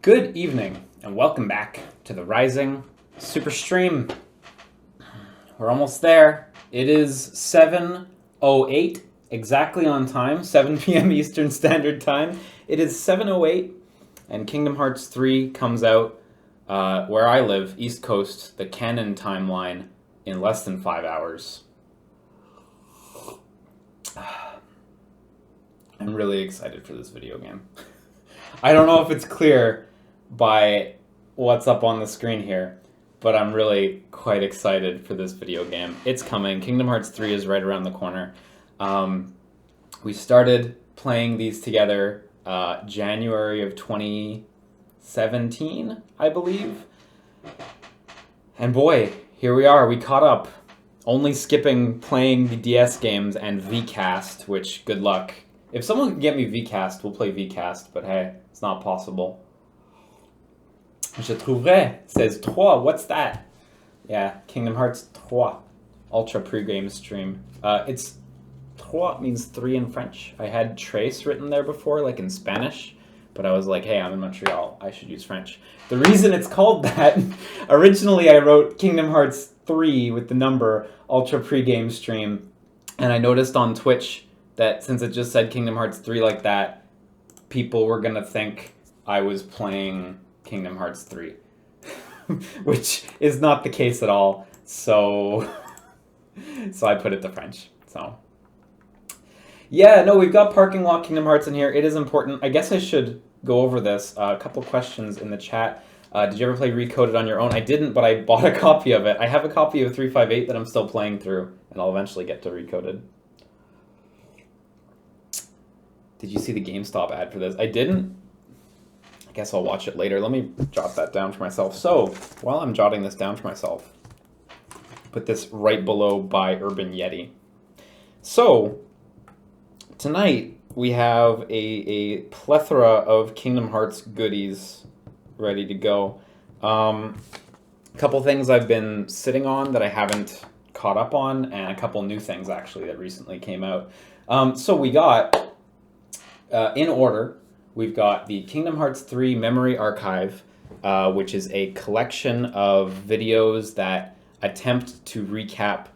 Good evening, and welcome back to the Rising SUPERSTREAM. We're almost there. It is 7:08, exactly on time, 7 p.m. Eastern Standard Time. It is 7:08, and Kingdom Hearts 3 comes out where I live, East Coast, the canon timeline, in less than 5 hours. I'm really excited for this video game. I don't know if it's clear by what's up on the screen here, but I'm really quite excited for this video game. It's coming. Kingdom Hearts 3 is right around the corner. We started playing these together January of 2017, I believe. And boy, here we are. We caught up, only skipping playing the DS games and VCast, which, good luck. If someone can get me VCast, we'll play VCast, but hey, it's not possible. Je trouverai, says Trois, what's that? Yeah, Kingdom Hearts Trois, ultra pre-game stream. It's Trois means 3 in French. I had Tres written there before, like in Spanish, but I was like, hey, I'm in Montreal, I should use French. The reason it's called that, originally I wrote Kingdom Hearts 3 with the number ultra pre-game stream, and I noticed on Twitch that since it just said Kingdom Hearts 3 like that, people were gonna think I was playing Kingdom Hearts 3, which is not the case at all. So I put it to French. So yeah, no, we've got Parking Lot Kingdom Hearts in here. It is important. I guess I should go over this. A couple questions in the chat. Did you ever play Recoded on your own? I didn't, but I bought a copy of it. I have a copy of 358 that I'm still playing through, and I'll eventually get to Recoded. Did you see the GameStop ad for this? I didn't. I guess I'll watch it later. Let me jot that down for myself. So, while I'm jotting this down for myself, put this right below by Urban Yeti. So, tonight we have a plethora of Kingdom Hearts goodies ready to go. A couple things I've been sitting on that I haven't caught up on, and a couple new things actually that recently came out. So we got, in order, we've got the Kingdom Hearts 3 Memory Archive, which is a collection of videos that attempt to recap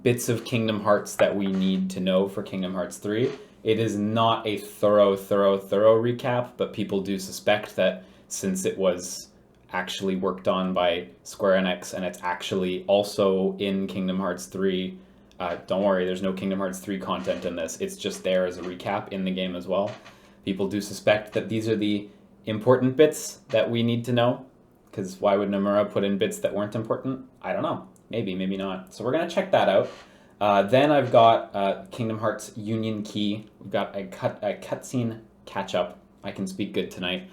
bits of Kingdom Hearts that we need to know for Kingdom Hearts 3. It is not a thorough recap, but people do suspect that since it was actually worked on by Square Enix and it's actually also in Kingdom Hearts 3, don't worry, there's no Kingdom Hearts 3 content in this. It's just there as a recap in the game as well. People do suspect that these are the important bits that we need to know, because why would Nomura put in bits that weren't important? I don't know. Maybe, maybe not. So we're going to check that out. Then I've got Kingdom Hearts Union Key. We've got a cutscene catch-up. I can speak good tonight.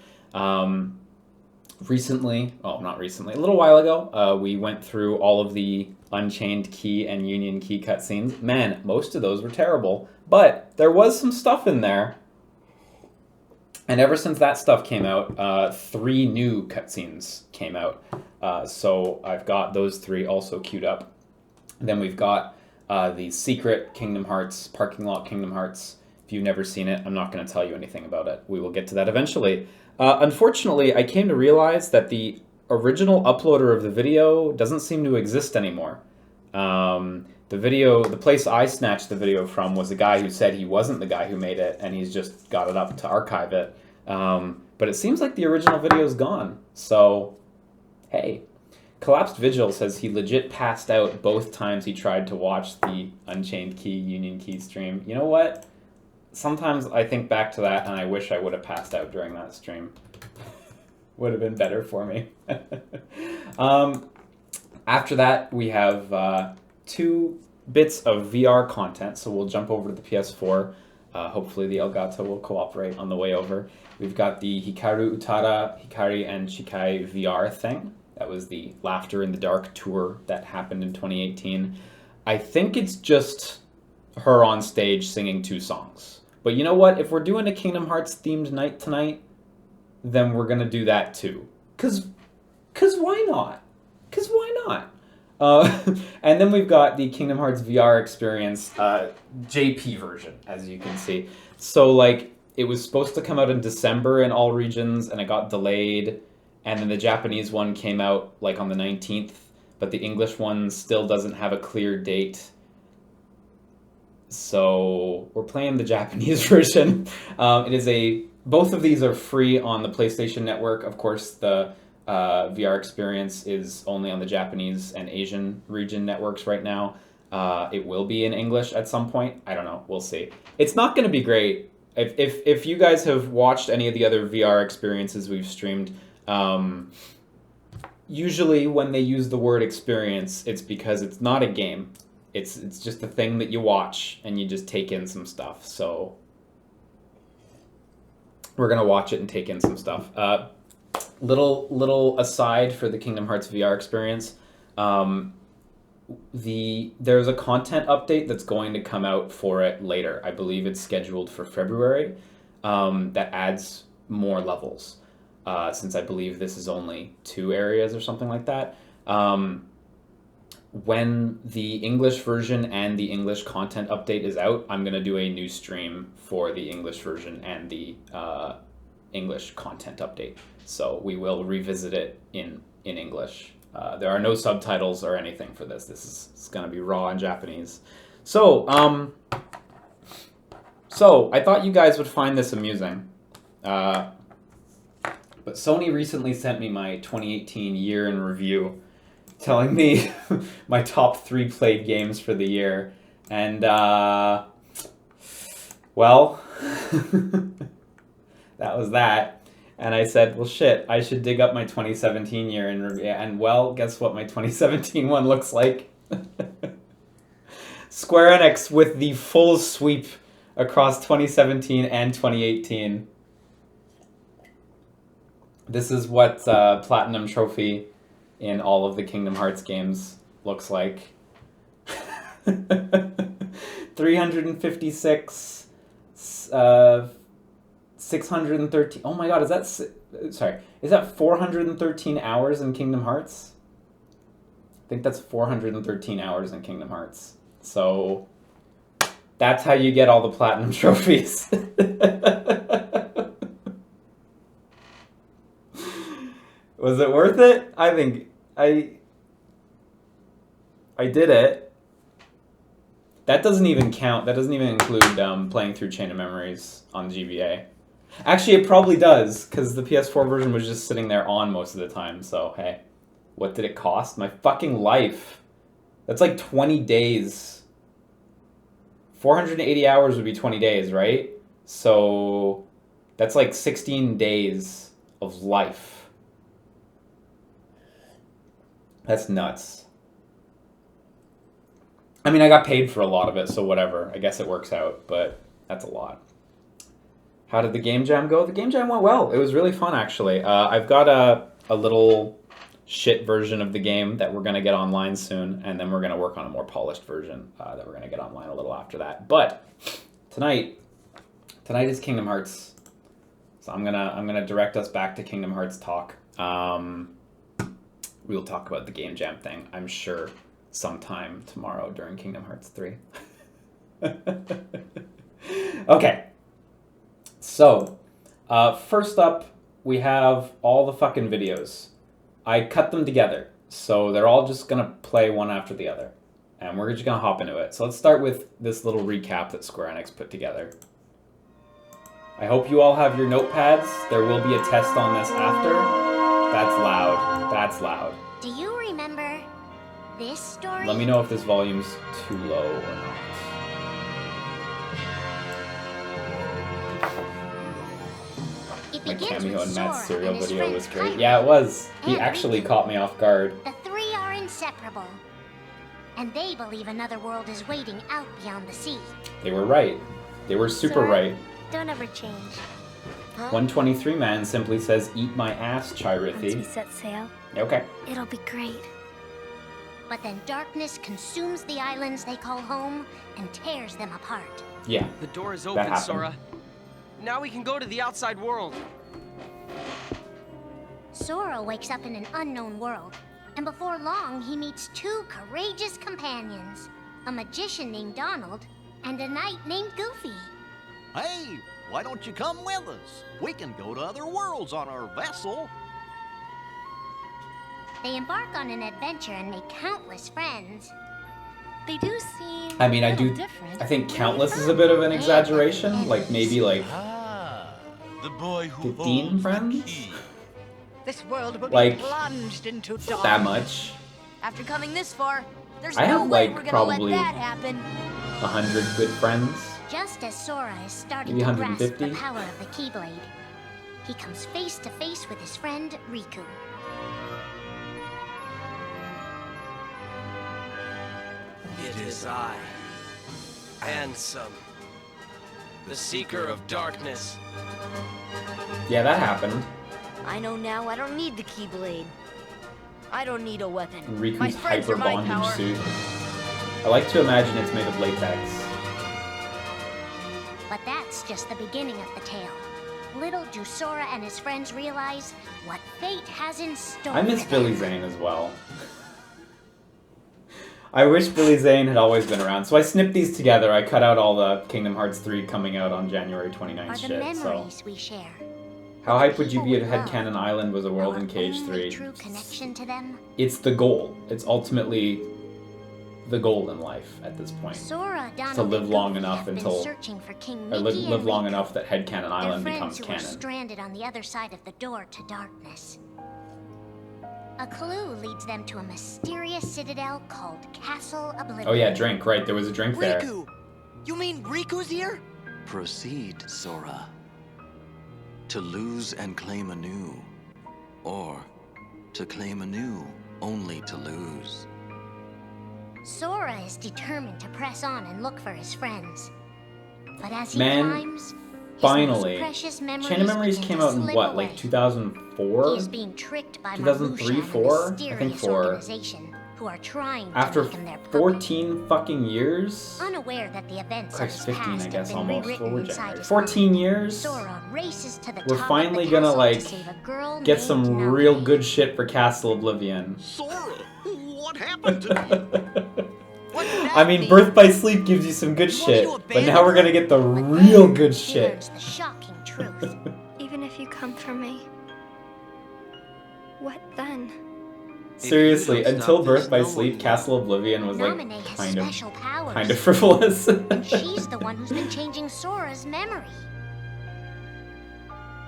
Recently, well, not recently, a little while ago, we went through all of the Unchained Key and Union Key cutscenes. Man, most of those were terrible, but there was some stuff in there. And ever since that stuff came out, 3 new cutscenes came out. So I've got those 3 also queued up. Then we've got the secret Kingdom Hearts, Parking Lot Kingdom Hearts. If you've never seen it, I'm not going to tell you anything about it. We will get to that eventually. Unfortunately, I came to realize that the original uploader of the video doesn't seem to exist anymore. The place I snatched the video from was a guy who said he wasn't the guy who made it, and he's just got it up to archive it. But it seems like the original video's gone. So, hey. Collapsed Vigil says he legit passed out both times he tried to watch the Unchained Key, Union Key stream. You know what? Sometimes I think back to that, and I wish I would have passed out during that stream. Would have been better for me. After that, we have 2 bits of VR content, so we'll jump over to the PS4. Hopefully the Elgato will cooperate on the way over. We've got the Hikaru Utada, Hikari and Shikai VR thing. That was the Laughter in the Dark tour that happened in 2018. I think it's just her on stage singing 2 songs. But you know what? If we're doing a Kingdom Hearts themed night tonight, then we're going to do that too. Cause why not? Cause why not? And then we've got the Kingdom Hearts VR experience JP version, as you can see. So like it was supposed to come out in December in all regions, and it got delayed. And then the Japanese one came out like on the 19th, but the English one still doesn't have a clear date. So we're playing the Japanese version. Both of these are free on the PlayStation Network. Of course, the VR experience is only on the Japanese and Asian region networks right now. It will be in English at some point. I don't know. We'll see. It's not going to be great. If you guys have watched any of the other VR experiences we've streamed, usually when they use the word experience, it's because it's not a game. It's just a thing that you watch and you just take in some stuff. So we're going to watch it and take in some stuff. Little aside for the Kingdom Hearts VR experience. There's a content update that's going to come out for it later. I believe it's scheduled for February, that adds more levels, since I believe this is only 2 areas or something like that. When the English version and the English content update is out, I'm going to do a new stream for the English version and the English content update. So we will revisit it in English. There are no subtitles or anything for this. It's going to be raw in Japanese. So I thought you guys would find this amusing. But Sony recently sent me my 2018 year in review, telling me my top 3 played games for the year. And, well, that was that. And I said, well, shit, I should dig up my 2017 year in review. And, well, guess what my 2017 one looks like? Square Enix with the full sweep across 2017 and 2018. This is what Platinum Trophy in all of the Kingdom Hearts games looks like. 356, 613. Oh my god, is that 413 hours in Kingdom Hearts? I think that's 413 hours in Kingdom Hearts. So that's how you get all the platinum trophies. Was it worth it? I think I did it. That doesn't even count. That doesn't even include playing through Chain of Memories on the GBA. Actually, it probably does, because the PS4 version was just sitting there on most of the time. So, hey, what did it cost? My fucking life. That's like 20 days. 480 hours would be 20 days, right? So, that's like 16 days of life. That's nuts. I mean, I got paid for a lot of it, so whatever. I guess it works out, but that's a lot. How did the game jam go? The game jam went well. It was really fun, actually. I've got a little shit version of the game that we're going to get online soon, and then we're going to work on a more polished version that we're going to get online a little after that. But tonight is Kingdom Hearts, so I'm gonna direct us back to Kingdom Hearts talk. We'll talk about the game jam thing, I'm sure, sometime tomorrow during Kingdom Hearts 3. Okay. So, first up, we have all the fucking videos. I cut them together, so they're all just gonna play one after the other. And we're just gonna hop into it. So let's start with this little recap that Square Enix put together. I hope you all have your notepads. There will be a test on this after. That's loud. That's loud. Do you remember this story? Let me know if this volume's too low or not. My cameo in Matt's cereal video was great. Yeah, it was. He actually caught me off guard. The 3 are inseparable. And they believe another world is waiting out beyond the sea. They were right. They were super right. Don't ever change. Huh? 123 man simply says, "Eat my ass, Chirithi." Once we set sail, okay. It'll be great. But then darkness consumes the islands they call home and tears them apart. Yeah. The door is open, Sora. Now we can go to the outside world. Sora wakes up in an unknown world, and before long he meets 2 courageous companions, a magician named Donald and a knight named Goofy. Hey, why don't you come with us? We can go to other worlds on our vessel. They embark on an adventure and make countless friends. They do seem I mean, a I little do. different. I think countless is a bit of an exaggeration. Like maybe like The boy who 15 holds the friends? key. This world will Like, be plunged into dark. that much. After coming this far, there's I no have, way like, we're gonna probably- let that happen. 100 good friends. Just as Sora is starting Maybe to grasp 150? the power of the Keyblade, he comes face to face with his friend Riku. It is I, Ansem, the Seeker of Darkness. Yeah, that happened. I know now I don't need the Keyblade. I don't need a weapon. My Riku's friends hyper are my bondage power. suit. I like to imagine it's made of latex. But that's just the beginning of the tale. Little do Sora and his friends realize what fate has in store. I miss for Billy them. Zane as well. I wish Billy Zane had always been around. So I snipped these together. I cut out all the Kingdom Hearts 3 coming out on January 29th Are the shit. So memories we share. how hype would you be if People we love, Headcanon Island was a world our in Cage only 3? true connection to them. It's the goal. It's ultimately the goal in life at this point. Sora, Donald, To live and long Goofy enough have been until- searching for King Or Mickey live and long Riku, enough that Headcanon their Island friends becomes who were canon. stranded on the other side of the door to darkness. A clue leads them to a mysterious citadel called Castle Oblivion. Oh yeah, drink, right. There was a drink there. Riku! You mean Riku's here? Proceed, Sora. To lose and claim anew. Or to claim anew, only to lose. Sora is determined to press on and look for his friends. But as he Man, climbs, his finally. most precious memories Chain of Memories begin came to out in slip what, away. like 2004? He is being tricked by 2003, Marusha and a 4? I think mysterious 4. organization who are trying After to make him their puppet. 14 fucking years? Unaware that the events of Christ, his 15 past I guess have been almost. rewritten What were inside January? his 14 mind, years? Sora races to the We're top finally of the gonna, castle like, to save a girl get named some Naomi. real good shit for Castle Oblivion. Sora, what happened to you? What's that I mean, mean? Birth by Sleep gives you some good You want shit, me to but now we're abandon gonna get the But real then good he shit. learns the shocking truth. Even if you come for me, what then? Seriously, don't until stop Birth this, by no one Sleep, will. Castle Oblivion was like Naminé has kind of special powers. kind of frivolous. And she's the one who's been changing Sora's memory.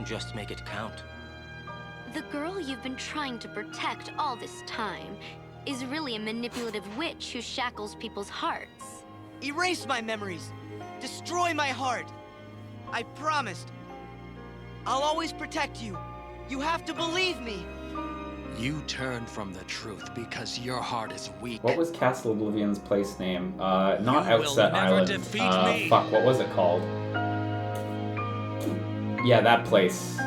Just make it count. The girl you've been trying to protect all this time is really a manipulative witch who shackles people's hearts. Erase my memories. Destroy my heart. I promised. I'll always protect you. You have to believe me. You turn from the truth because your heart is weak. What was Castle Oblivion's place name? Not You will Outset never Island. defeat me. Fuck, what was it called? Yeah, that place.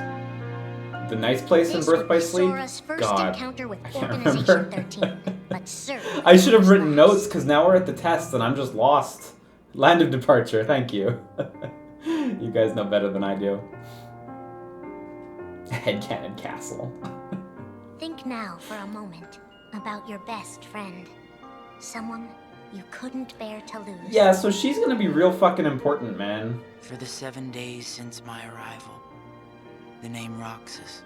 The nice place in This Birth would by be Sleep? Sora's first God. encounter with I can't Organization remember. 13, but certainly I should have his written last. notes because now we're at the test and I'm just lost. Land of Departure, thank you. You guys know better than I do. Headcanon Castle. Think now for a moment about your best friend. Someone you couldn't bear to lose. Yeah, so she's gonna be real fucking important, man. For the 7 days since my arrival, the name Roxas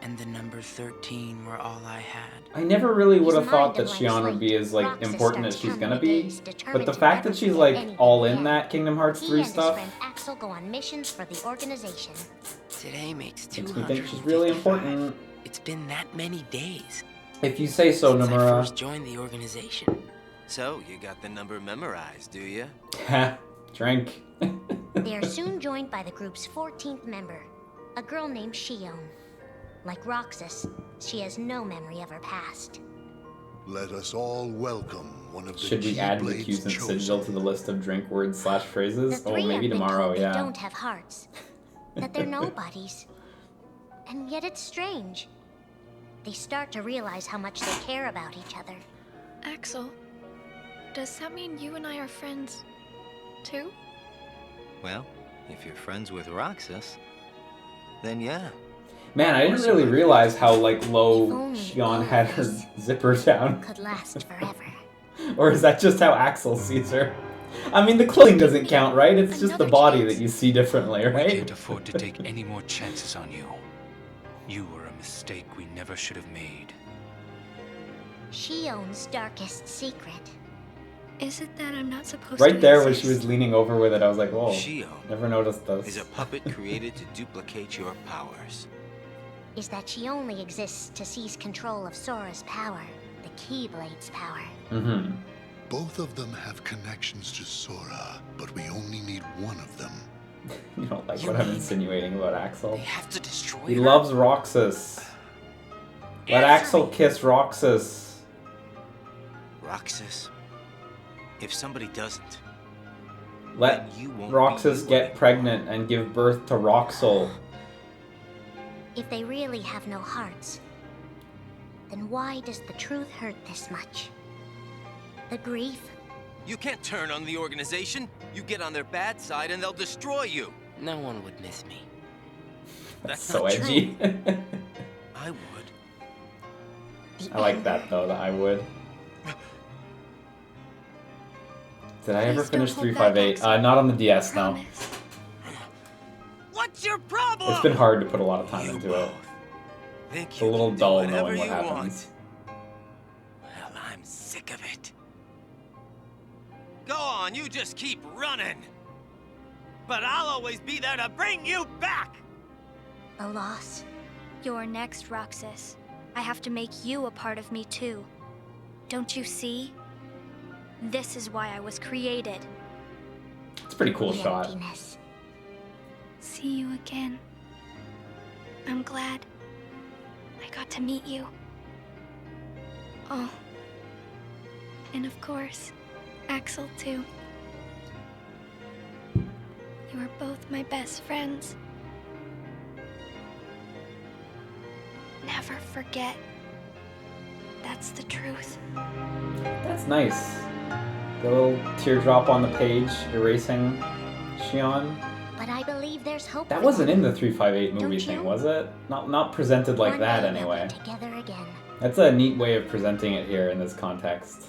and the number 13 were all I had. I never really would have His thought mind that a Shion blank would be slate. as like Roxas important as starts she's gonna counting be. days, But determined the to fact never that she's forget like anything all he in had. that Kingdom Hearts He 3 and stuff his friend Axel go on missions for the organization. Today makes makes me 255. think she's really important. It's been that many days If you say so, since I Nomura. first joined the organization. So, you got the number memorized, do you? Ha, drink. They are soon joined by the group's 14th member, a girl named Shion. Like Roxas, she has no memory of her past. Let us all welcome one of the Should we add Keyblade's McHughes and chosen. Sigil to the list of drink words / The phrases? Oh, three maybe have been tomorrow, told yeah. they don't have hearts, that they're nobodies. And yet it's strange. They start to realize how much they care about each other. Axel, does that mean you and I are friends, too? Well, if you're friends with Roxas, then yeah. Man, I didn't really realize how like low If only Shion had her this zipper down. Could last forever. Or is that just how Axel sees her? I mean, the clothing doesn't count, right? It's just the body that you see differently, We right? can't afford to take any more chances on you. You were a mistake we never should have made. Shion's darkest secret. Is it that I'm not supposed Right to there when exist? she was leaning over with it, I was like, whoa, Shio never noticed this. is a puppet created to duplicate your powers. Is that she only exists to seize control of Sora's power, the Keyblade's power. Mm-hmm. Both of them have connections to Sora, but we only need one of them. You don't like what I'm insinuating about Axel? They have to destroy He her? loves Roxas. Let Axel kiss Roxas. Roxas, if somebody doesn't, Let then you won't Roxas be get pregnant and give birth to Roxel. If they really have no hearts, then why does the truth hurt this much? The grief? You can't turn on the organization. You get on their bad side and they'll destroy you. No one would miss me. That's not so edgy. I would. I like that though, that I would. Did I ever Please finish don't hold back, 358? Axel. Not on the DS, no. Promise. What's your problem? It's been hard to put a lot of time into it. Think It's a little can do dull whatever knowing what you happens. Want. Well, I'm sick of it. Go on, you just keep running. But I'll always be there to bring you back. The loss? You're next, Roxas. I have to make you a part of me too. Don't you see? This is why I was created. It's a pretty cool The shot. emptiness. See you again. I'm glad I got to meet you. Oh. And of course, Axel too. You are both my best friends. Never forget. That's the truth. That's nice. The little teardrop on the page erasing Shion. But I believe there's hope. That for wasn't them. in the 358 movie Don't thing, you? was it? Not presented like One that day they'll be anyway. together again. That's a neat way of presenting it here in this context.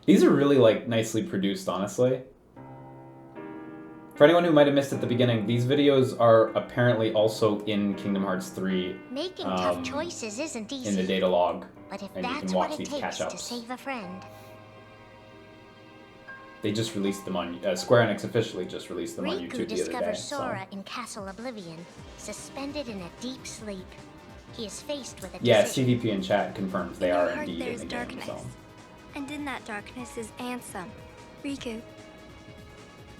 These are really like nicely produced, honestly. For anyone who might have missed at the beginning, these videos are apparently also in Kingdom Hearts 3 Making tough choices isn't easy. in the data log. But if and you that's can watch what it these takes to catch-ups. save a friend, They just released them on Square Enix officially just released them on Riku YouTube the other day. discovers So. Sora in Castle Oblivion, suspended in a deep sleep. He is faced with a Yeah, decision. CVP in chat confirms they In are your heart indeed in there's the game. darkness. So. And in that darkness is Ansem. Riku.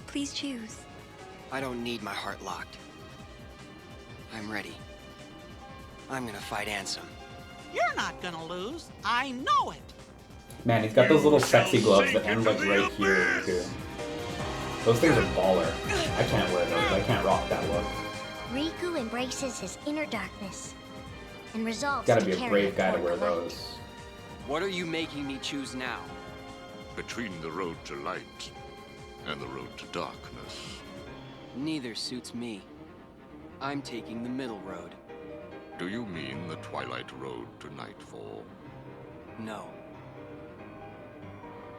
Please choose. I don't need my heart locked. I'm ready. I'm gonna fight Ansem. You're not gonna lose. I know it. Man, he's got those little sexy gloves that end like right here too. Those things are baller. I can't wear those. I can't rock that look. Riku embraces his inner darkness and resolves Gotta to be a carry brave it guy to toward wear the light. those. What are you making me choose now? Between the road to light and the road to darkness. Neither suits me. I'm taking the middle road. Do you mean the twilight road to nightfall? No.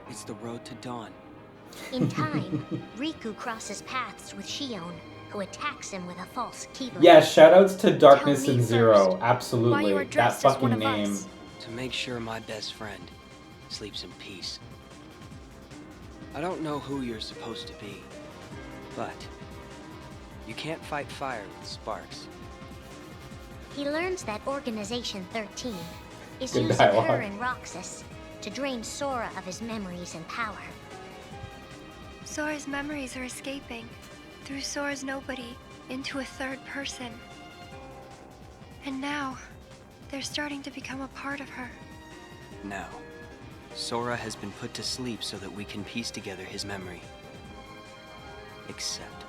It's the road to dawn. In time, Riku crosses paths with Shion, who attacks him with a false keyblade. Yeah, shoutouts to Darkness Tell me and Zero. first, Absolutely. why you are That dressed as one fucking of name. us. To make sure my best friend sleeps in peace. I don't know who you're supposed to be, but you can't fight fire with sparks. He learns that Organization 13 is Good using dialogue. her and Roxas to drain Sora of his memories and power. Sora's memories are escaping through Sora's nobody into a third person. And now, they're starting to become a part of her. Now, Sora has been put to sleep so that we can piece together his memory. Except,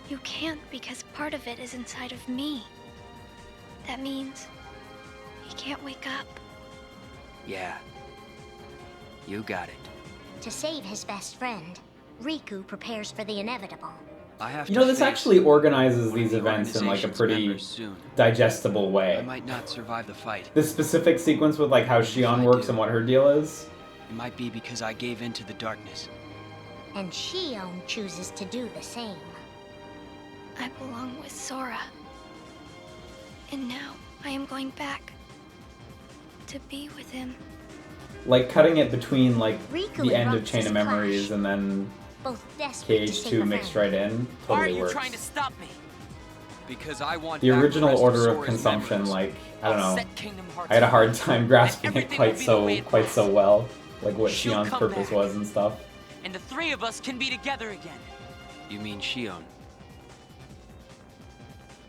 You can't because part of it is inside of me. That means he can't wake up. yeah, you got it. To save his best friend, Riku prepares for the inevitable. I have You to know, this face actually organizes one of these the events in like a organization's pretty members soon. digestible I way. might not survive the fight. This specific sequence with like how If Shion I works do, and what her deal is. It might be because I gave in to the darkness. And Shion chooses to do the same. I belong with Sora. And now I am going back to be with him. Like cutting it between like Riku the and end of Chain of Roxas Memories clash. and then Both desperate to save KH2 a mixed friend. right in. Why are Totally you works. trying to stop me? Because I want The back original rest order of Sora's consumption, memories. like, I don't I'll know. set Kingdom Hearts I had a hard free, time grasping it everything will be the way it quite so well. Like what She'll Shion's come purpose back. was and stuff. and the three of us can be together again. You mean Shion?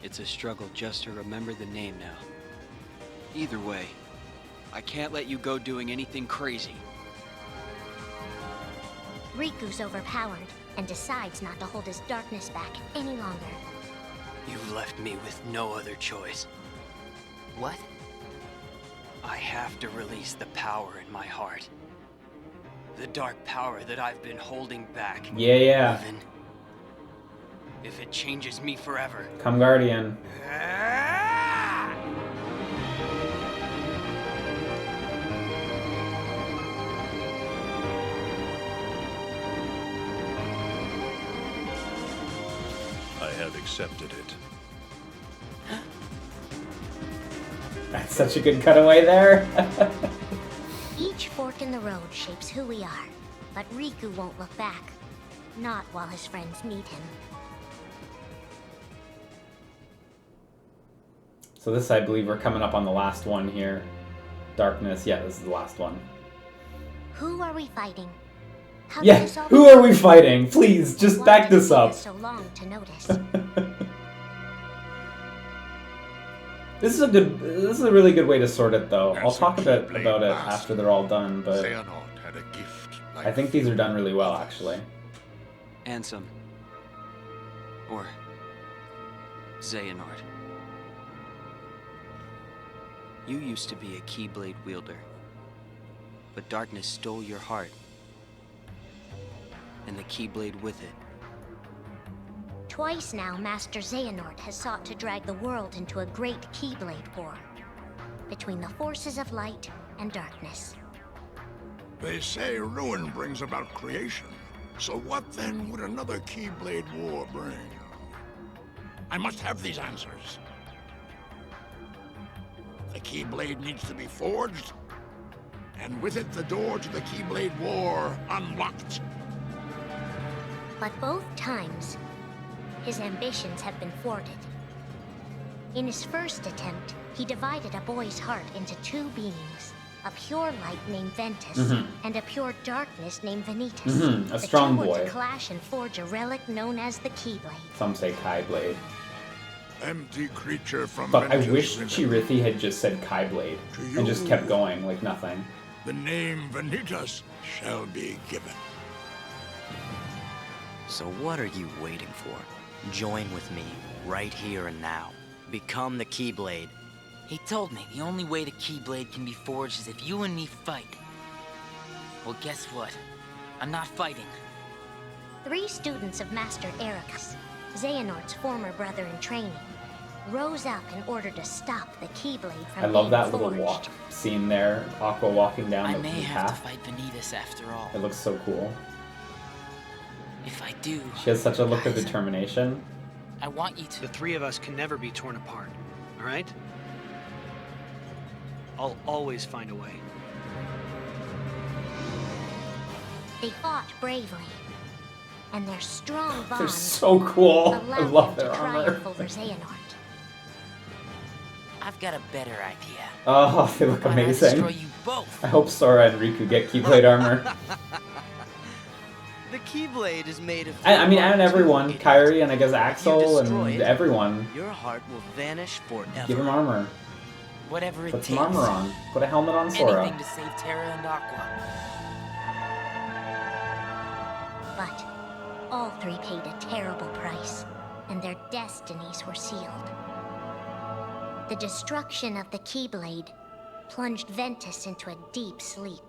It's a struggle just to remember the name now. Either way, I can't let you go doing anything crazy. Riku's overpowered and decides not to hold his darkness back any longer. You've left me with no other choice. What? I have to release the power in my heart. The dark power that I've been holding back. Yeah. Even if it changes me forever. Come Guardian. I have accepted it. That's such a good cutaway there. Each fork in the road shapes who we are, but Riku won't look back. Not while his friends need him. So this, I believe, we're coming up on the last one here. Darkness. Yeah, this is the last one. Who are we fighting? How did Yeah, this all who are we fighting? Please, just Why back did it this take up. us so long to notice? This is a really good way to sort it, though. I'll As a talk a bit Keyblade about it master, after they're all done, but Xehanort had a gift like I think these are done really well, others. actually. Ansem. Or Xehanort. You used to be a Keyblade wielder, but darkness stole your heart, and the Keyblade with it. Twice now, Master Xehanort has sought to drag the world into a great Keyblade war between the forces of light and darkness. They say ruin brings about creation. So what then would another Keyblade war bring? I must have these answers. The Keyblade needs to be forged, and with it the door to the Keyblade war unlocked. But both times, his ambitions have been thwarted. In his first attempt, he divided a boy's heart into two beings. A pure light named Ventus, and a pure darkness named Vanitas. A strong the two were boy. to clash and forge a relic known as the Keyblade. Some say Kaiblade. Empty creature from But I Ventus wish Riven. Chirithi had just said Kaiblade and just kept going like nothing. The name Vanitas shall be given. So what are you waiting for? Join with me, right here and now. Become the Keyblade. He told me the only way the Keyblade can be forged is if you and me fight. Well, guess what? I'm not fighting. 3 students of Master Ericus, Xehanort's former brother in training, rose up in order to stop the Keyblade from I love being that little forged. walk scene there. Aqua walking down I the may the have to path. fight Vanitas after all. It looks so cool. If I do, She has such a look of determination. I want you to. The 3 of us can never be torn apart, all right? I'll always find a way. They fought bravely, and their strong bond They're so cool. I allowed love them their to armor. triumph over Xehanort. I've got a better idea. Oh, they look Why don't I amazing. destroy you both? I hope Sora and Riku get Keyblade armor. The Keyblade is made of. I mean, and everyone. Kyrie and I guess Axel destroy and it, everyone. Your heart will vanish forever. Give him armor. Whatever it Put takes. some armor on. Put a helmet on Sora. Anything to save Terra and Aqua. But all 3 paid a terrible price, and their destinies were sealed. The destruction of the Keyblade plunged Ventus into a deep sleep.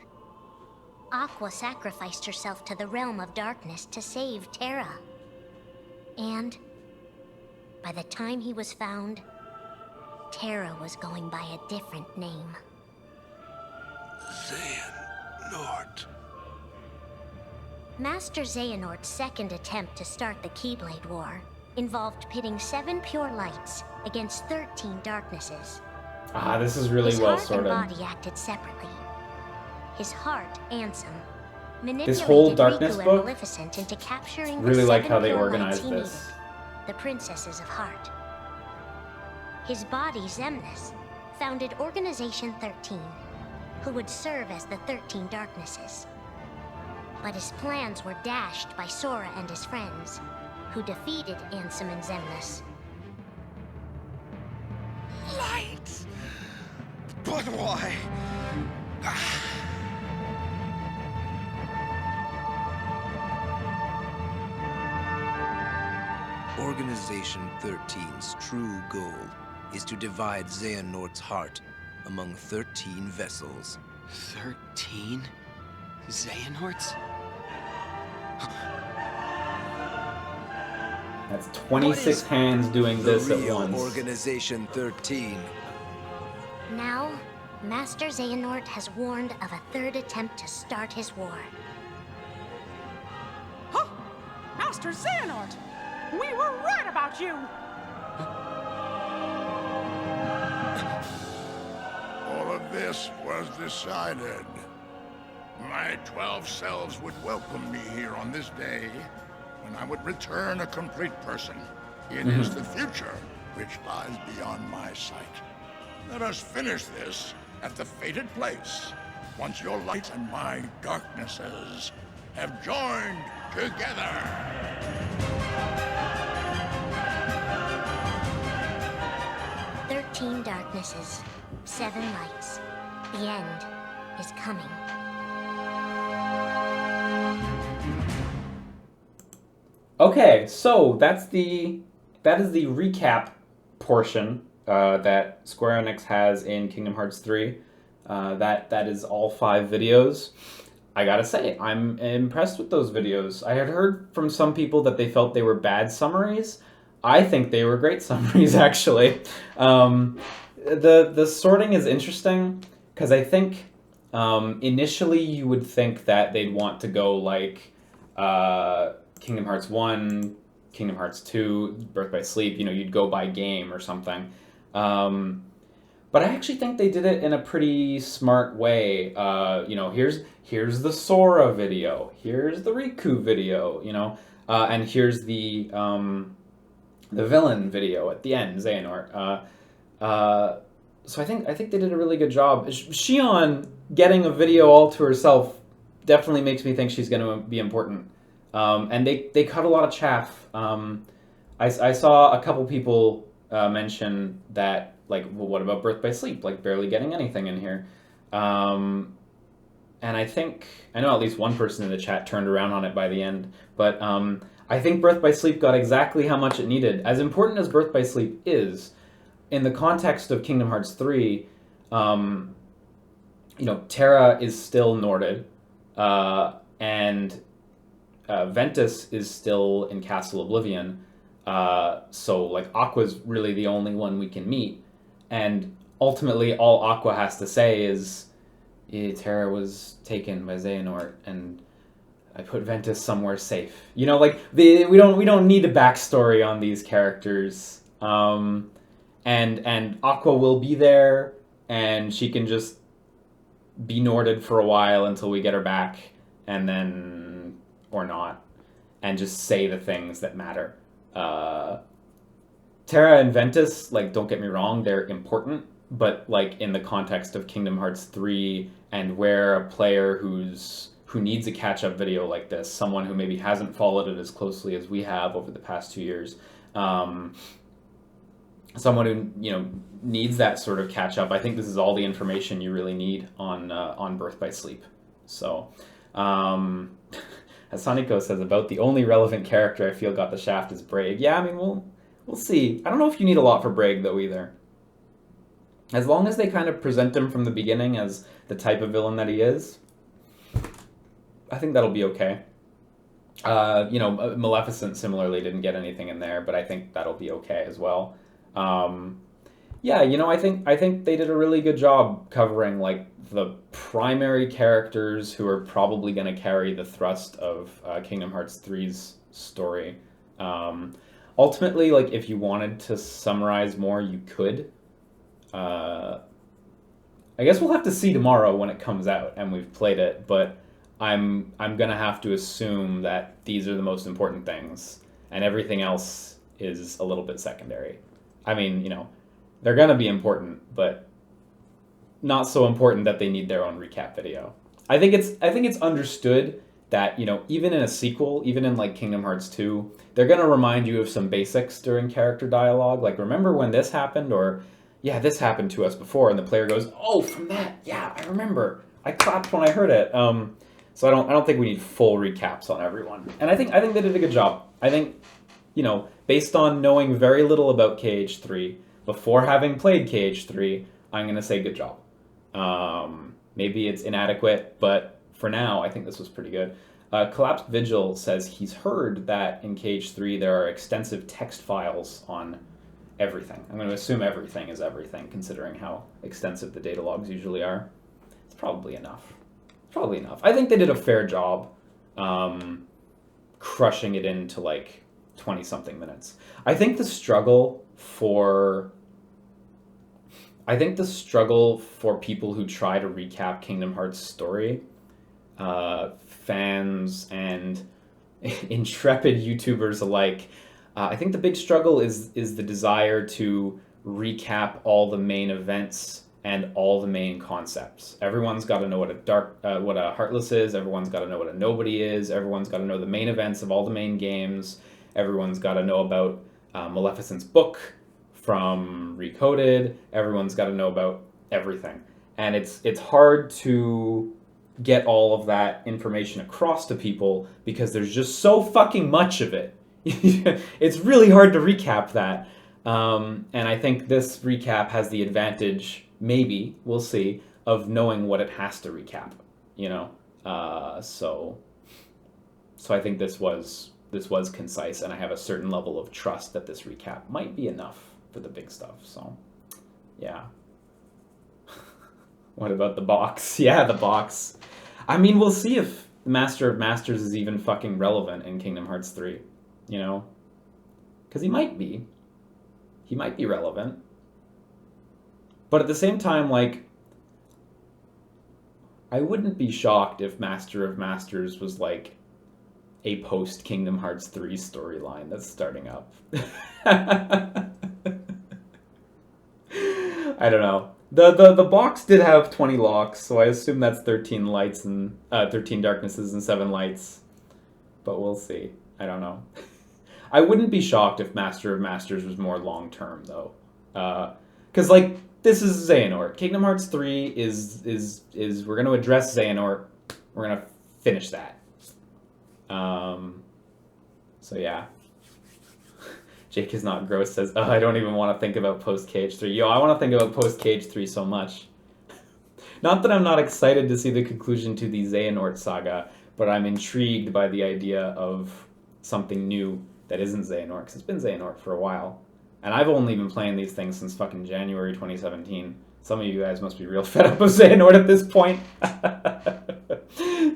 Aqua sacrificed herself to the realm of darkness to save Terra. And by the time he was found, Terra was going by a different name. Xehanort. Master Xehanort's second attempt to start the Keyblade War involved pitting 7 pure lights against 13 darknesses. Ah, this is really well sorted. His heart and body acted separately. His heart, Ansem, manipulated This whole Darkness Riku book, and Maleficent into capturing really the like 7 how they pure organized lights he this. needed, the Princesses of Heart. His body, Xemnas, founded Organization 13, who would serve as the 13 Darknesses. But his plans were dashed by Sora and his friends, who defeated Ansem and Xemnas. Light! But why? Organization 13's true goal is to divide Xehanort's heart among 13 vessels. 13? Xehanorts? That's 26 hands doing this The at real once. Organization 13. Now, Master Xehanort has warned of a third attempt to start his war. Huh? Master Xehanort! We were right about you! All of this was decided. My 12 selves would welcome me here on this day, when I would return a complete person. It is the future which lies beyond my sight. Let us finish this at the fated place, once your light and my darknesses have joined together. 13 darknesses, 7 lights. The end is coming. Okay, so that is the recap portion that Square Enix has in Kingdom Hearts 3. That is all 5 videos. I gotta say, I'm impressed with those videos. I had heard from some people that they felt they were bad summaries. I think they were great summaries, actually. The sorting is interesting, because I think initially you would think that they'd want to go like Kingdom Hearts 1, Kingdom Hearts 2, Birth by Sleep, you'd go by game or something. But I actually think they did it in a pretty smart way. Here's the Sora video, here's the Riku video, and here's the villain video at the end, Xehanort. So I think they did a really good job. Xion getting a video all to herself definitely makes me think she's going to be important. And they cut a lot of chaff. I saw a couple people mention that, like, well, what about Birth by Sleep? Like, barely getting anything in here. And I know at least one person in the chat turned around on it by the end. But I think Birth by Sleep got exactly how much it needed. As important as Birth by Sleep is, in the context of Kingdom Hearts 3, Terra is still Norded, and Ventus is still in Castle Oblivion. So, like, Aqua's really the only one we can meet. And ultimately, all Aqua has to say is, Terra was taken by Xehanort, and I put Ventus somewhere safe. We don't need a backstory on these characters. And Aqua will be there, and she can just be Norded for a while until we get her back, and then, or not, and just say the things that matter. Terra and Ventus, like, don't get me wrong, they're important, but, like, in the context of Kingdom Hearts 3, and where a player who needs a catch-up video like this, someone who maybe hasn't followed it as closely as we have over the past 2 years, someone who needs that sort of catch-up, I think this is all the information you really need on Birth by Sleep. So, as Saniko says, about the only relevant character I feel got the shaft is Braig. Yeah, I mean, we'll see. I don't know if you need a lot for Braig, though, either. As long as they kind of present him from the beginning as the type of villain that he is, I think that'll be okay. Maleficent similarly didn't get anything in there, but I think that'll be okay as well. Yeah, you know, I think they did a really good job covering like the primary characters who are probably going to carry the thrust of Kingdom Hearts 3's story. Um, Ultimately, like if you wanted to summarize more, you could. Uh, I guess we'll have to see tomorrow when it comes out and we've played it, but I'm gonna have to assume that these are the most important things, and everything else is a little bit secondary. I mean, you know, they're gonna be important, but not so important that they need their own recap video. I think it's understood that, you know, even in a sequel, even in like Kingdom Hearts 2, they're gonna remind you of some basics during character dialogue. Like, remember when this happened, or yeah, this happened to us before, and the player goes, "Oh, from that, yeah, I remember. I clapped when I heard it." So I don't think we need full recaps on everyone, and I think they did a good job. I think, you know, based on knowing very little about KH3 before having played KH3, I'm gonna say good job. Maybe it's inadequate, but for now, I think this was pretty good. Collapsed Vigil says he's heard that in KH3 there are extensive text files on everything. I'm going to assume everything is everything, considering how extensive the data logs usually are. It's probably enough. Probably enough. I think they did a fair job crushing it into like 20-something minutes. I think the struggle for people who try to recap Kingdom Hearts' story, fans and intrepid YouTubers alike, I think the big struggle is the desire to recap all the main events and all the main concepts. Everyone's got to know what a Heartless is. Everyone's got to know what a Nobody is. Everyone's got to know the main events of all the main games. Everyone's got to know about Maleficent's book from Recoded. Everyone's got to know about everything, and it's hard to get all of that information across to people because there's just so fucking much of it. It's really hard to recap that. And I think this recap has the advantage, maybe, we'll see, of knowing what it has to recap, you know? So I think this was concise, and I have a certain level of trust that this recap might be enough for the big stuff, so yeah. What about the box? Yeah, the box. I mean, we'll see if Master of Masters is even fucking relevant in Kingdom Hearts 3, you know? Because he might be. He might be relevant. But at the same time, like, I wouldn't be shocked if Master of Masters was, like, a post-Kingdom Hearts 3 storyline that's starting up. I don't know. The box did have 20 locks, so I assume that's 13 lights and 13 darknesses and 7 lights. But we'll see. I don't know. I wouldn't be shocked if Master of Masters was more long-term, though. Because, like, this is Xehanort. Kingdom Hearts 3 is we're going to address Xehanort. We're going to finish that. So, yeah. Jake is not gross says, oh, I don't even want to think about post-KH3. Yo, I want to think about post-KH3 so much. Not that I'm not excited to see the conclusion to the Xehanort saga, but I'm intrigued by the idea of something new that isn't Xehanort, because it's been Xehanort for a while. And I've only been playing these things since fucking January 2017. Some of you guys must be real fed up of Xehanort at this point.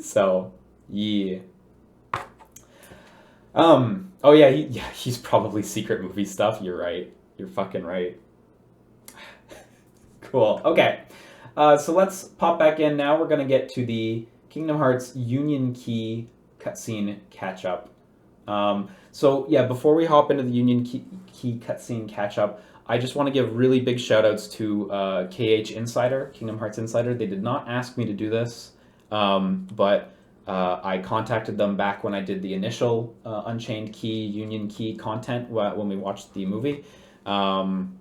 So, yeah. Oh yeah, he's probably secret movie stuff. You're right. You're fucking right. Cool. Okay. So let's pop back in now. We're gonna get to the Kingdom Hearts Union Key cutscene catch-up. So yeah, before we hop into the Union Key cutscene catch-up, I just want to give really big shout-outs to KH Insider, Kingdom Hearts Insider. They did not ask me to do this, but I contacted them back when I did the initial Unchained Key, Union Key content when we watched the movie. And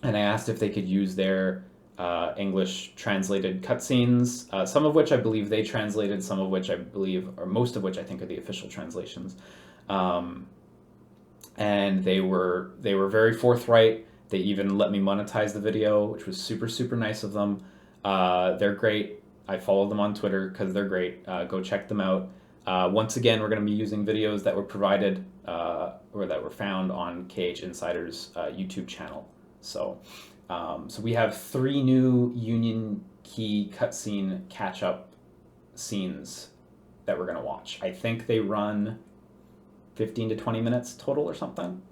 I asked if they could use their English translated cutscenes, some of which I believe they translated, some of which I believe, or most of which I think are the official translations. And they were very forthright. They even let me monetize the video, which was super, super nice of them. They're great. I follow them on Twitter because they're great. Go check them out. Once again, we're going to be using videos that were provided or that were found on KH Insider's YouTube channel. So, so we have 3 new Union Key cutscene catch-up scenes that we're gonna watch. I think they run 15 to 20 minutes total or something.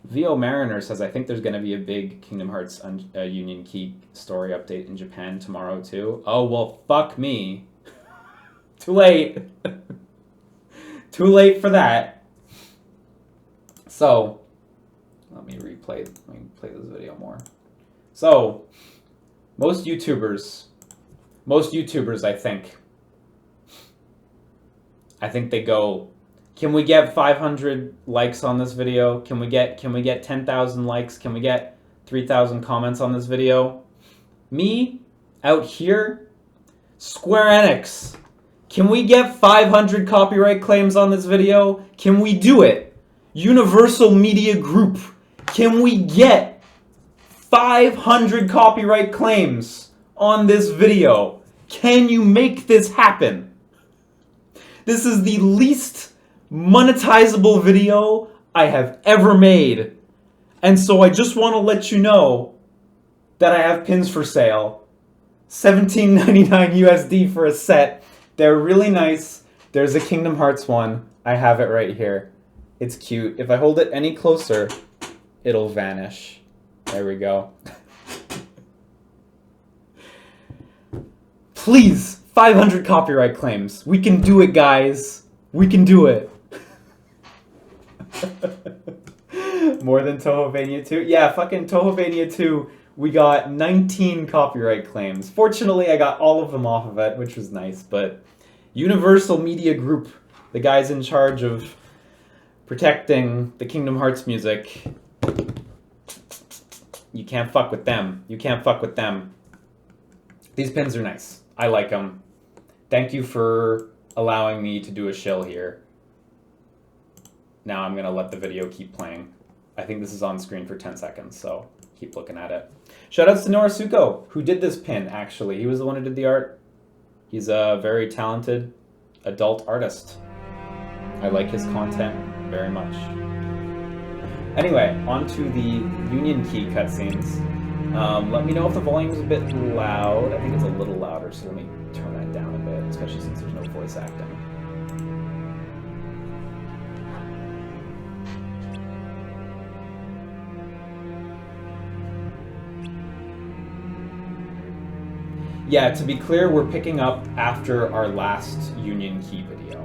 VO Mariner says, I think there's gonna be a big Kingdom Hearts Union Key story update in Japan tomorrow too. Oh, well, fuck me. Too late. Too late for that. So, let me play this video more. So, most YouTubers, I think they go, can we get 500 likes on this video? Can we get 10,000 likes? Can we get 3,000 comments on this video? Me, out here, Square Enix, can we get 500 copyright claims on this video? Can we do it? Universal Media Group, can we get 500 copyright claims on this video? Can you make this happen? This is the least monetizable video I have ever made. And so I just want to let you know that I have pins for sale. $17.99 USD for a set. They're really nice. There's a Kingdom Hearts one. I have it right here. It's cute. If I hold it any closer, it'll vanish. There we go. Please, 500 copyright claims. We can do it, guys. We can do it. More than Tohovania 2? Yeah, fucking Tohovania 2, we got 19 copyright claims. Fortunately, I got all of them off of it, which was nice, but Universal Media Group, the guys in charge of protecting the Kingdom Hearts music, you can't fuck with them. You can't fuck with them. These pins are nice. I like them. Thank you for allowing me to do a shill here. Now I'm going to let the video keep playing. I think this is on screen for 10 seconds, so keep looking at it. Shoutouts to Norisuko, who did this pin, actually. He was the one who did the art. He's a very talented adult artist. I like his content very much. Anyway, on to the Union Key cutscenes. Let me know if the volume's a bit loud. I think it's a little louder, so let me turn that down a bit, especially since there's no voice acting. Yeah, to be clear, we're picking up after our last Union Key video.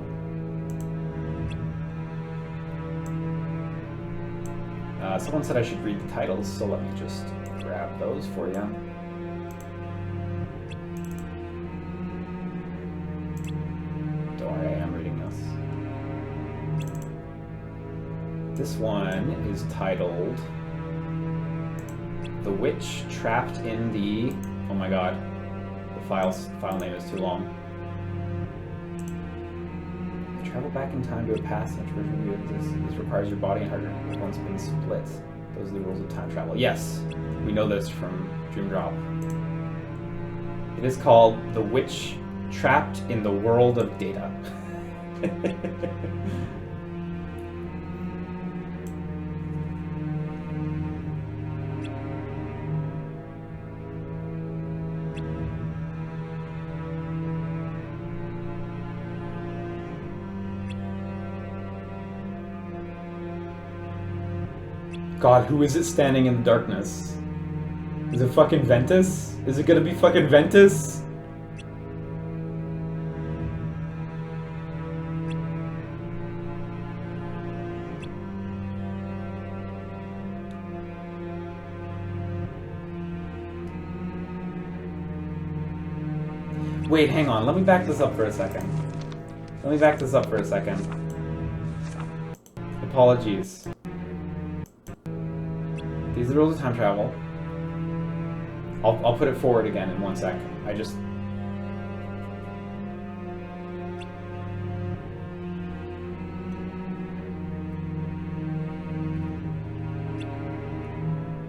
Someone said I should read the titles, so let me just grab those for you. Don't worry, I am reading this. This one is titled The Witch Trapped in the... Oh my god. The file name is too long. You travel back in time to a past in which version you exist. This requires your body and heart have once been split. Those are the rules of time travel. Yes, we know this from Dream Drop. It is called The Witch Trapped in the World of Data. God, who is it standing in the darkness? Is it fucking Ventus? Is it gonna be fucking Ventus? Wait, hang on. Let me back this up for a second. Apologies. These are the rules of time travel. I'll put it forward again in 1 sec.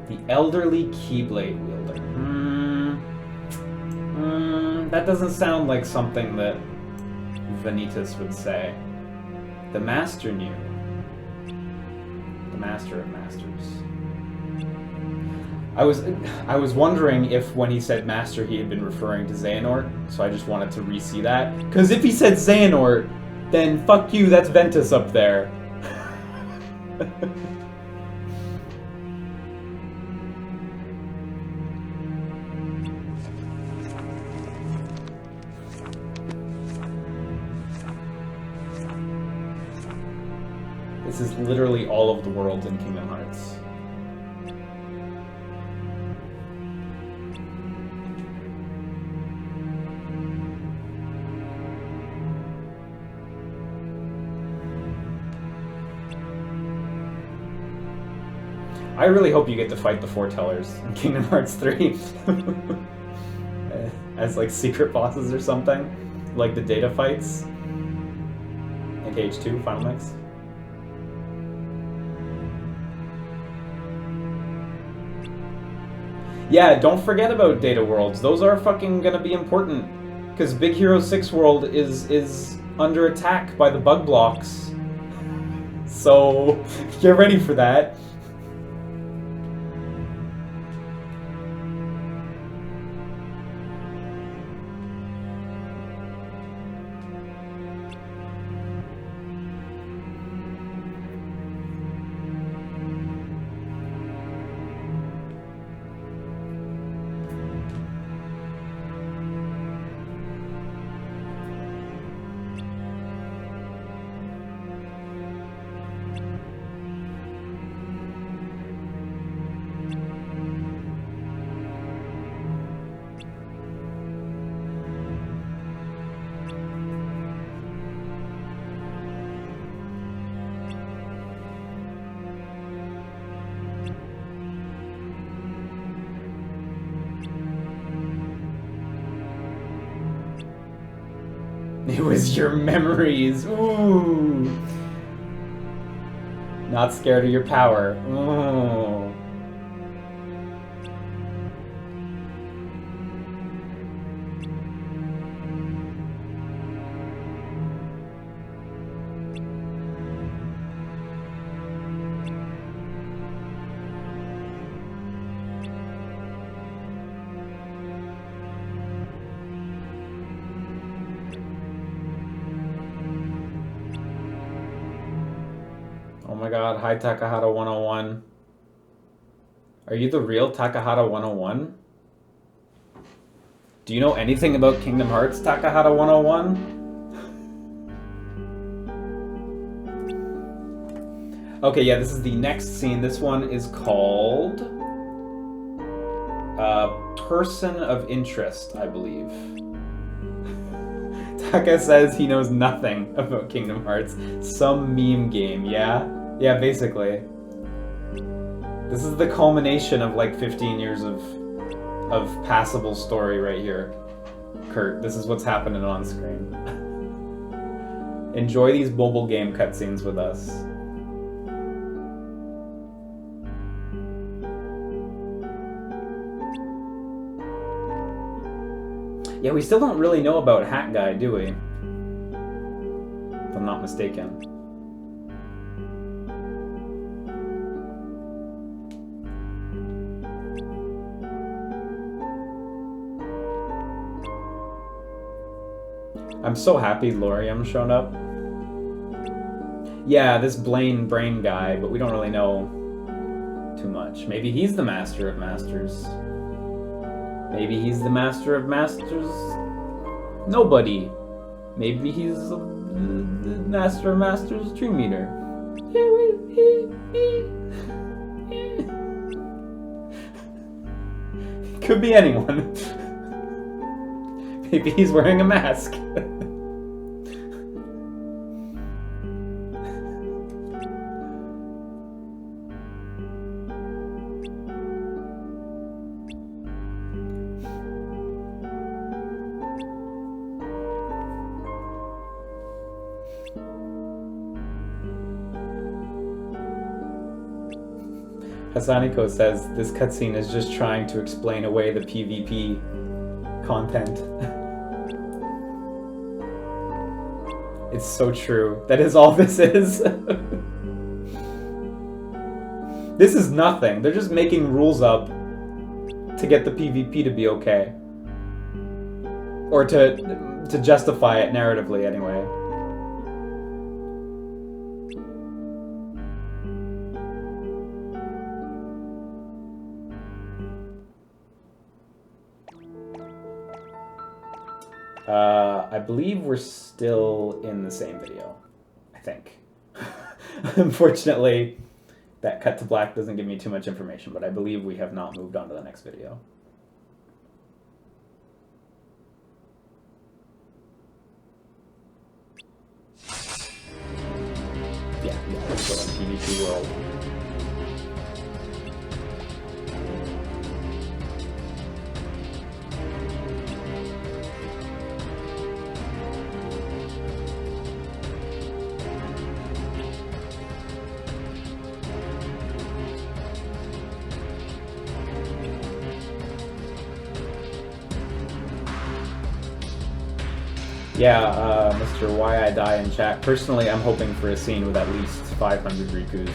The elderly Keyblade wielder. That doesn't sound like something that Vanitas would say. The Master knew. The Master of Masters. I was wondering if when he said Master he had been referring to Xehanort, so I just wanted to re-see that. Because if he said Xehanort, then fuck you, that's Ventus up there. This is literally all of the worlds in Kingdom Hearts. I really hope you get to fight the Foretellers in Kingdom Hearts 3 as like secret bosses or something, like the Data fights in H2 Final Mix. Yeah, don't forget about Data Worlds. Those are fucking gonna be important, because Big Hero 6 World is under attack by the bug blocks. So get ready for that. It was your memories. Ooh. Not scared of your power. Ooh. Oh my god, hi Takahata 101. Are you the real Takahata 101? Do you know anything about Kingdom Hearts, Takahata 101? Okay, yeah, this is the next scene. This one is called Person of Interest, I believe. Taka says he knows nothing about Kingdom Hearts. Some meme game, yeah? Yeah, basically. This is the culmination of like 15 years of passable story right here. Kurt, this is what's happening on screen. Enjoy these mobile game cutscenes with us. Yeah, we still don't really know about Hat Guy, do we? If I'm not mistaken. I'm so happy Lorium shown up. Yeah, this Blaine Brain guy, but we don't really know too much. Maybe he's the Master of Masters. Maybe he's the Master of Masters. Nobody. Maybe he's the Master of Masters Dream Eater. Could be anyone. Maybe he's wearing a mask. Hasaniko says this cutscene is just trying to explain away the PvP content. It's so true. That is all this is. This is nothing. They're just making rules up to get the PvP to be okay. Or to justify it narratively, anyway. I believe we're still in the same video. I think. Unfortunately, that cut to black doesn't give me too much information, but I believe we have not moved on to the next video. Yeah, we're still in PvP world. Yeah, Mr. Why I Die in chat. Personally, I'm hoping for a scene with at least 500 Rikus.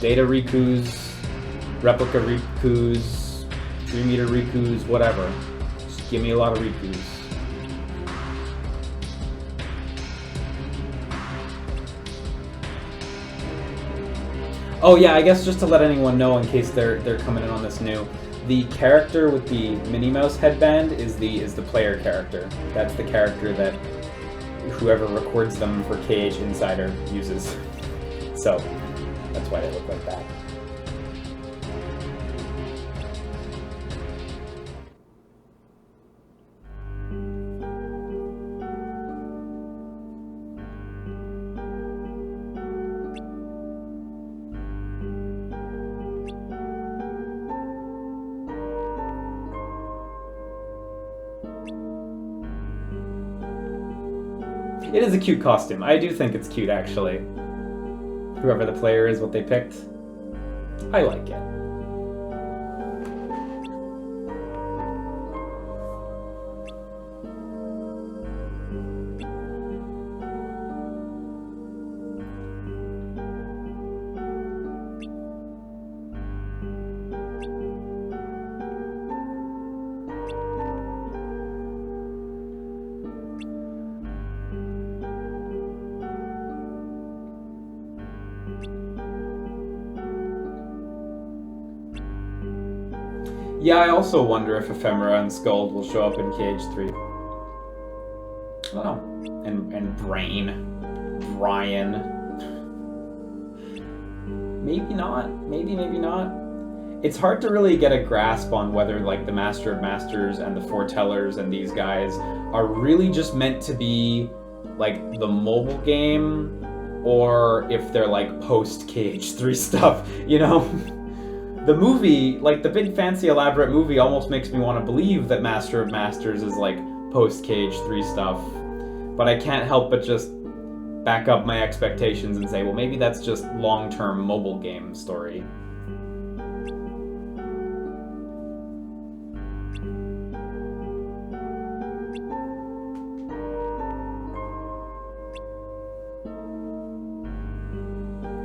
Data Rikus, Replica Rikus, 3-meter Rikus, whatever. Just give me a lot of Rikus. Oh yeah, I guess just to let anyone know in case they're coming in on this new. The character with the Minnie Mouse headband is the player character. That's the character that whoever records them for KH Insider uses. So that's why they look like that. It is a cute costume. I do think it's cute, actually. Whoever the player is, what they picked. I like it. Yeah, I also wonder if Ephemera and Skuld will show up in KH3. Oh, and Brian. Maybe not. Maybe not. It's hard to really get a grasp on whether like the Master of Masters and the Foretellers and these guys are really just meant to be like the mobile game, or if they're like post KH3 stuff, you know? The movie, like the big fancy elaborate movie, almost makes me want to believe that Master of Masters is like post KH3 stuff, but I can't help but just back up my expectations and say, well, maybe that's just long-term mobile game story.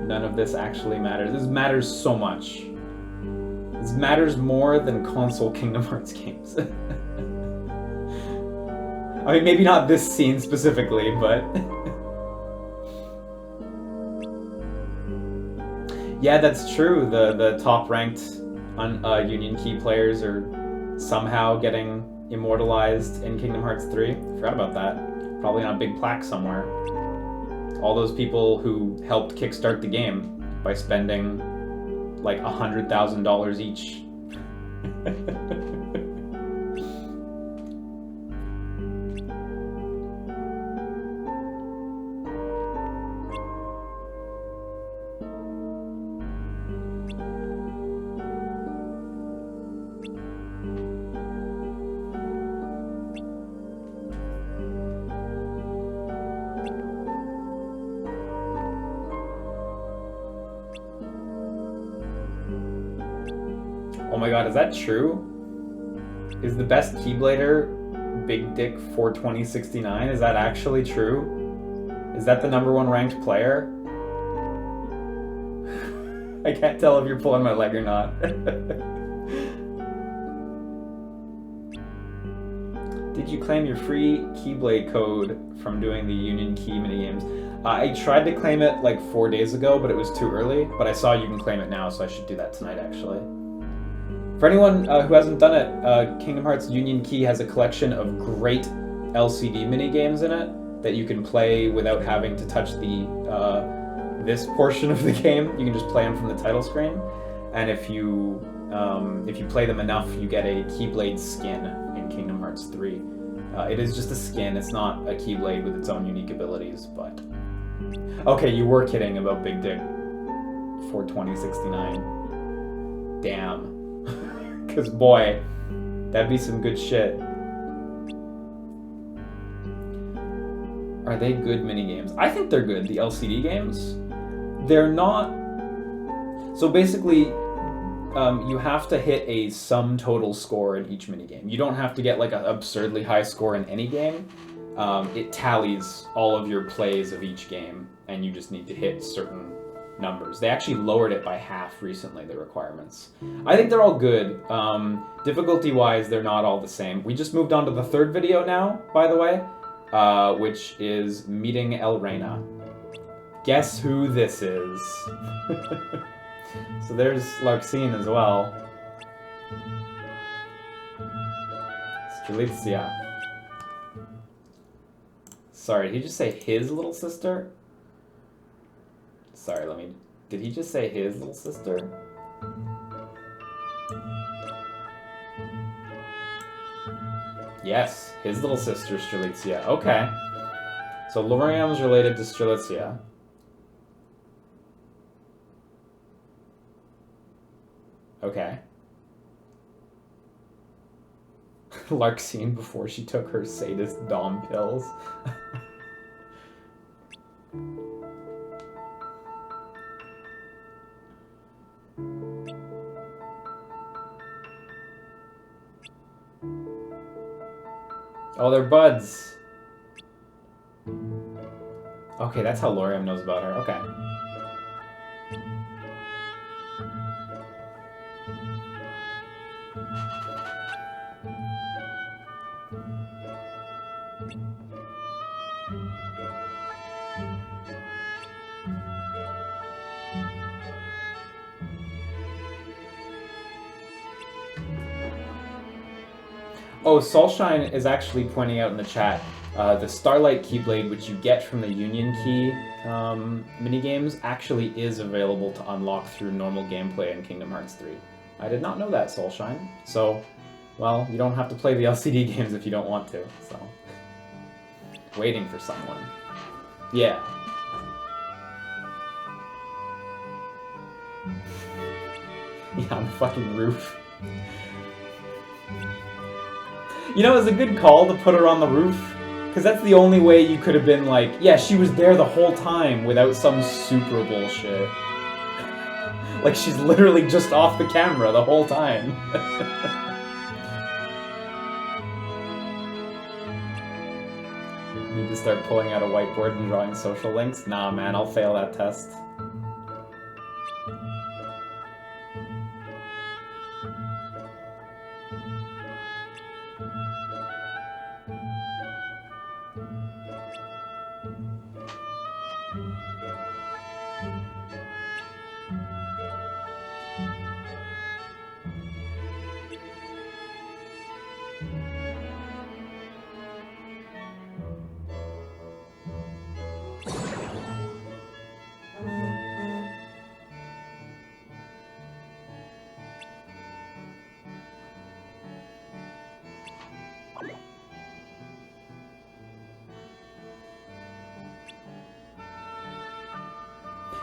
None of this actually matters. This matters so much. This matters more than console Kingdom Hearts games. I mean, maybe not this scene specifically, but... Yeah, that's true. The top-ranked Union Key players are somehow getting immortalized in Kingdom Hearts 3. Forgot about that. Probably on a big plaque somewhere. All those people who helped kickstart the game by spending like $100,000 each. Oh my god, is that true? Is the best Keyblader Big Dick 42069? Is that actually true? Is that the #1 ranked player? I can't tell if you're pulling my leg or not. Did you claim your free Keyblade code from doing the Union Key minigames? I tried to claim it like 4 days ago, but it was too early. But I saw you can claim it now, so I should do that tonight, actually. For anyone who hasn't done it, Kingdom Hearts Union Key has a collection of great LCD minigames in it that you can play without having to touch the this portion of the game. You can just play them from the title screen, and if you play them enough, you get a Keyblade skin in Kingdom Hearts 3. It is just a skin, it's not a Keyblade with its own unique abilities, but... Okay, you were kidding about Big Dick 42069. Damn. Because, boy, that'd be some good shit. Are they good minigames? I think they're good, the LCD games. They're not... So basically, you have to hit a sum total score in each minigame. You don't have to get like an absurdly high score in any game. It tallies all of your plays of each game, and you just need to hit certain numbers. They actually lowered it by half recently, the requirements. I think they're all good. Difficulty-wise, they're not all the same. We just moved on to the third video now, by the way, which is Meeting El Reina. Guess who this is? So there's Larxene as well. Strelitzia. Sorry, did he just say his little sister? Sorry, did he just say his little sister? Yes, his little sister, Strelitzia. Okay. So Loriam's related to Strelitzia. Okay. Larxene before she took her sadist dom pills. Oh, they're buds. Okay, that's how Loriam knows about her. Okay. Oh, Soulshine is actually pointing out in the chat, the Starlight Keyblade, which you get from the Union Key minigames, actually is available to unlock through normal gameplay in Kingdom Hearts 3. I did not know that, Soulshine. So, well, you don't have to play the LCD games if you don't want to, so... Waiting for someone. Yeah. Yeah, on the fucking roof. You know, it's a good call to put her on the roof, because that's the only way you could have been like, yeah, she was there the whole time without some super bullshit. Like, she's literally just off the camera the whole time. Need to start pulling out a whiteboard and drawing social links? Nah, man, I'll fail that test.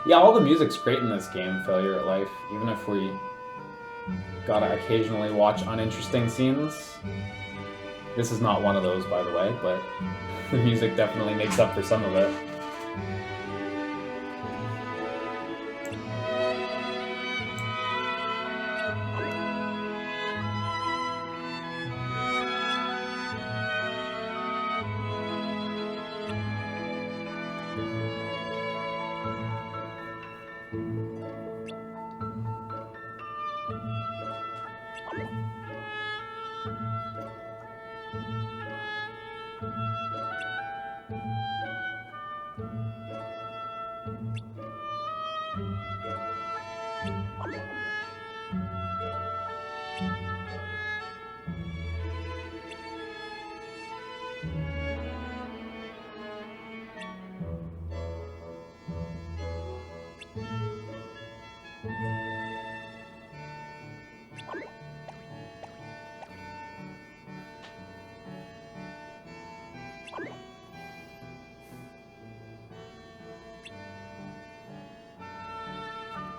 Yeah, all the music's great in this game, Failure at Life, even if we gotta occasionally watch uninteresting scenes. This is not one of those, by the way, but the music definitely makes up for some of it.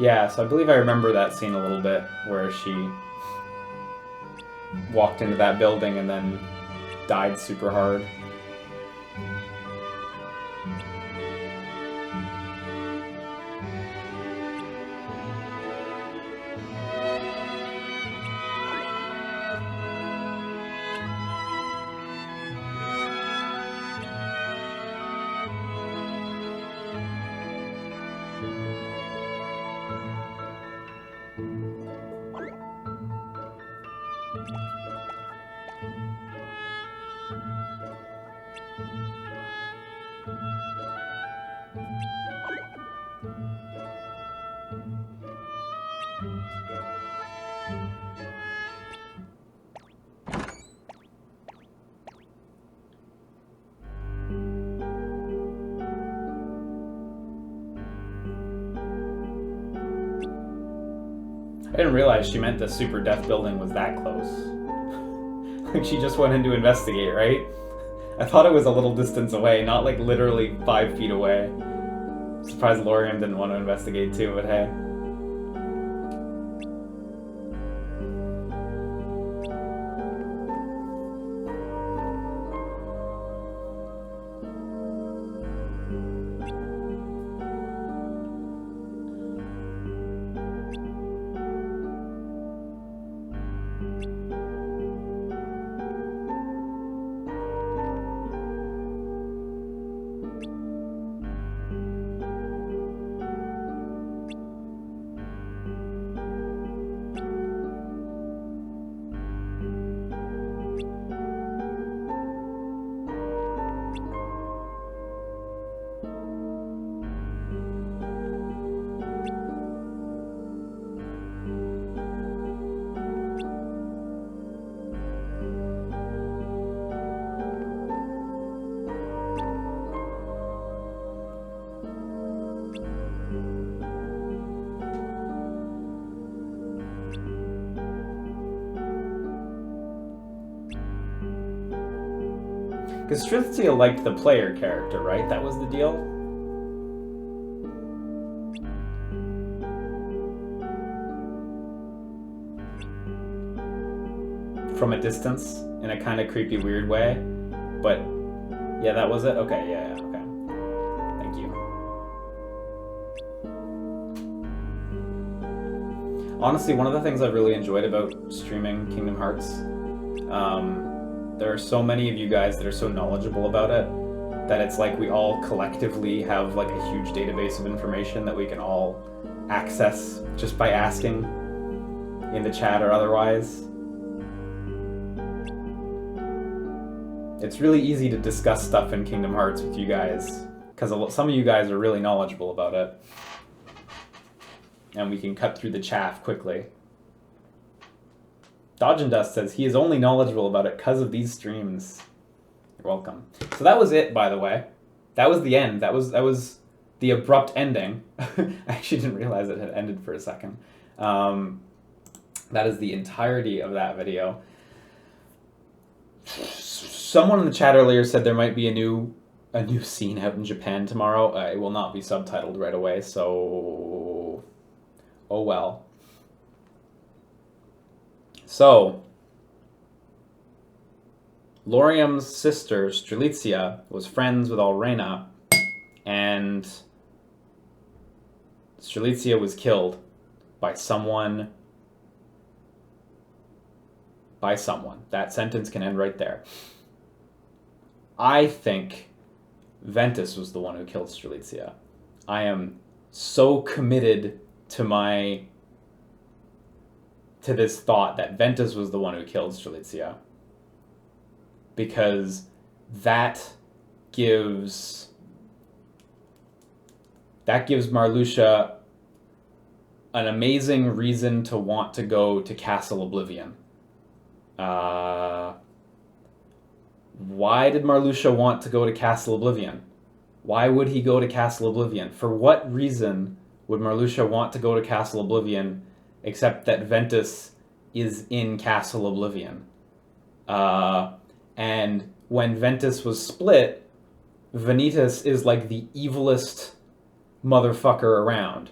Yeah, so I believe I remember that scene a little bit, where she walked into that building and then died super hard. I didn't realize she meant the super death building was that close. Like she just went in to investigate, right? I thought it was a little distance away, not like literally 5 feet away. Surprised Lorian didn't want to investigate too, but hey. Because Strelitzia liked the player character, right? That was the deal? From a distance, in a kind of creepy, weird way. But, yeah, that was it? Okay, yeah, okay. Thank you. Honestly, one of the things I've really enjoyed about streaming Kingdom Hearts, there are so many of you guys that are so knowledgeable about it that it's like we all collectively have like a huge database of information that we can all access just by asking in the chat or otherwise. It's really easy to discuss stuff in Kingdom Hearts with you guys because some of you guys are really knowledgeable about it. And we can cut through the chaff quickly. Dodge and Dust says he is only knowledgeable about it because of these streams. You're welcome. So that was it, by the way. That was the end. That was the abrupt ending. I actually didn't realize it had ended for a second. That is the entirety of that video. Someone in the chat earlier said there might be a new scene out in Japan tomorrow. It will not be subtitled right away, so oh well. So, Lorium's sister, Strelitzia, was friends with Alrena, and Strelitzia was killed by someone. That sentence can end right there. I think Ventus was the one who killed Strelitzia. I am so committed to this thought that Ventus was the one who killed Strelitzia, because that gives Marluxia an amazing reason to want to go to Castle Oblivion. Why did Marluxia want to go to Castle Oblivion? Why would he go to Castle Oblivion? For what reason would Marluxia want to go to Castle Oblivion except that Ventus is in Castle Oblivion? And when Ventus was split, Vanitas is like the evilest motherfucker around.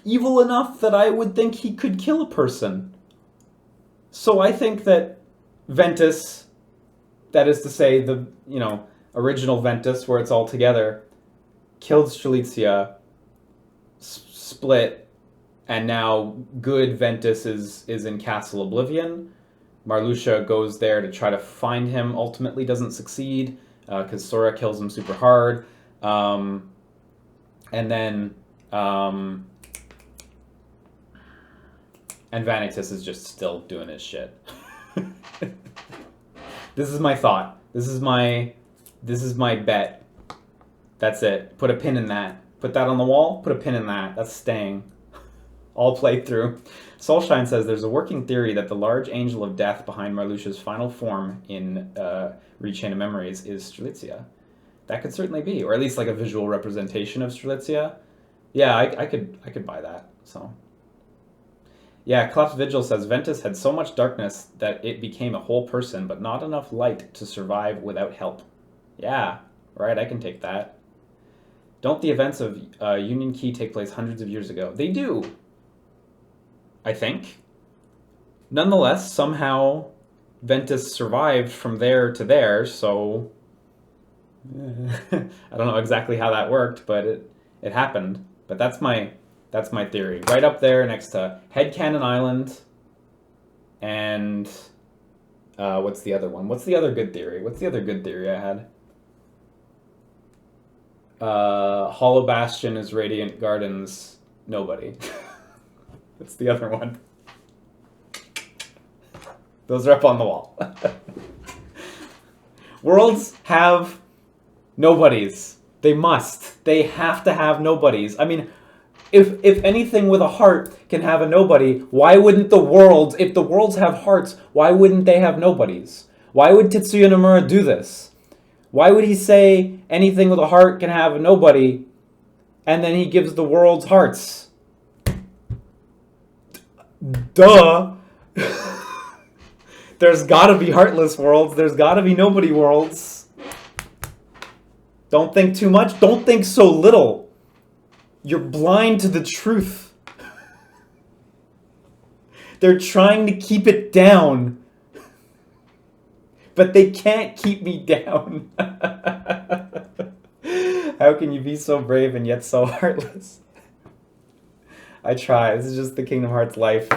evil enough that I would think he could kill a person. So I think that Ventus, that is to say the, you know, original Ventus where it's all together, killed Strelitzia, split, and now good Ventus is in Castle Oblivion. Marluxia goes there to try to find him, ultimately doesn't succeed, because Sora kills him super hard. And then... and Vanitas is just still doing his shit. This is my thought. This is my bet. That's it. Put a pin in that. Put that on the wall. Put a pin in that. That's staying. All played through. Soulshine says there's a working theory that the large angel of death behind Marluxia's final form in Rechain of Memories is Strelitzia. That could certainly be, or at least like a visual representation of Strelitzia. Yeah, I could buy that. So. Yeah, Clef's Vigil says Ventus had so much darkness that it became a whole person, but not enough light to survive without help. Yeah, right, I can take that. Don't the events of Union Key take place hundreds of years ago? They do, I think. Nonetheless, somehow Ventus survived from there to there, so... I don't know exactly how that worked, but it happened. But that's my theory. Right up there next to Headcanon Island and... what's the other one? What's the other good theory? What's the other good theory I had? Hollow Bastion is Radiant Gardens. Nobody. That's the other one. Those are up on the wall. Worlds have nobodies. They must. They have to have nobodies. I mean, if anything with a heart can have a nobody, why wouldn't the worlds, if the worlds have hearts, why wouldn't they have nobodies? Why would Tetsuya Nomura do this? Why would he say anything with a heart can have a nobody, and then he gives the worlds hearts? Duh! There's gotta be heartless worlds. There's gotta be nobody worlds. Don't think too much. Don't think so little. You're blind to the truth. They're trying to keep it down. But they can't keep me down. How can you be so brave and yet so heartless? I try. This is just the Kingdom Hearts life.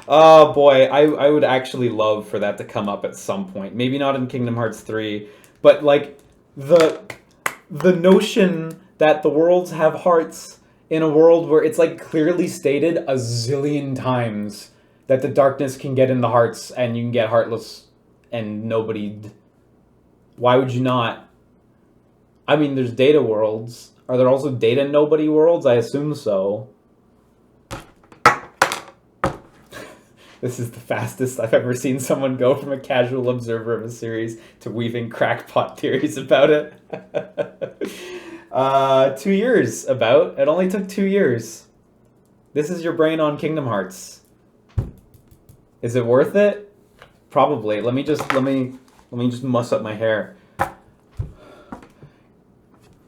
Oh boy, I would actually love for that to come up at some point. Maybe not in Kingdom Hearts 3, but like the notion that the worlds have hearts in a world where it's like clearly stated a zillion times that the darkness can get in the hearts and you can get heartless and nobody. Why would you not? I mean, there's data worlds. Are there also data nobody worlds? I assume so. This is the fastest I've ever seen someone go from a casual observer of a series to weaving crackpot theories about it. 2 years about. It only took 2 years. This is your brain on Kingdom Hearts. Is it worth it? Probably. Let me just muss up my hair.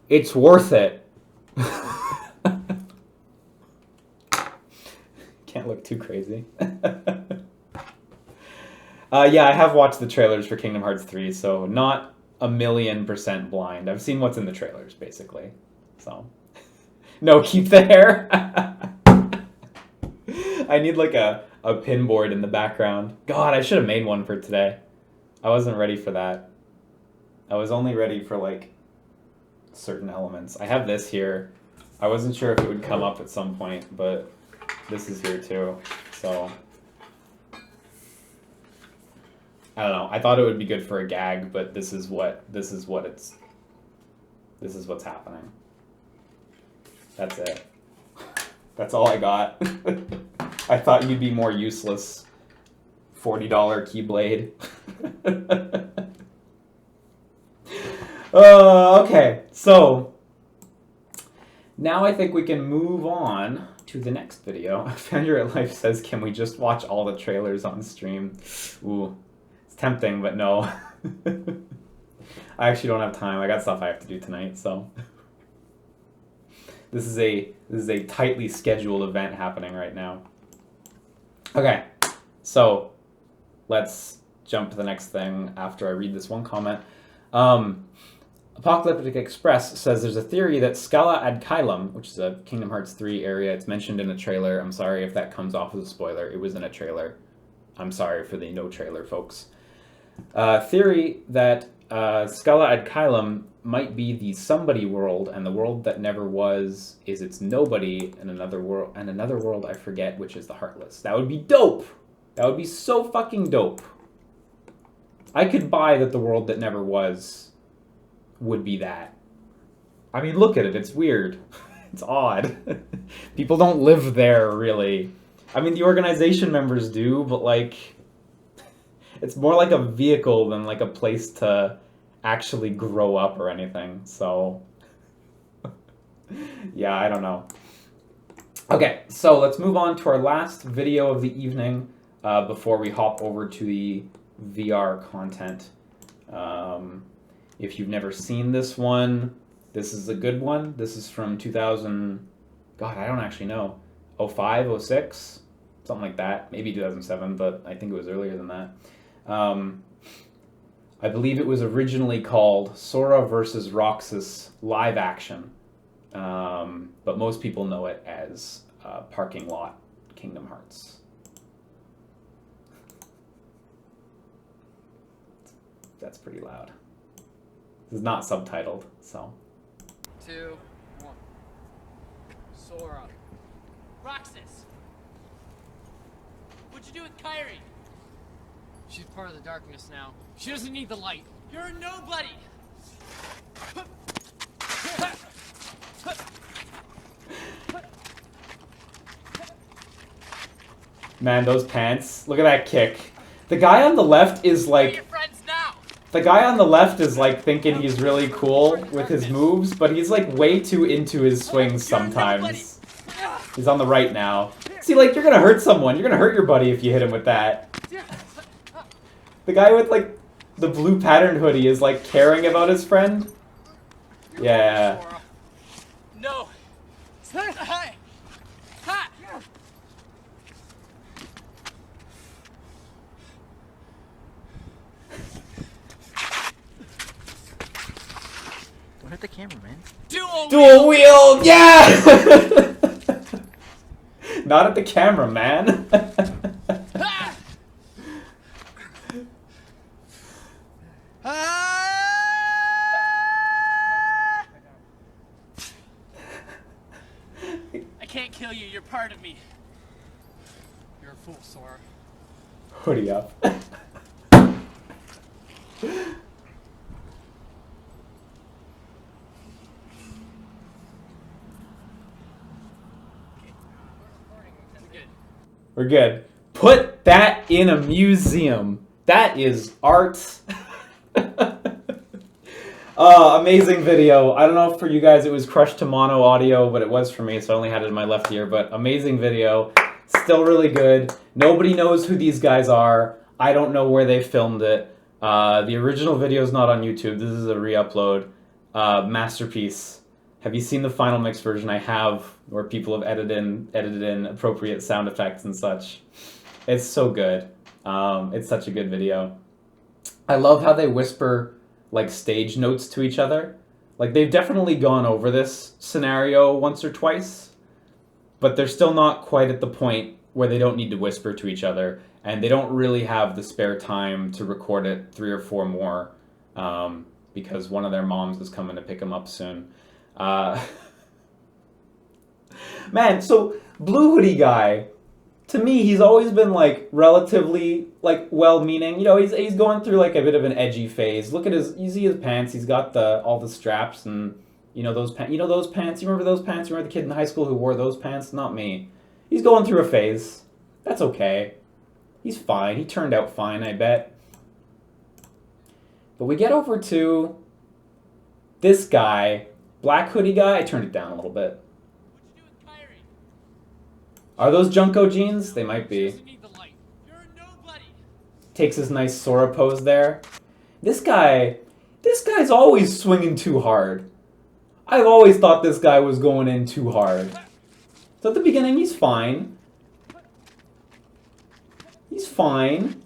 It's worth it. Can't look too crazy. Yeah, I have watched the trailers for Kingdom Hearts 3, so not 1,000,000% blind. I've seen what's in the trailers, basically. So, no, keep the hair. I need like a pin board in the background. God, I should have made one for today. I wasn't ready for that. I was only ready for like certain elements. I have this here. I wasn't sure if it would come up at some point, but this is here too. So I don't know. I thought it would be good for a gag, but this is what's happening. That's it. That's all I got. I thought you'd be more useless. $40 Keyblade. Okay, so now I think we can move on to the next video. Failure at Life says, can we just watch all the trailers on stream? Ooh, it's tempting, but no. I actually don't have time. I got stuff I have to do tonight, so... This is a tightly scheduled event happening right now. Okay, so let's jump to the next thing after I read this one comment. Apocalyptic Express says there's a theory that Scala ad Caelum, which is a Kingdom Hearts 3 area, it's mentioned in a trailer. I'm sorry if that comes off as a spoiler. It was in a trailer. I'm sorry for the no trailer, folks. Theory that Scala ad Caelum might be the somebody world, and the world that never was is its nobody, and another world I forget, which is the Heartless. That would be dope. That would be so fucking dope. I could buy that the world that never was would be that. I mean, look at it. It's weird. It's odd. People don't live there, really. I mean, the organization members do, but, like, it's more like a vehicle than, like, a place to actually grow up or anything. So, yeah, I don't know. Okay, so let's move on to our last video of the evening before we hop over to the VR content. If you've never seen this one, this is a good one. This is from 2000, God, I don't actually know, 05, 06, something like that. Maybe 2007, but I think it was earlier than that. I believe it was originally called Sora vs. Roxas Live Action, but most people know it as Parking Lot Kingdom Hearts. That's pretty loud. This is not subtitled, so. 2, 1. Sora. Roxas! What'd you do with Kairi? She's part of the darkness now. She doesn't need the light. You're a nobody! Man, those pants. Look at that kick. The guy on the left is like... The guy on the left is like thinking he's really cool with his moves, but he's like way too into his swings sometimes. He's on the right now. See, like, you're gonna hurt someone. You're gonna hurt your buddy if you hit him with that. The guy with like the blue patterned hoodie is like caring about his friend. Yeah. No! Hey! Ha! Don't hit the camera, man. Dual wield! Yeah! Not at the camera, man. I can't kill you, you're part of me. You're a fool, Sora. Hoodie up. We're good. Put that in a museum. That is art. Amazing video. I don't know if for you guys it was crushed to mono audio, but it was for me, so I only had it in my left ear. But amazing video. Still really good. Nobody knows who these guys are. I don't know where they filmed it. The original video is not on YouTube. This is a re-upload. Masterpiece. Have you seen the final mix version? I have, where people have edited in appropriate sound effects and such. It's so good. It's such a good video. I love how they whisper like stage notes to each other. Like, they've definitely gone over this scenario once or twice, but they're still not quite at the point where they don't need to whisper to each other, and they don't really have the spare time to record it 3 or 4 more, because one of their moms is coming to pick them up soon. Man, so Blue Hoodie guy, to me, he's always been like relatively like well-meaning. You know, he's going through like a bit of an edgy phase. Look at his, you see his pants. He's got all the straps and those pants. You know those pants. You remember those pants? You remember the kid in high school who wore those pants? Not me. He's going through a phase. That's okay. He's fine. He turned out fine, I bet. But we get over to this guy, Black Hoodie guy. I turned it down a little bit. Are those Junko jeans? They might be. Takes his nice Sora pose there. This guy's always swinging too hard. I've always thought this guy was going in too hard. So at the beginning, he's fine. He's fine.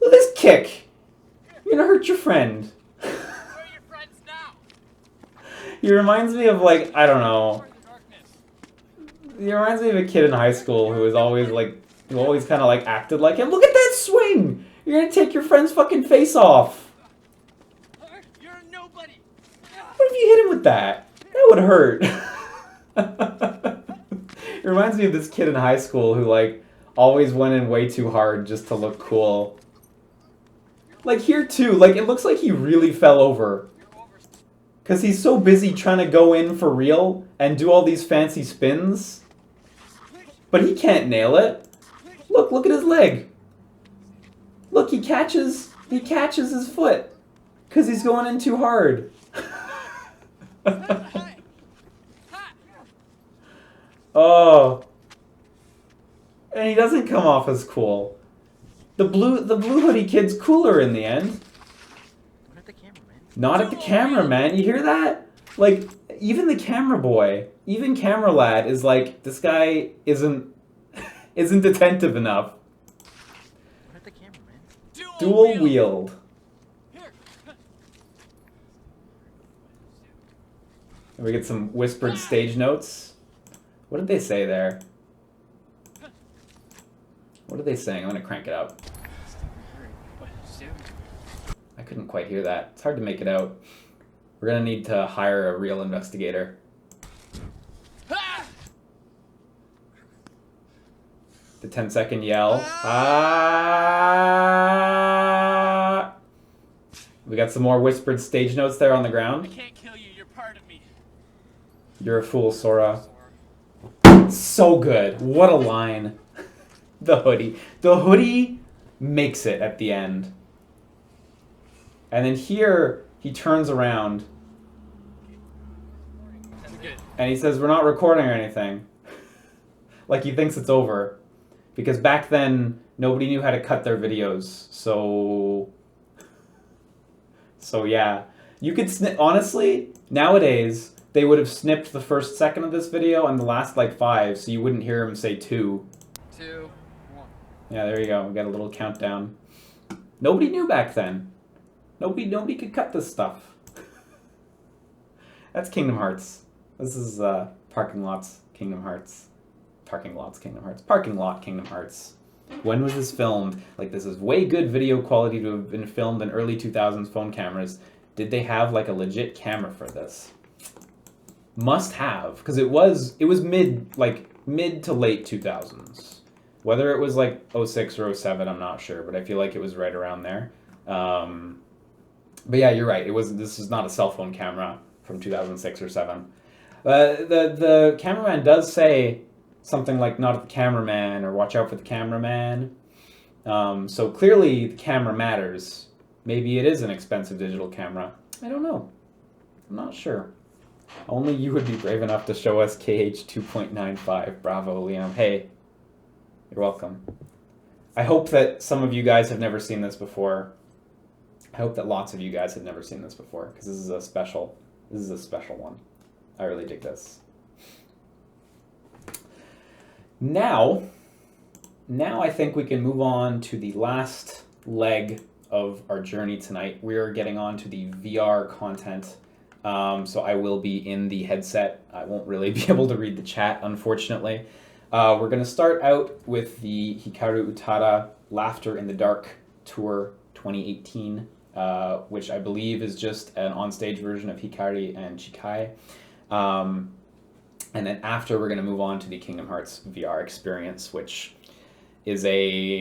Look at this kick. You're gonna hurt your friend. He reminds me of, like, I don't know. He reminds me of a kid in high school who was always, like, who always kind of, like, acted like him. Look at that swing! You're gonna take your friend's fucking face off. You're nobody. What if you hit him with that? That would hurt. It reminds me of this kid in high school who, like, always went in way too hard just to look cool. Like, here, too. Like, it looks like he really fell over. Because he's so busy trying to go in for real and do all these fancy spins. But he can't nail it. Look at his leg. Look, he catches his foot. Because he's going in too hard. Oh. And he doesn't come off as cool. The blue hoodie kid's cooler in the end. Not at the camera, man. You hear that? Like, even the camera boy, even camera lad is like, this guy isn't attentive enough. Dual wield. And we get some whispered stage notes. What did they say there? What are they saying? I'm gonna crank it up. I couldn't quite hear that. It's hard to make it out. We're gonna need to hire a real investigator. The 10-second yell. Ah! We got some more whispered stage notes there on the ground. I can't kill you. You're part of me. You're a fool, Sora. So good. What a line. The hoodie. The hoodie makes it at the end. And then here, he turns around. And he says, we're not recording or anything. Like he thinks it's over. Because back then, nobody knew how to cut their videos. So yeah. You could snip, honestly, nowadays, they would have snipped the first second of this video and the last, like, 5, so you wouldn't hear him say 2. 2, 1. Yeah, there you go. We got a little countdown. Nobody knew back then. Nobody could cut this stuff. That's Kingdom Hearts. This is Parking Lots Kingdom Hearts. Parking Lots Kingdom Hearts. Parking Lot Kingdom Hearts. When was this filmed? Like, this is way good video quality to have been filmed in early 2000s phone cameras. Did they have, like, a legit camera for this? Must have, because it was mid to late 2000s. Whether it was like 06 or 07, I'm not sure, but I feel like it was right around there. But yeah, you're right. This is not a cell phone camera from 2006 or 7. The cameraman does say something like "not at the cameraman" or "watch out for the cameraman." So clearly the camera matters. Maybe it is an expensive digital camera. I don't know. I'm not sure. Only you would be brave enough to show us KH 2.95. Bravo, Liam. Hey, you're welcome. I hope that some of you guys have never seen this before. I hope that lots of you guys have never seen this before, because this is a special one. I really dig this. Now I think we can move on to the last leg of our journey tonight. We're getting on to the VR content. So I will be in the headset. I won't really be able to read the chat, unfortunately. We're going to start out with the Hikaru Utada Laughter in the Dark Tour 2018, which I believe is just an onstage version of Hikari and Chikai. And then after, we're going to move on to the Kingdom Hearts VR experience, which is a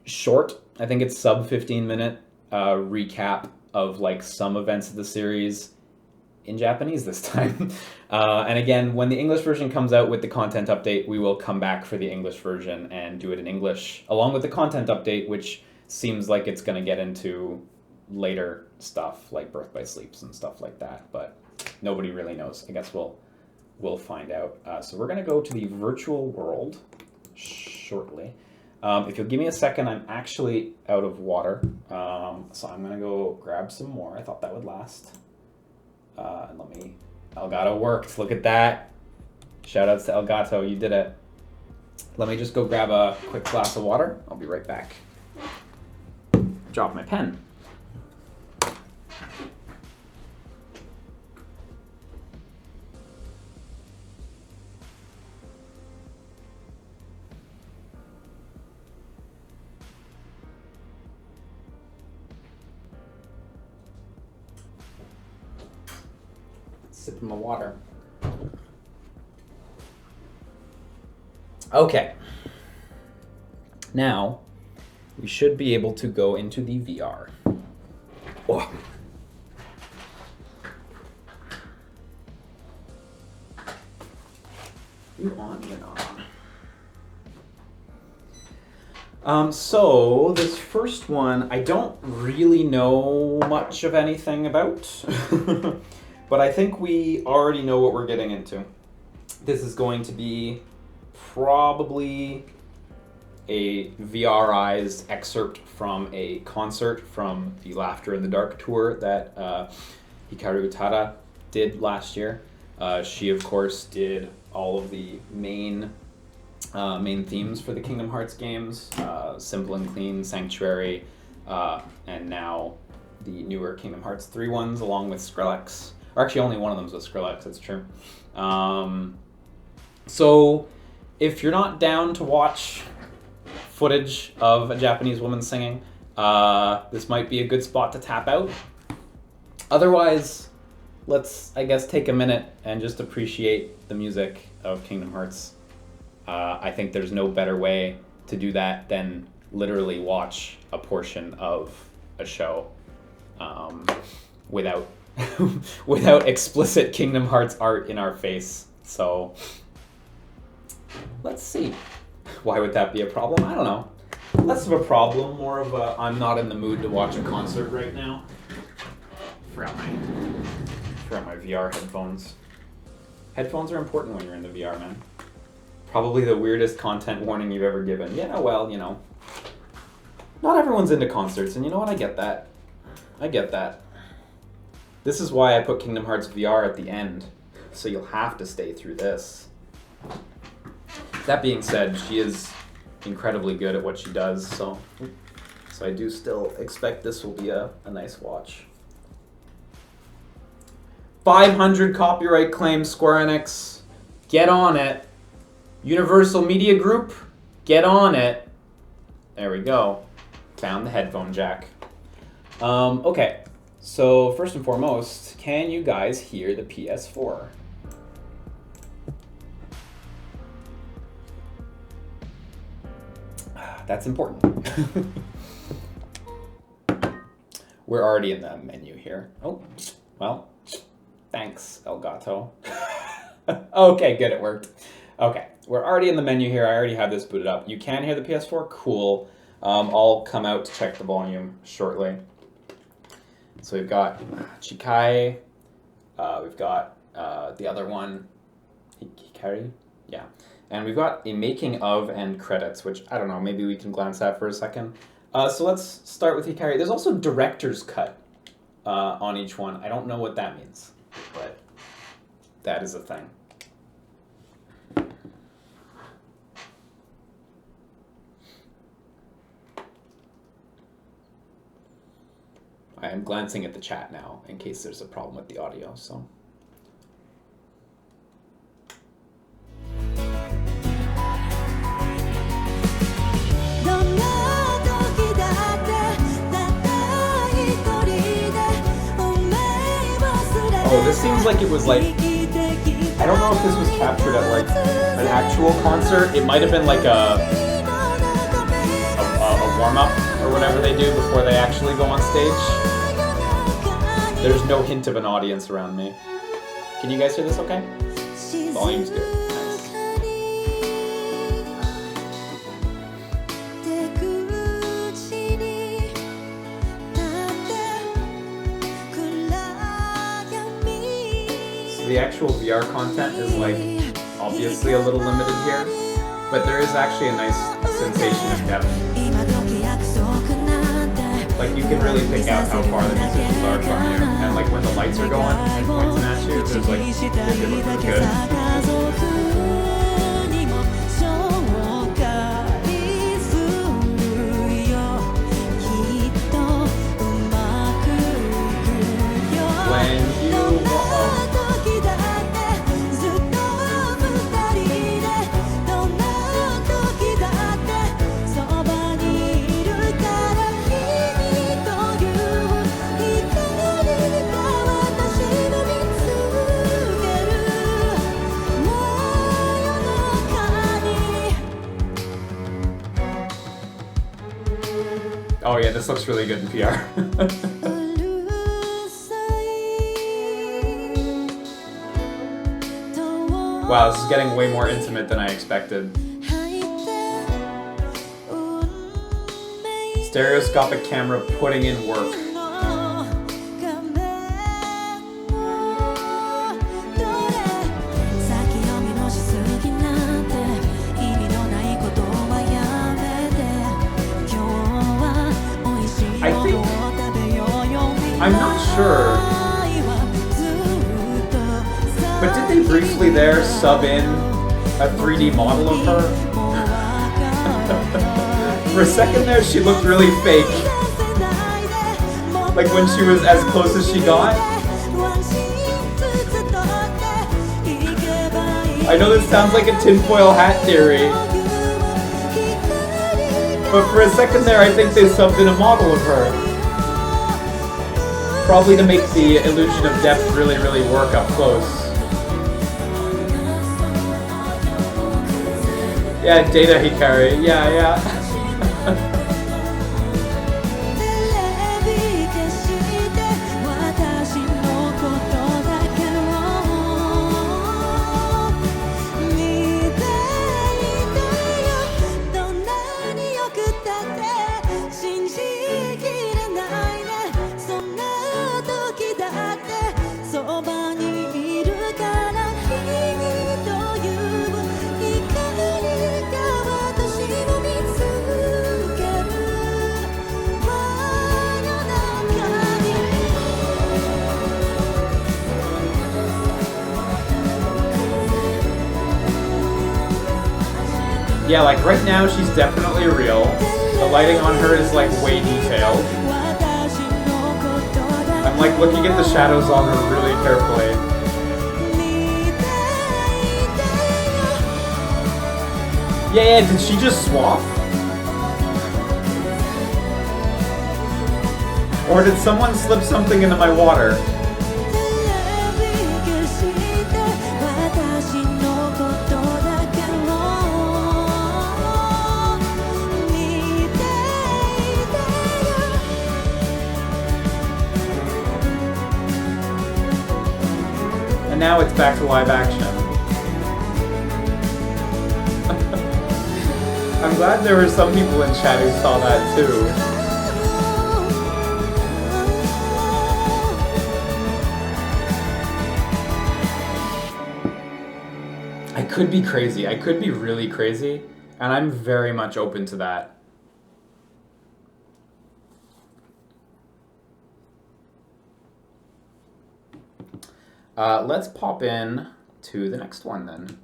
short, I think it's sub 15-minute recap of like some events of the series in Japanese this time. And again, when the English version comes out with the content update, we will come back for the English version and do it in English, along with the content update, which seems like it's going to get into later stuff, like Birth by Sleeps and stuff like that, but nobody really knows. I guess we'll find out. So we're going to go to the virtual world shortly. If you'll give me a second, I'm actually out of water, so I'm going to go grab some more. I thought that would last. And let me... Elgato worked. Look at that. Shoutouts to Elgato. You did it. Let me just go grab a quick glass of water. I'll be right back. Drop my pen. Sip my water. Okay. Now, we should be able to go into the VR. Oh. You on, you're not on. So, this first one, I don't really know much of anything about. But I think we already know what we're getting into. This is going to be probably a VRized excerpt from a concert from the Laughter in the Dark tour that Hikaru Utada did last year. She, of course, did all of the main themes for the Kingdom Hearts games, Simple and Clean, Sanctuary, and now the newer Kingdom Hearts 3 ones, along with Skrillex. Or actually, only one of them was Skrillex, that's true. So, if you're not down to watch footage of a Japanese woman singing, this might be a good spot to tap out. Otherwise, let's, I guess, take a minute and just appreciate the music of Kingdom Hearts. I think there's no better way to do that than literally watch a portion of a show without without explicit Kingdom Hearts art in our face. So, let's see. Why would that be a problem? I don't know. Less of a problem, more of a I'm not in the mood to watch a concert right now. Forgot my VR headphones. Headphones are important when you're in the VR, man. Probably the weirdest content warning you've ever given. Yeah, well, you know. Not everyone's into concerts, and you know what? I get that. I get that. This is why I put Kingdom Hearts VR at the end, so you'll have to stay through this. That being said, she is incredibly good at what she does, so I do still expect this will be a nice watch. 500 copyright claims, Square Enix. Get on it. Universal Media Group, get on it. There we go. Found the headphone jack. Okay. So, first and foremost, can you guys hear the PS4? That's important. We're already in the menu here. Oh, well, thanks, Elgato. Okay, good, it worked. Okay, we're already in the menu here. I already have this booted up. You can hear the PS4? Cool. I'll come out to check the volume shortly. So we've got Chikai, we've got the other one, Hikaru? Yeah. And we've got a making of and credits, which, I don't know, maybe we can glance at for a second. So let's start with Hikaru. There's also director's cut on each one. I don't know what that means, but that is a thing. I am glancing at the chat now in case there's a problem with the audio, so. Oh, this seems like it was like, I don't know if this was captured at like an actual concert. It might have been like a warm-up or whatever they do before they actually go on stage. There's no hint of an audience around me. Can you guys hear this okay? Volume's good. Nice. So the actual VR content is like obviously a little limited here, but there is actually a nice sensation of depth. Like you can really pick out how far the musicians are from you, and like when the lights are going and pointing at you, there's like they look really good. When you Oh yeah, this looks really good in PR. Wow, this is getting way more intimate than I expected. Stereoscopic camera putting in work. I think, I'm not sure, but did they briefly there sub in a 3D model of her? For a second there, she looked really fake. Like when she was as close as she got. I know this sounds like a tinfoil hat theory, but for a second there, I think they subbed in a model of her. Probably to make the illusion of depth really, really work up close. Yeah, Data Hikaru. Yeah. Yeah, like right now she's definitely real. The lighting on her is like way detailed. I'm like looking at the shadows on her really carefully. Yeah, did she just swap? Or did someone slip something into my water? And now it's back to live action. I'm glad there were some people in chat who saw that too. I could be crazy. I could be really crazy, and I'm very much open to that. Let's pop in to the next one then.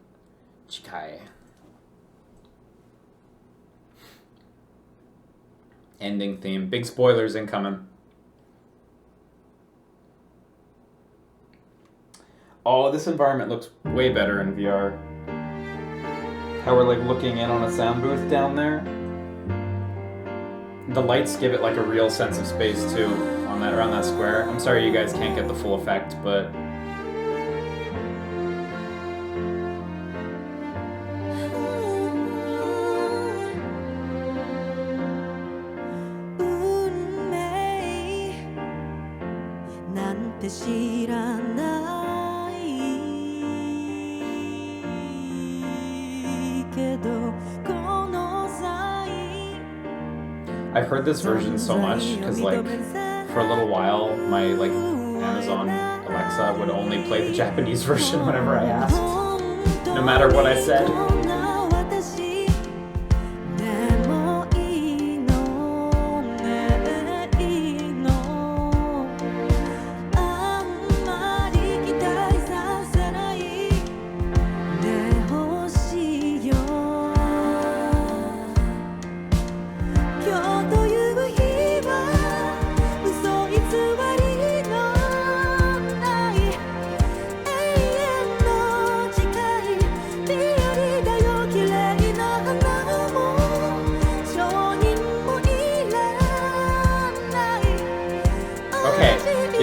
Chikai. Ending theme. Big spoilers incoming. Oh, this environment looks way better in VR. How we're like looking in on a sound booth down there. The lights give it like a real sense of space too on that around that square. I'm sorry you guys can't get the full effect, but I've heard this version so much because like for a little while my like Amazon Alexa would only play the Japanese version whenever I asked, no matter what I said.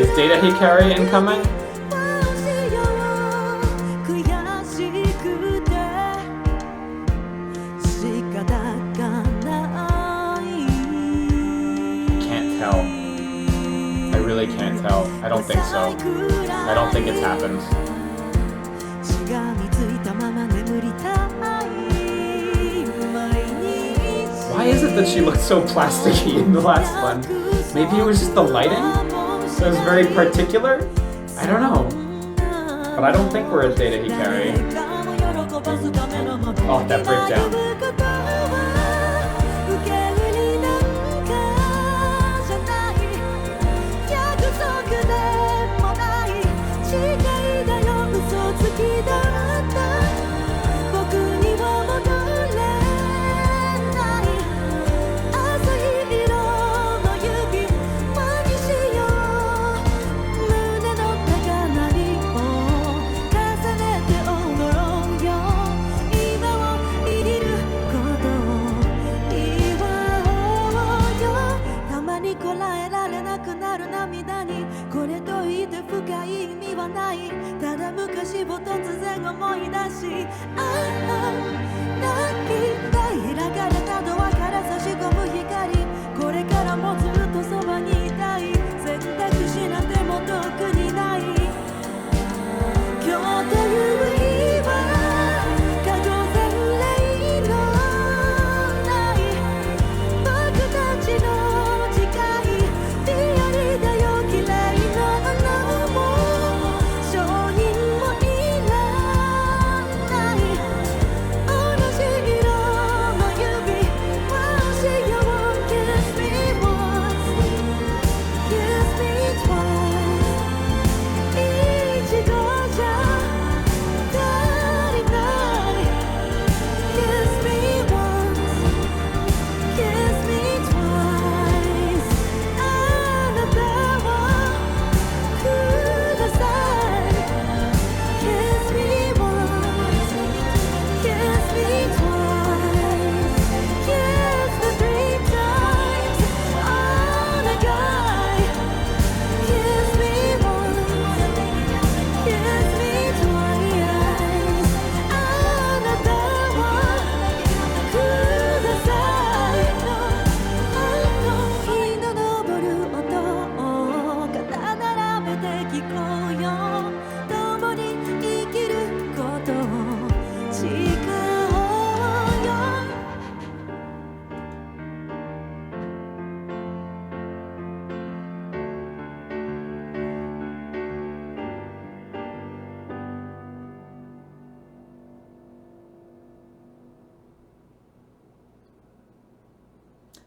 Is Data Hikari incoming? Can't tell. I really can't tell. I don't think so. I don't think it's happened. Why is it that she looked so plasticky in the last one? Maybe it was just the lighting? It was very particular? I don't know. But I don't think we're at Data Hikari. Oh, that breakdown.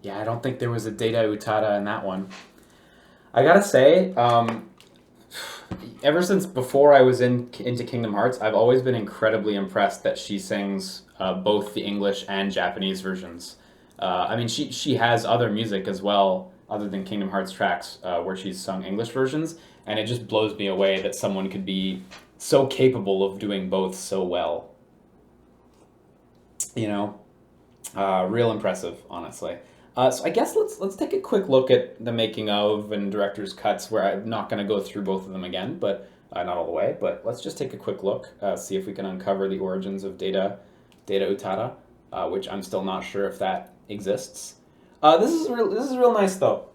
Yeah, I don't think there was a Data Utada in that one. I gotta say, ever since before I was into Kingdom Hearts, I've always been incredibly impressed that she sings both the English and Japanese versions. I mean, she has other music as well, other than Kingdom Hearts tracks, where she's sung English versions, and it just blows me away that someone could be so capable of doing both so well. You know, real impressive, honestly. So I guess let's take a quick look at the making of and director's cuts, where I'm not going to go through both of them again, but not all the way. But let's just take a quick look, see if we can uncover the origins of Data Utada, which I'm still not sure if that exists. This is real nice though.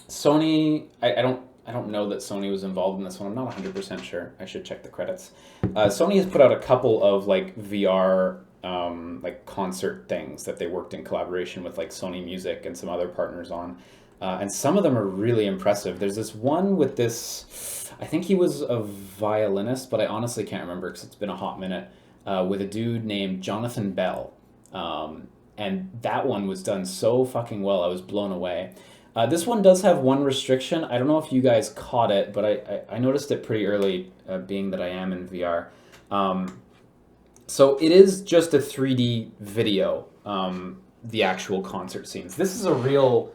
Sony, I don't know that Sony was involved in this one. I'm not 100% sure. I should check the credits. Sony has put out a couple of like VR like concert things that they worked in collaboration with like Sony Music and some other partners on. And some of them are really impressive. There's this one with this, I think he was a violinist, but I honestly can't remember because it's been a hot minute, with a dude named Jonathan Bell. And that one was done so fucking well. I was blown away. This one does have one restriction. I don't know if you guys caught it, but I noticed it pretty early, being that I am in VR. So it is just a 3D video, the actual concert scenes. This is a real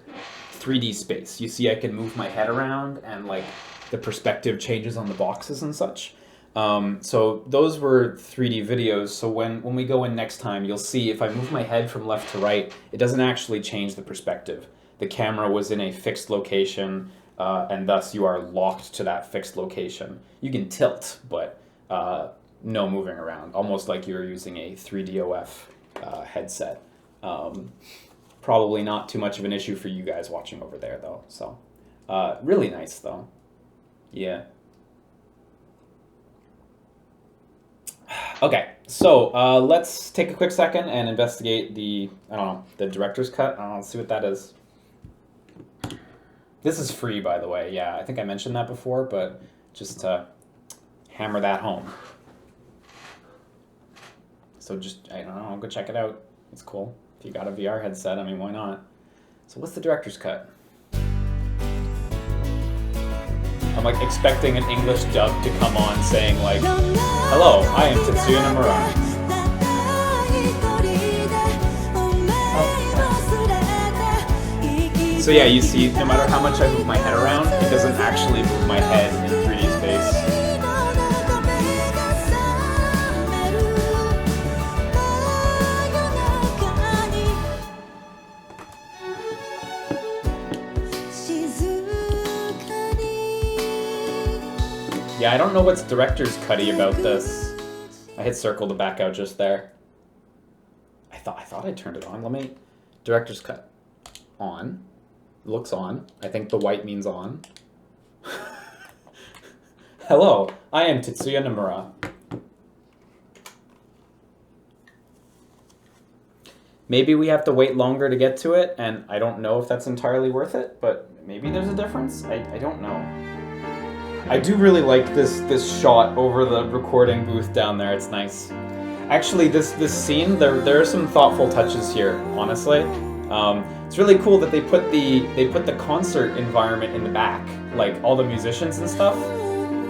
3D space. You see I can move my head around and like the perspective changes on the boxes and such. So those were 3D videos. So when we go in next time, you'll see if I move my head from left to right, it doesn't actually change the perspective. The camera was in a fixed location. and thus you are locked to that fixed location. You can tilt, but no moving around, almost like you're using a 3DOF headset. Probably not too much of an issue for you guys watching over there, though. So, really nice, though. Yeah. Okay, so let's take a quick second and investigate the, I don't know, the director's cut. Let's see what that is. This is free, by the way. Yeah, I think I mentioned that before, but just to hammer that home. So just, I don't know, go check it out. It's cool. If you got a VR headset, I mean, why not? So what's the director's cut? I'm like expecting an English dub to come on saying like, "Hello, I am Tetsuya Nomura." Oh. So yeah, you see, no matter how much I move my head around, it doesn't actually move my head in 3D space. Yeah, I don't know what's director's cutty about this. I hit circle to back out just there. I thought I turned it on. Let me... Director's cut. On. Looks on. I think the white means on. Hello, I am Tetsuya Nomura. Maybe we have to wait longer to get to it, and I don't know if that's entirely worth it, but maybe there's a difference? I don't know. I do really like this shot over the recording booth down there. It's nice. Actually, this scene, there are some thoughtful touches here, honestly. It's really cool that they put the concert environment in the back, like all the musicians and stuff.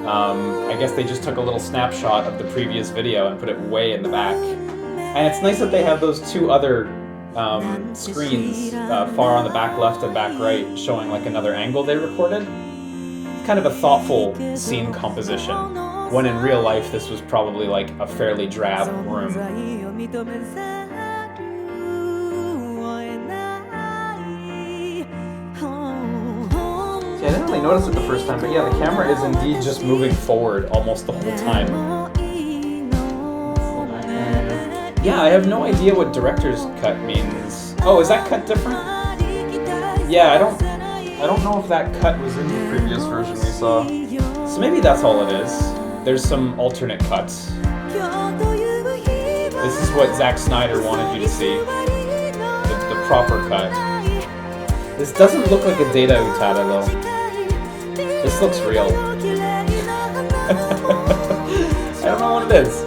I guess they just took a little snapshot of the previous video and put it way in the back. And it's nice that they have those two other screens far on the back left and back right showing like another angle they recorded. Kind of a thoughtful scene composition, when in real life this was probably like a fairly drab room. See, I didn't really notice it the first time, but yeah, the camera is indeed just moving forward almost the whole time. Yeah, I have no idea what director's cut means. Oh, is that cut different? Yeah, I don't know if that cut was in the previous version we saw. So maybe that's all it is. There's some alternate cuts. This is what Zack Snyder wanted you to see. The proper cut. This doesn't look like a Data Utada though. This looks real. I don't know what it is.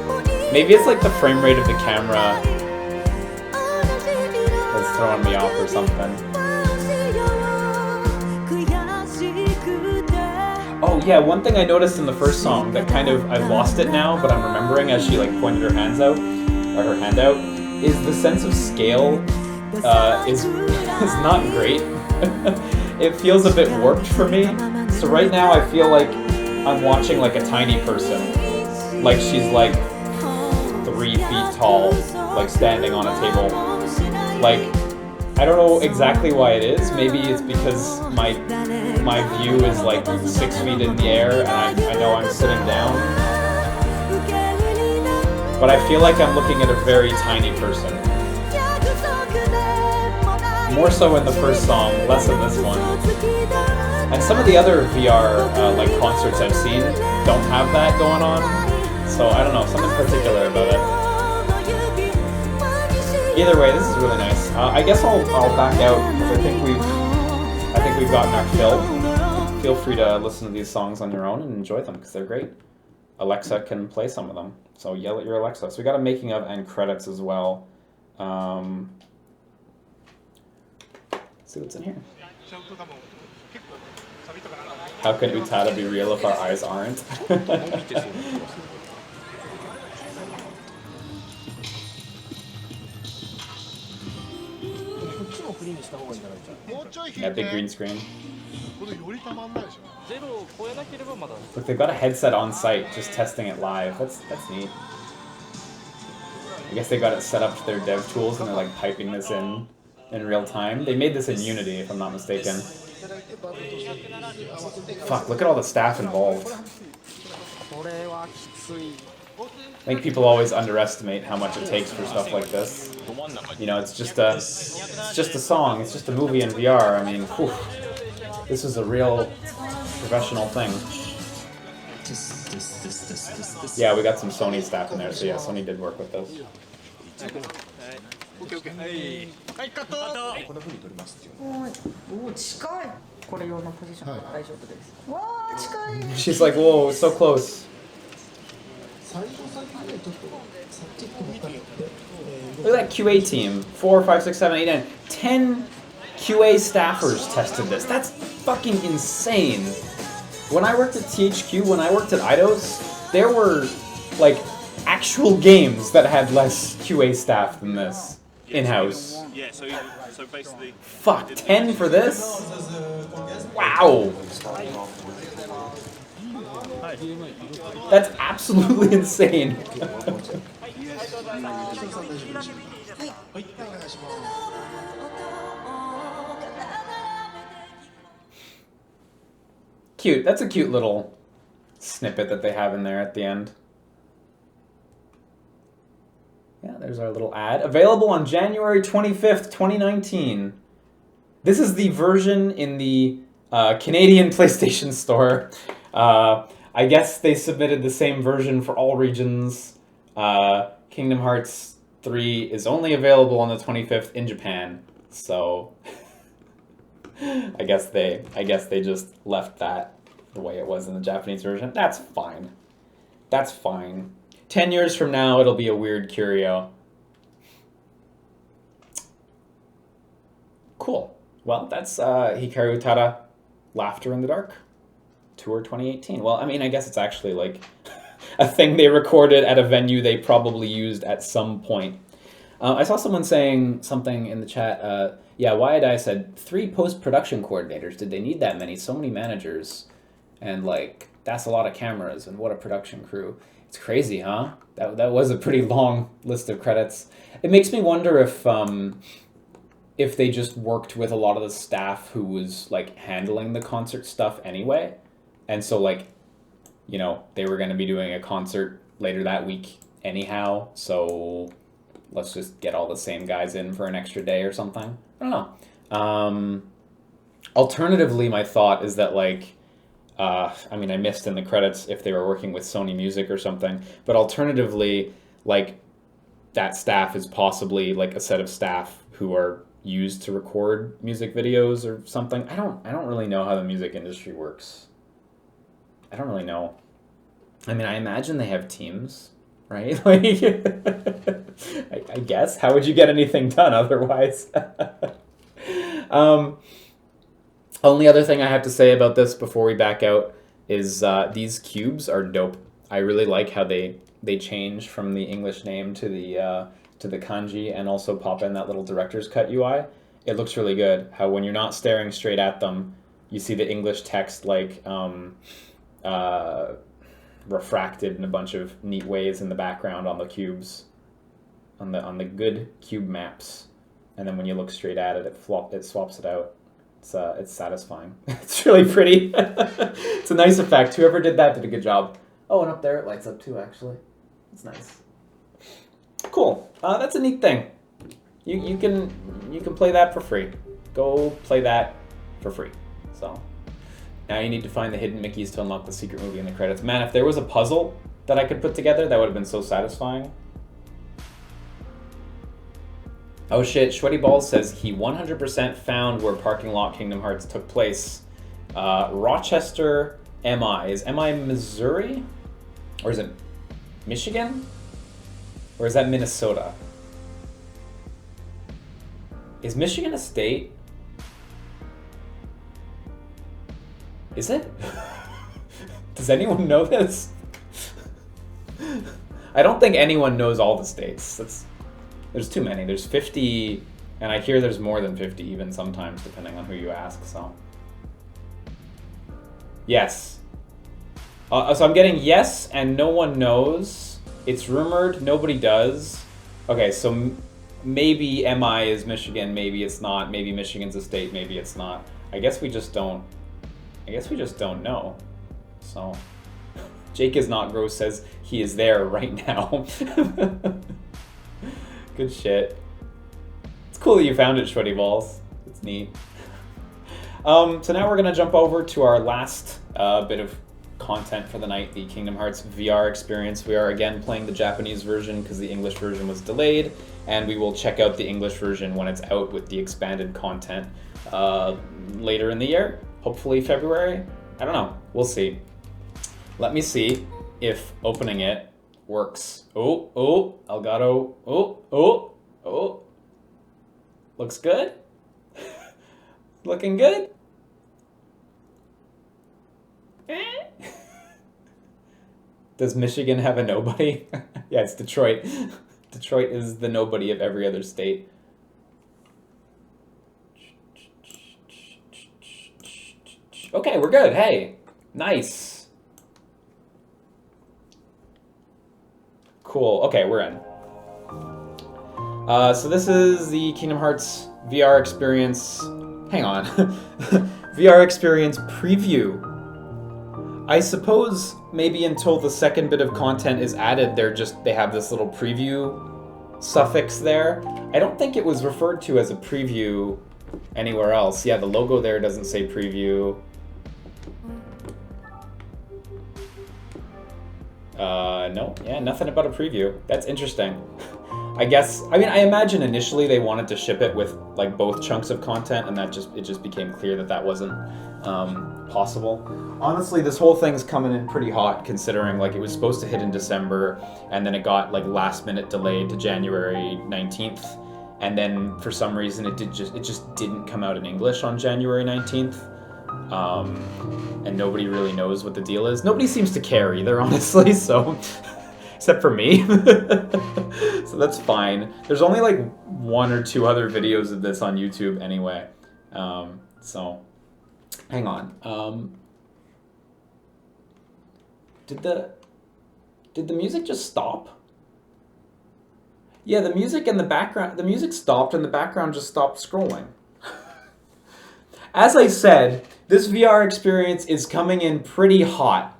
Maybe it's like the frame rate of the camera that's throwing me off or something. Oh yeah, one thing I noticed in the first song that kind of, I lost it now, but I'm remembering as she like pointed her hands out, or her hand out, is the sense of scale is not great. It feels a bit warped for me. So right now I feel like I'm watching like a tiny person. Like she's like 3 feet tall, like standing on a table. Like, I don't know exactly why it is. Maybe it's because my view is like 6 feet in the air and I know I'm sitting down. But I feel like I'm looking at a very tiny person. More so in the first song, less in this one. And some of the other VR like concerts I've seen don't have that going on. So I don't know, something particular about it. Either way, this is really nice. I guess I'll back out because I think we've gotten our fill. Feel free to listen to these songs on your own and enjoy them because they're great. Alexa can play some of them, so yell at your Alexa. So we got a making of and credits as well. Let's see what's in here. How can Utada be real if our eyes aren't? Yeah, big green screen. Look, they've got a headset on site, just testing it live. That's neat. I guess they got it set up to their dev tools and they're like piping this in real time. They made this in Unity, if I'm not mistaken. Fuck, look at all the staff involved. これはきつい。 I think people always underestimate how much it takes for stuff like this. You know, it's just a song, it's just a movie in VR. I mean, whew, this is a real professional thing. Yeah, we got some Sony staff in there, so yeah, Sony did work with this. おお近い。これ用のポジションは大丈夫です。わあ近い。 She's like, whoa, so close. Look at that QA team. 4, 5, 6, 7, 8, 9. 10 QA staffers tested this. That's fucking insane. When I worked at THQ, when I worked at Eidos, there were, like, actual games that had less QA staff than this in-house. Yeah, so basically... Fuck, 10 for this? Wow. That's absolutely insane. Cute. That's a cute little snippet that they have in there at the end. Yeah, there's our little ad. Available on January 25th, 2019. This is the version in the Canadian PlayStation Store. I guess they submitted the same version for all regions. Kingdom Hearts 3 is only available on the 25th in Japan. So I guess they just left that the way it was in the Japanese version. That's fine. That's fine. 10 years from now, it'll be a weird curio. Cool. Well, that's Hikaru Utada, Laughter in the Dark, Tour 2018. Well, I mean, I guess it's actually like a thing they recorded at a venue they probably used at some point. I saw someone saying something in the chat. Yeah, Wyatt said 3 post-production coordinators. Did they need that many? So many managers. And like, that's a lot of cameras and what a production crew. It's crazy, huh? That was a pretty long list of credits. It makes me wonder if they just worked with a lot of the staff who was like handling the concert stuff anyway. And so like, you know, they were going to be doing a concert later that week anyhow. So let's just get all the same guys in for an extra day or something. I don't know. Alternatively, my thought is that like, I mean, I missed in the credits if they were working with Sony Music or something, but alternatively, like, that staff is possibly like a set of staff who are used to record music videos or something. I don't really know how the music industry works. I don't really know. I mean, I imagine they have teams, right? Like, I guess. How would you get anything done otherwise? Only other thing I have to say about this before we back out is these cubes are dope. I really like how they change from the English name to the kanji and also pop in that little director's cut UI. It looks really good. How when you're not staring straight at them, you see the English text like refracted in a bunch of neat ways in the background on the cubes, on the good cube maps. And then when you look straight at it, it swaps it out. It's satisfying. It's really pretty. It's a nice effect. Whoever did that did a good job. Oh, and up there it lights up too, actually. It's nice. Cool. That's a neat thing. You can play that for free. Go play that for free. So now you need to find the hidden Mickeys to unlock the secret movie in the credits. Man, if there was a puzzle that I could put together, that would have been so satisfying. Oh shit, Sweaty Balls says he 100% found where Parking Lot Kingdom Hearts took place. Rochester, MI. Is MI Missouri? Or is it Michigan? Or is that Minnesota? Is Michigan a state? Is it? Does anyone know this? I don't think anyone knows all the states. There's too many. There's 50, and I hear there's more than 50 even sometimes, depending on who you ask, so. Yes. So I'm getting yes, and no one knows. It's rumored, nobody does. Okay, so maybe MI is Michigan, maybe it's not. Maybe Michigan's a state, maybe it's not. I guess we just don't know. So Jake is not gross says he is there right now. Good shit. It's cool that you found it, Shreddy Balls. It's neat. So now we're gonna jump over to our last bit of content for the night, the Kingdom Hearts VR experience. We are again playing the Japanese version because the English version was delayed, and we will check out the English version when it's out with the expanded content later in the year, hopefully February. I don't know, we'll see. Let me see if opening it works. Oh, Elgato, oh. Looks good? Looking good? Does Michigan have a nobody? Yeah, it's Detroit. Detroit is the nobody of every other state. Okay, we're good. Hey, nice. Cool. Okay, we're in. So this is the Kingdom Hearts VR experience. Hang on. VR experience preview. I suppose maybe until the second bit of content is added, they have this little preview suffix there. I don't think it was referred to as a preview anywhere else. Yeah, the logo there doesn't say preview. No, yeah, nothing about a preview. That's interesting. I imagine initially they wanted to ship it with like both chunks of content, and it just became clear that wasn't possible. Honestly, this whole thing's coming in pretty hot, considering like it was supposed to hit in December, and then it got like last minute delayed to January 19th, and then for some reason it just didn't come out in English on January 19th. And nobody really knows what the deal is. Nobody seems to care either, honestly, so except for me. So that's fine. There's only like 1 or 2 other videos of this on YouTube anyway. So hang on. Did the music just stop? Yeah, the music stopped and the background just stopped scrolling. As I said, this VR experience is coming in pretty hot.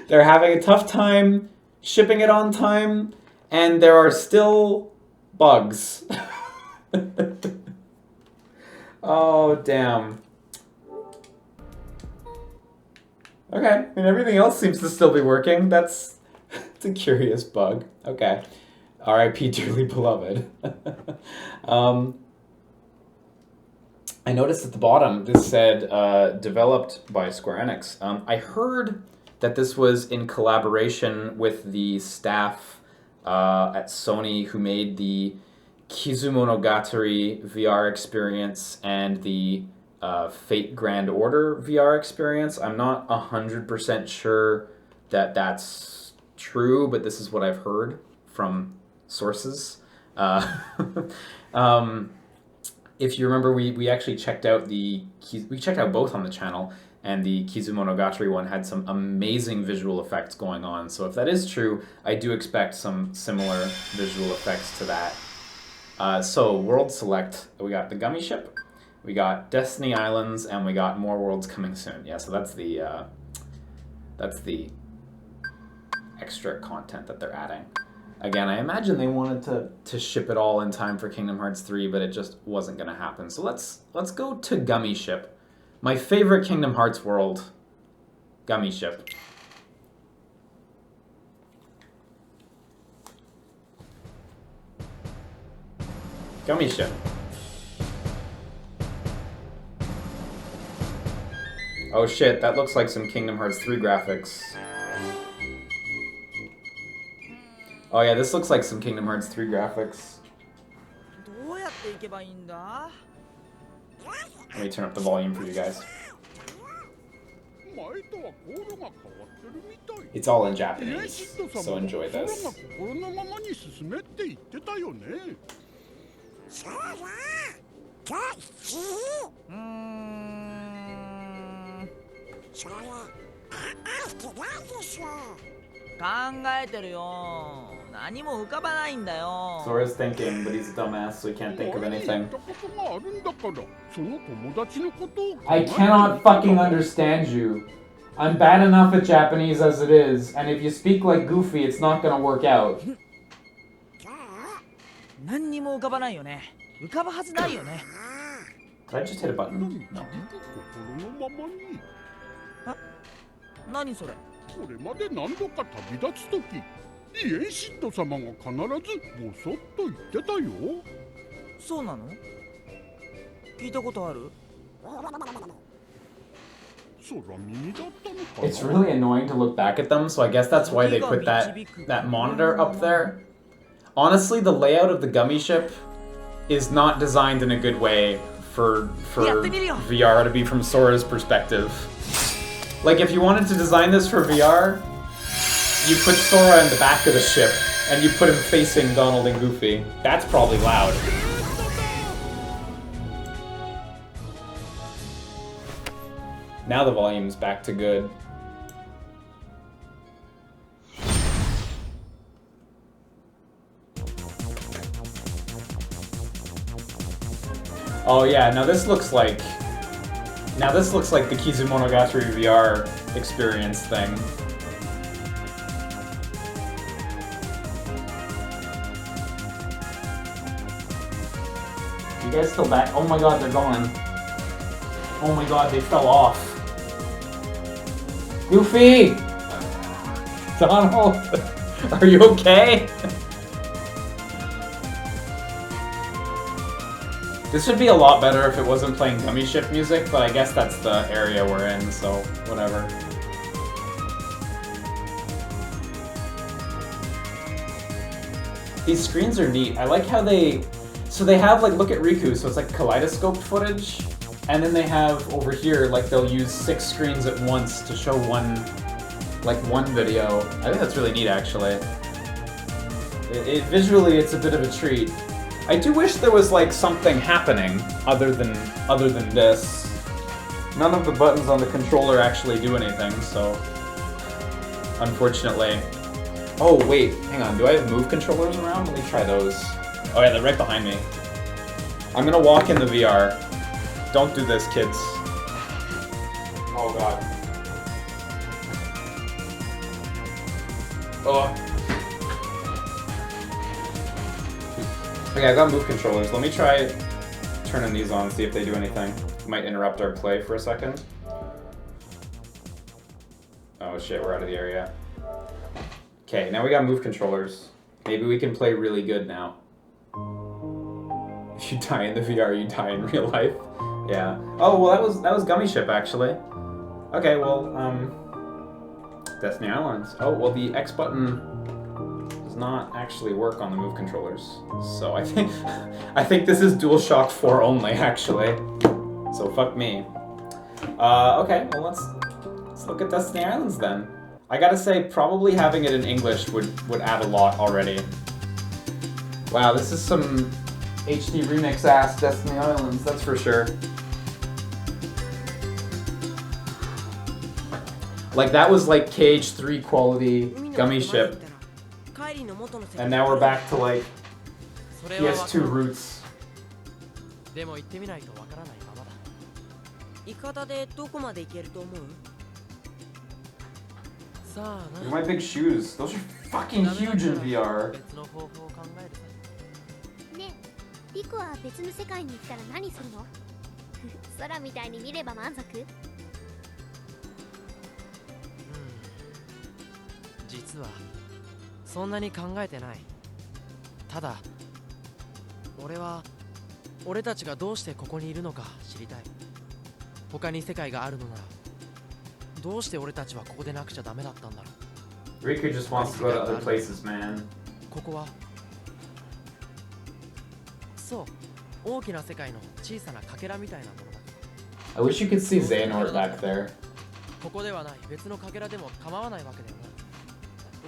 They're having a tough time shipping it on time, and there are still bugs. Oh, damn. Okay, I mean, everything else seems to still be working. It's a curious bug. Okay. R.I.P. dearly beloved. I noticed at the bottom, this said, developed by Square Enix. I heard that this was in collaboration with the staff at Sony who made the Kizumonogatari VR experience and the Fate Grand Order VR experience. I'm not 100% sure that that's true, but this is what I've heard from sources. If you remember, we actually checked out we checked out both on the channel, and the Kizumonogatari one had some amazing visual effects going on. So if that is true, I do expect some similar visual effects to that. So World Select, we got the Gummy Ship, we got Destiny Islands, and we got more worlds coming soon. Yeah, so that's the extra content that they're adding. Again, I imagine they wanted to ship it all in time for Kingdom Hearts 3, but it just wasn't going to happen. So let's go to Gummy Ship. My favorite Kingdom Hearts world, Gummy Ship. Gummy Ship. Oh shit, that looks like some Kingdom Hearts 3 graphics. Oh yeah, this looks like some Kingdom Hearts 3 graphics. Let me turn up the volume for you guys. It's all in Japanese, so enjoy this. Sora's thinking, but he's a dumbass, so he can't think of anything. I cannot fucking understand you. I'm bad enough at Japanese as it is, and if you speak like Goofy, it's not gonna work out. Did I just hit a button? No. これまで何度か旅立つとき、イエシッド様が必ずボソッと言ってたよ。そうなの？聞いたことある？ It's really annoying to look back at them, so I guess that's why they put that monitor up there. Honestly, the layout of the gummy ship is not designed in a good way for VR to be from Sora's perspective. Like, if you wanted to design this for VR, you put Sora in the back of the ship, and you put him facing Donald and Goofy. That's probably loud. Now the volume's back to good. Oh yeah, now this looks like the Kizumonogatari VR experience thing. You guys still back? Oh my god, they're gone. Oh my god, they fell off. Goofy! Donald! Are you okay? This would be a lot better if it wasn't playing gummy ship music, but I guess that's the area we're in, so whatever. These screens are neat. I like how they have, like, look at Riku, so it's like kaleidoscope footage, and then they have over here, like, they'll use 6 screens at once to show one video. I think that's really neat, actually. Visually, it's a bit of a treat. I do wish there was, like, something happening other than this. None of the buttons on the controller actually do anything, so unfortunately. Oh wait, hang on, do I have move controllers around? Let me try those. Oh yeah, they're right behind me. I'm gonna walk in the VR. Don't do this, kids. Oh god. Oh. Okay, I got move controllers. Let me try turning these on, see if they do anything. Might interrupt our play for a second. Oh shit, we're out of the area. Okay, now we got move controllers. Maybe we can play really good now. If you die in the VR, you die in real life. Yeah. Oh, well that was Gummy Ship actually. Okay, well, Destiny Islands. Oh, well the X button does not actually work on the move controllers. So I think this is DualShock 4 only actually. So fuck me. Okay, well let's look at Destiny Islands then. I gotta say, probably having it in English would add a lot already. Wow, this is some HD remix ass Destiny Islands, that's for sure. Like that was like KH3 quality Gummy Ship. And now we're back to like PS2 roots. Look at my big shoes. Those are fucking huge in VR. ねえ、リコは別の世界に行ったら何するの？空みたいに見れば満足？実はそんなに考えてない。ただ俺たちがどうしてここにいるのか知りたい。他に世界があるのならどうして俺たちはここでなくちゃダメだったんだろう。 Riku just wants to go to other places, man. ここはそう大きな世界の小さなかけらみたいなものだ。 I wish you could see Xehanort back there. ここではない別のかけらでも構わないわけだよ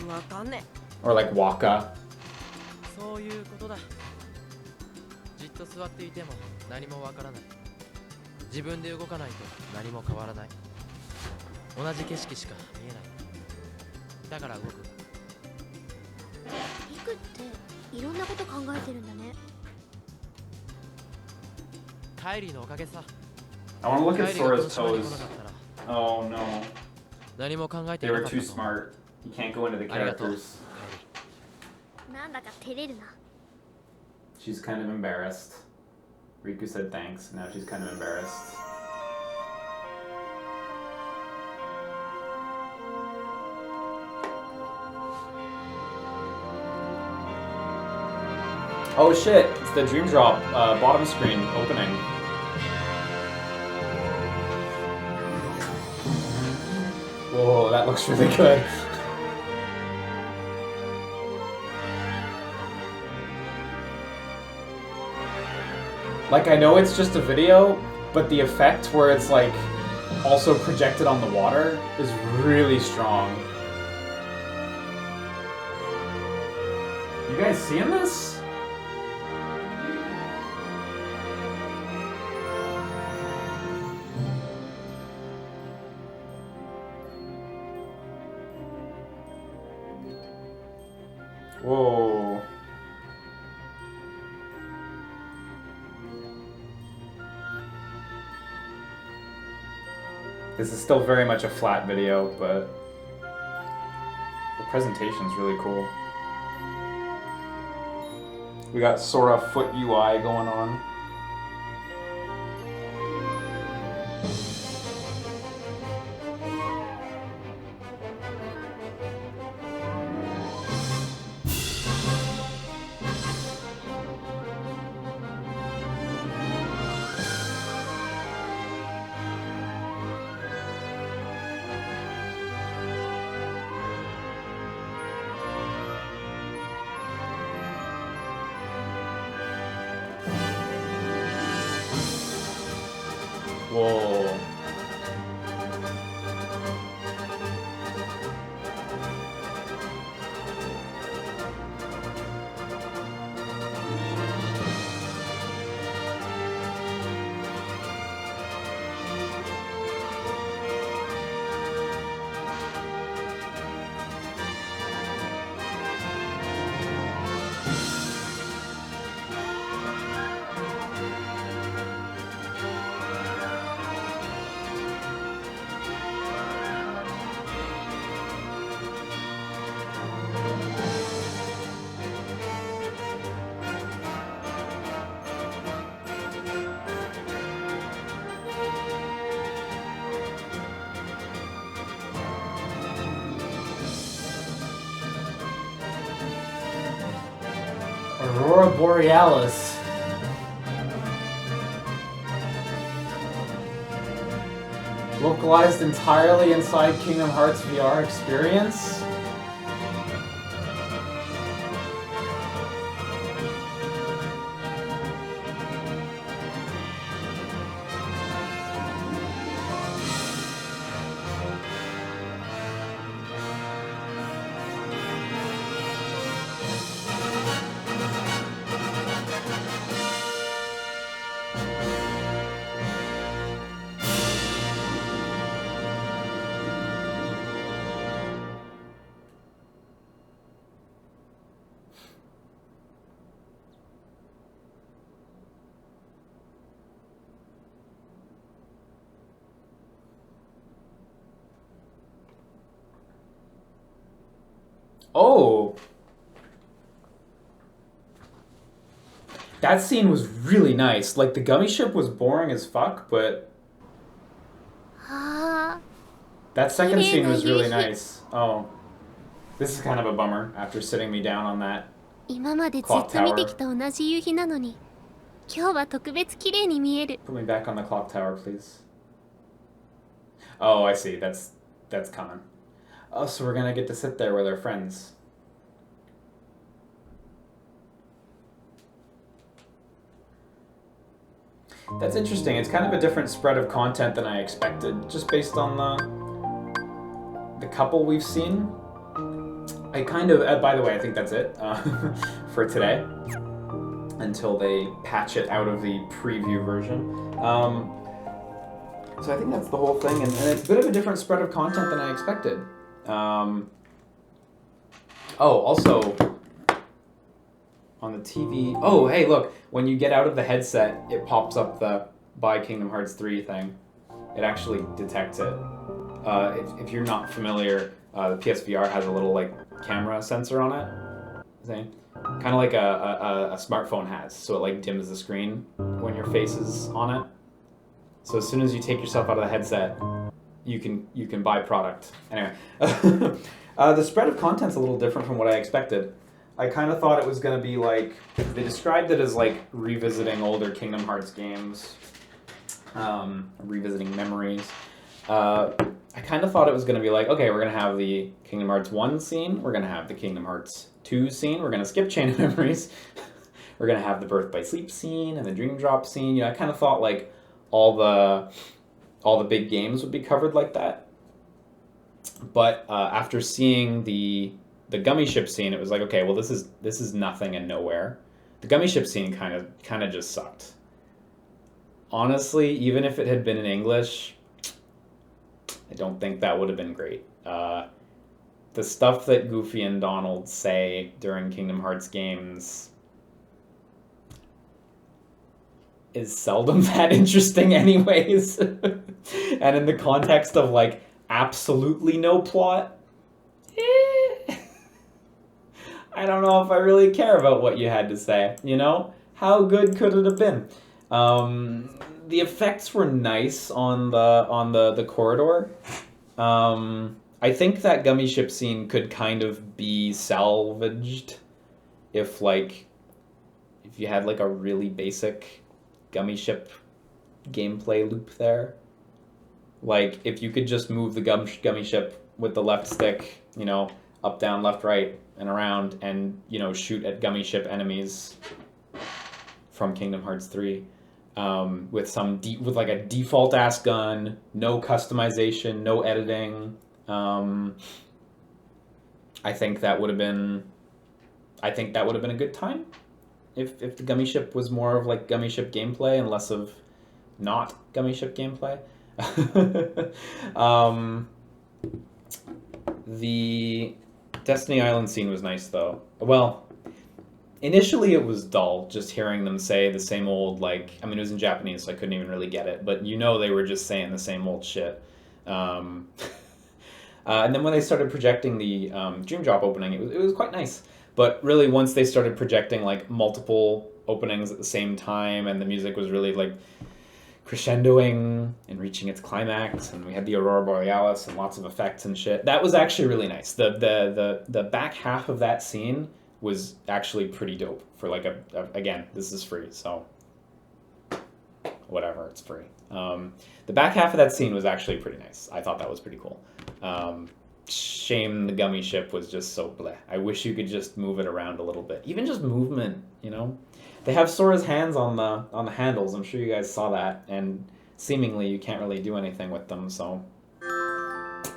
な。わかんねえ。 Or like Waka. そういうことだ。じっと座っていても何もわからない。自分で動かないと何も変わらない。同じ景色しか見えない。だから動く。リクっていろんなこと考えてるんだね。カイリーのおかげさ。 I want to look at カイリーがこ Sora's の島に来 toes. なかったら Oh no. 何も考えて They いな were かった too と。 smart. You can't go into the ありがとう。 characters. なんだか照れるな。 She's kind of embarrassed. Riku said thanks. Now she's kind of embarrassed. Oh shit, it's the Dream Drop bottom screen opening. Whoa, that looks really good. Like, I know it's just a video, but the effect where it's like also projected on the water is really strong. You guys seeing this? Whoa. This is still very much a flat video, but the presentation's really cool. We got Sora foot UI going on. Whoa. Aurora Borealis. Localized entirely inside Kingdom Hearts VR experience? Oh! That scene was really nice. Like, the gummy ship was boring as fuck, but that second scene was really nice. Oh. This is kind of a bummer after sitting me down on that 今までずっ clock と見て tower. きた同じ夕日なのに、今日は特別綺麗に見える。 Put me back on the clock tower, please. Oh, I see. That's common. Oh, so we're gonna get to sit there with our friends. That's interesting. It's kind of a different spread of content than I expected, just based on the couple we've seen. I kind of, by the way, I think that's it for today, until they patch it out of the preview version. So I think that's the whole thing, and it's a bit of a different spread of content than I expected. Oh, also, on the TV. Oh, hey, look. When you get out of the headset, it pops up the Buy Kingdom Hearts 3 thing. It actually detects it. If you're not familiar, the PSVR has a little like camera sensor on it. See? Kind of like a smartphone has. So it like dims the screen when your face is on it. So as soon as you take yourself out of the headset, you can buy product. Anyway, the spread of content's a little different from what I expected. I kind of thought it was going to be like, they described it as like revisiting older Kingdom Hearts games, revisiting memories. I kind of thought it was going to be like, okay, we're going to have the Kingdom Hearts 1 scene, we're going to have the Kingdom Hearts 2 scene, we're going to skip Chain of Memories, we're going to have the Birth by Sleep scene and the Dream Drop scene. You know, I kind of thought like all the big games would be covered like that. But after seeing the gummy ship scene, it was like, okay, well this is nothing and nowhere. The gummy ship scene kind of just sucked. Honestly, even if it had been in English, I don't think that would have been great. The stuff that Goofy and Donald say during Kingdom Hearts games is seldom that interesting anyways. And in the context of like absolutely no plot, I don't know if I really care about what you had to say, you know? How good could it have been? The effects were nice on the corridor. I think that gummy ship scene could kind of be salvaged if you had like a really basic gummy ship gameplay loop there. Like if you could just move the gummy ship with the left stick, you know, up, down, left, right, and around, and you know, shoot at gummy ship enemies from Kingdom Hearts 3. With like a default ass gun, no customization, no editing. I think that would have been a good time if the gummy ship was more of like gummy ship gameplay and less of not gummy ship gameplay. The Destiny Island scene was nice though. Well, initially it was dull just hearing them say the same old, like, I mean, it was in Japanese, so I couldn't even really get it, but you know they were just saying the same old shit. And then when they started projecting the Dream Drop opening, it was quite nice. But really, once they started projecting like multiple openings at the same time, and the music was really like crescendoing and reaching its climax, and we had the Aurora Borealis and lots of effects and shit, that was actually really nice. The back half of that scene was actually pretty dope for like again, this is free, so whatever, it's free. The back half of that scene was actually pretty nice. I thought that was pretty cool. Shame the gummy ship was just so bleh. I wish you could just move it around a little bit. Even just movement, you know? They have Sora's hands on the handles. I'm sure you guys saw that, and seemingly you can't really do anything with them, so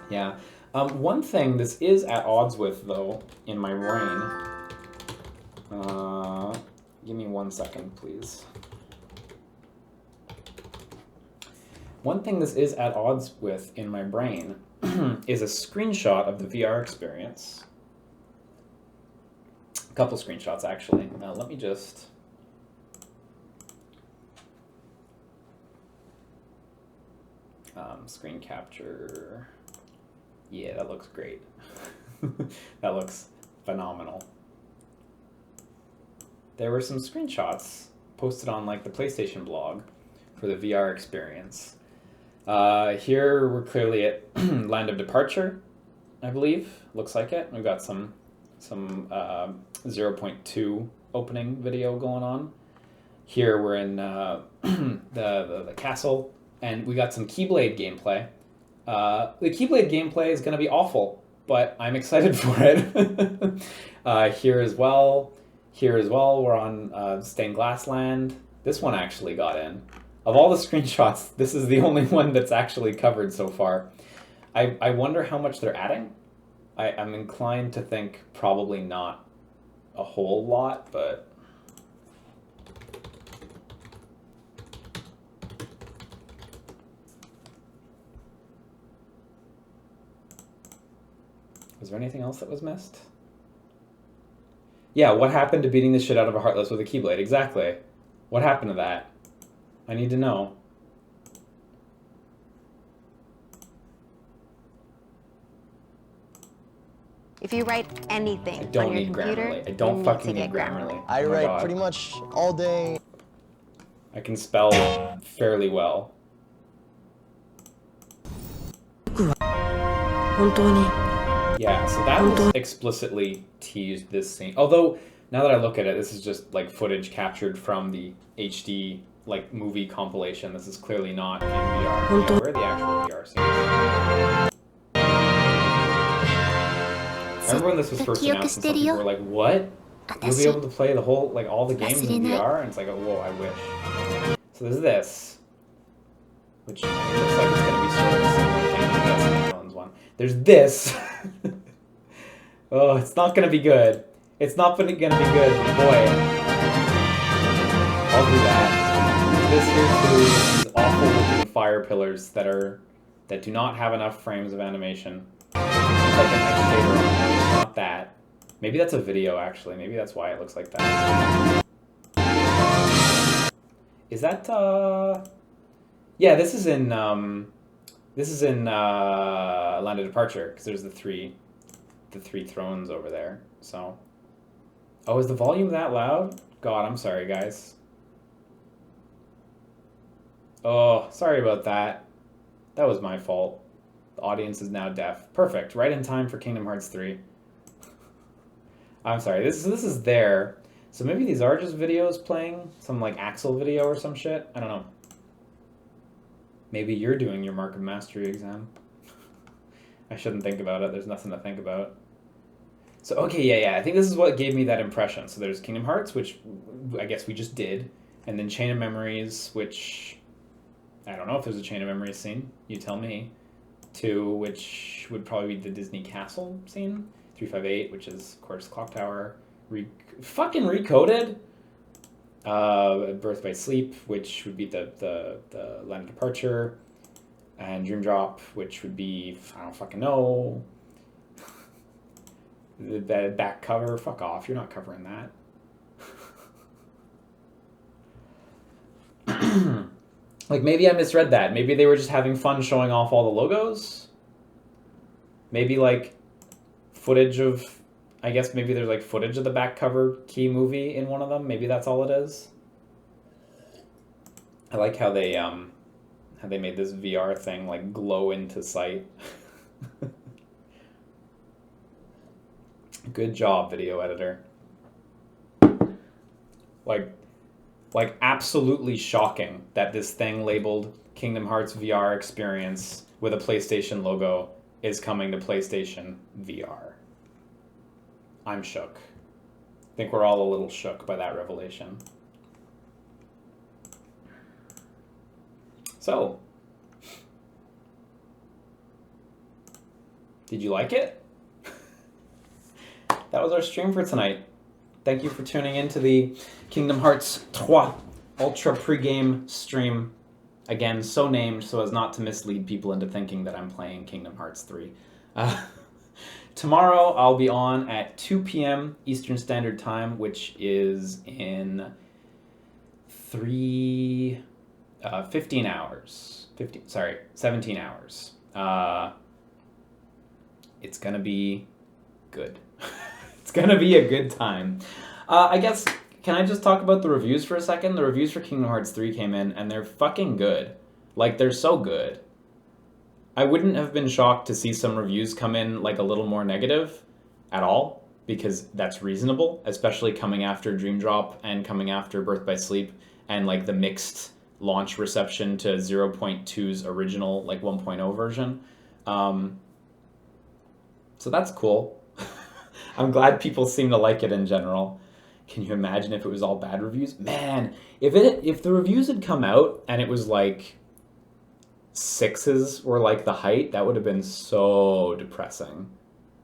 yeah. One thing this is at odds with, though, in my brain. Give me 1 second, please. One thing this is at odds with in my brain is a screenshot of the VR experience. A couple screenshots, actually. Now, let me just... screen capture. Yeah, that looks great. That looks phenomenal. There were some screenshots posted on like the PlayStation blog for the VR experience. Here we're clearly at Land of Departure, I believe. Looks like it. We've got some 0.2 opening video going on. Here we're in the castle, and we got some Keyblade gameplay. The Keyblade gameplay is going to be awful, but I'm excited for it. Here as well, we're on Stained Glass Land. This one actually got in. Of all the screenshots, this is the only one that's actually covered so far. I wonder how much they're adding. I'm inclined to think probably not a whole lot, but... Was there anything else that was missed? Yeah, what happened to beating the shit out of a Heartless with a Keyblade? Exactly. What happened to that? I need to know. If you write anything I don't on your need computer, Grammarly. I don't you fucking need to need get Grammarly. I Oh my write God. pretty much all day. I can spell fairly well. Yeah, so that was explicitly teased this scene. Although, now that I look at it, this is just like footage captured from the HD like movie compilation. This is clearly not in VR. Yeah, where are the actual VR scenes? I remember when this was first announced and some people were like, what? You'll be able to play the whole, like all the games in VR? And it's like, oh, whoa, I wish. So there's this, which looks like it's going to be sort of a similar thing to the Destiny Thrones one. There's this. Oh, it's not going to be good. It's not going to be good, boy. I'll do that. This here too, these awful looking fire pillars that do not have enough frames of animation. It's like an X shader on them. It's not that. Maybe that's a video actually. Maybe that's why it looks like that. Is that yeah, this is in Land of Departure, because there's the three thrones over there. So, oh, is the volume that loud? God, I'm sorry, guys. Oh, sorry about that. That was my fault. The audience is now deaf. Perfect. Right in time for Kingdom Hearts 3. I'm sorry. This is there. So maybe these are just videos playing? Some like Axel video or some shit? I don't know. Maybe you're doing your Mark of Mastery exam. I shouldn't think about it. There's nothing to think about. So, okay, yeah. I think this is what gave me that impression. So there's Kingdom Hearts, which I guess we just did. And then Chain of Memories, which... I don't know if there's a Chain of Memories scene. You tell me. 2, which would probably be the Disney Castle scene. 358, which is, of course, Clock Tower. Fucking Recoded. Birth by Sleep, which would be the Land of Departure. And Dream Drop, which would be, I don't fucking know. The back cover. Fuck off. You're not covering that. Like, maybe I misread that. Maybe they were just having fun showing off all the logos. Maybe, like, footage of... I guess maybe there's, like, footage of the back cover key movie in one of them. Maybe that's all it is. I like how they made this VR thing, like, glow into sight. Good job, video editor. Like absolutely shocking that this thing labeled Kingdom Hearts VR Experience with a PlayStation logo is coming to PlayStation VR. I'm shook. I think we're all a little shook by that revelation. So, did you like it? That was our stream for tonight. Thank you for tuning in to the Kingdom Hearts Trois Ultra pregame stream. Again, so named so as not to mislead people into thinking that I'm playing Kingdom Hearts 3. Tomorrow I'll be on at 2 p.m. Eastern Standard Time, which is in 15 hours. 17 hours. It's gonna be good. It's gonna be a good time. I guess, can I just talk about the reviews for a second? The reviews for Kingdom Hearts 3 came in, and they're fucking good. Like, they're so good. I wouldn't have been shocked to see some reviews come in, like, a little more negative at all, because that's reasonable, especially coming after Dream Drop and coming after Birth by Sleep, and, like, the mixed launch reception to 0.2's original, like, 1.0 version. So that's cool. I'm glad people seem to like it in general. Can you imagine if it was all bad reviews? Man, if the reviews had come out and it was like 6s were like the height, that would have been so depressing.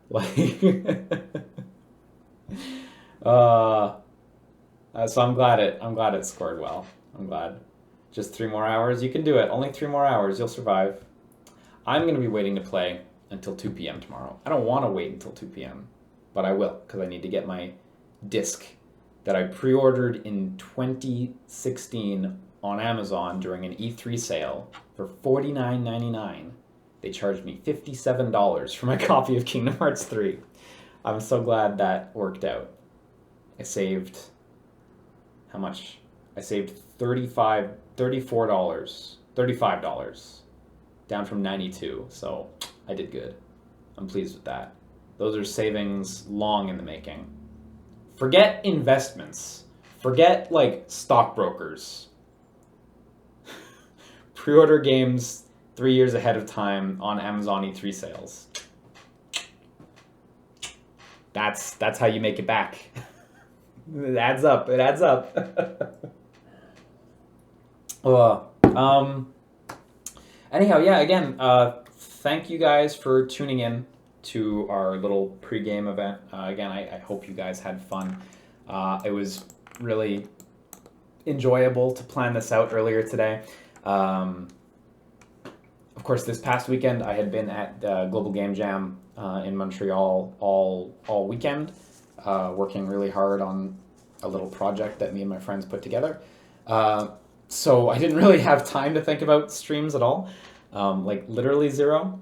Like, so I'm glad it scored well. I'm glad. Just 3 more hours. You can do it. Only 3 more hours. You'll survive. I'm going to be waiting to play until 2 p.m. tomorrow. I don't want to wait until 2 p.m., but I will, because I need to get my disc that I pre-ordered in 2016 on Amazon during an E3 sale for $49.99. They charged me $57 for my copy of Kingdom Hearts 3. I'm so glad that worked out. I saved, how much? I saved $35, down from $92, so I did good. I'm pleased with that. Those are savings long in the making. Forget investments. Forget, like, stockbrokers. Pre-order games 3 years ahead of time on Amazon E3 sales. That's how you make it back. It adds up. It adds up. Anyhow, yeah, again, thank you guys for tuning in to our little pre-game event. Again, I hope you guys had fun. It was really enjoyable to plan this out earlier today. Of course, this past weekend, I had been at Global Game Jam in Montreal all weekend, working really hard on a little project that me and my friends put together. So I didn't really have time to think about streams at all, like literally zero.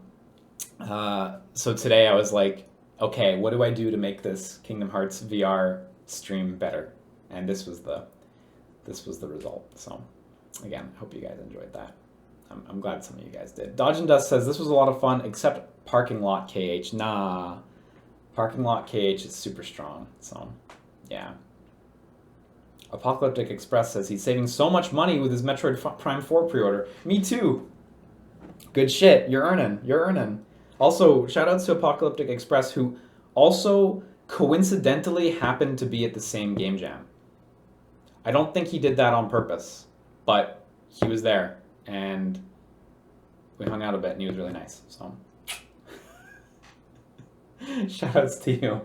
So today I was like, okay, what do I do to make this Kingdom Hearts VR stream better? And this was the result. So again, I hope you guys enjoyed that. I'm glad some of you guys did. Dodge and Dust says, this was a lot of fun, except Parking Lot KH. Nah, Parking Lot KH is super strong, so yeah. Apocalyptic Express says he's saving so much money with his Metroid Prime 4 pre-order. Me too. Good shit, you're earning, you're earning. Also, shoutouts to Apocalyptic Express, who also coincidentally happened to be at the same game jam. I don't think he did that on purpose, but he was there. And we hung out a bit, and he was really nice. So, shoutouts to you.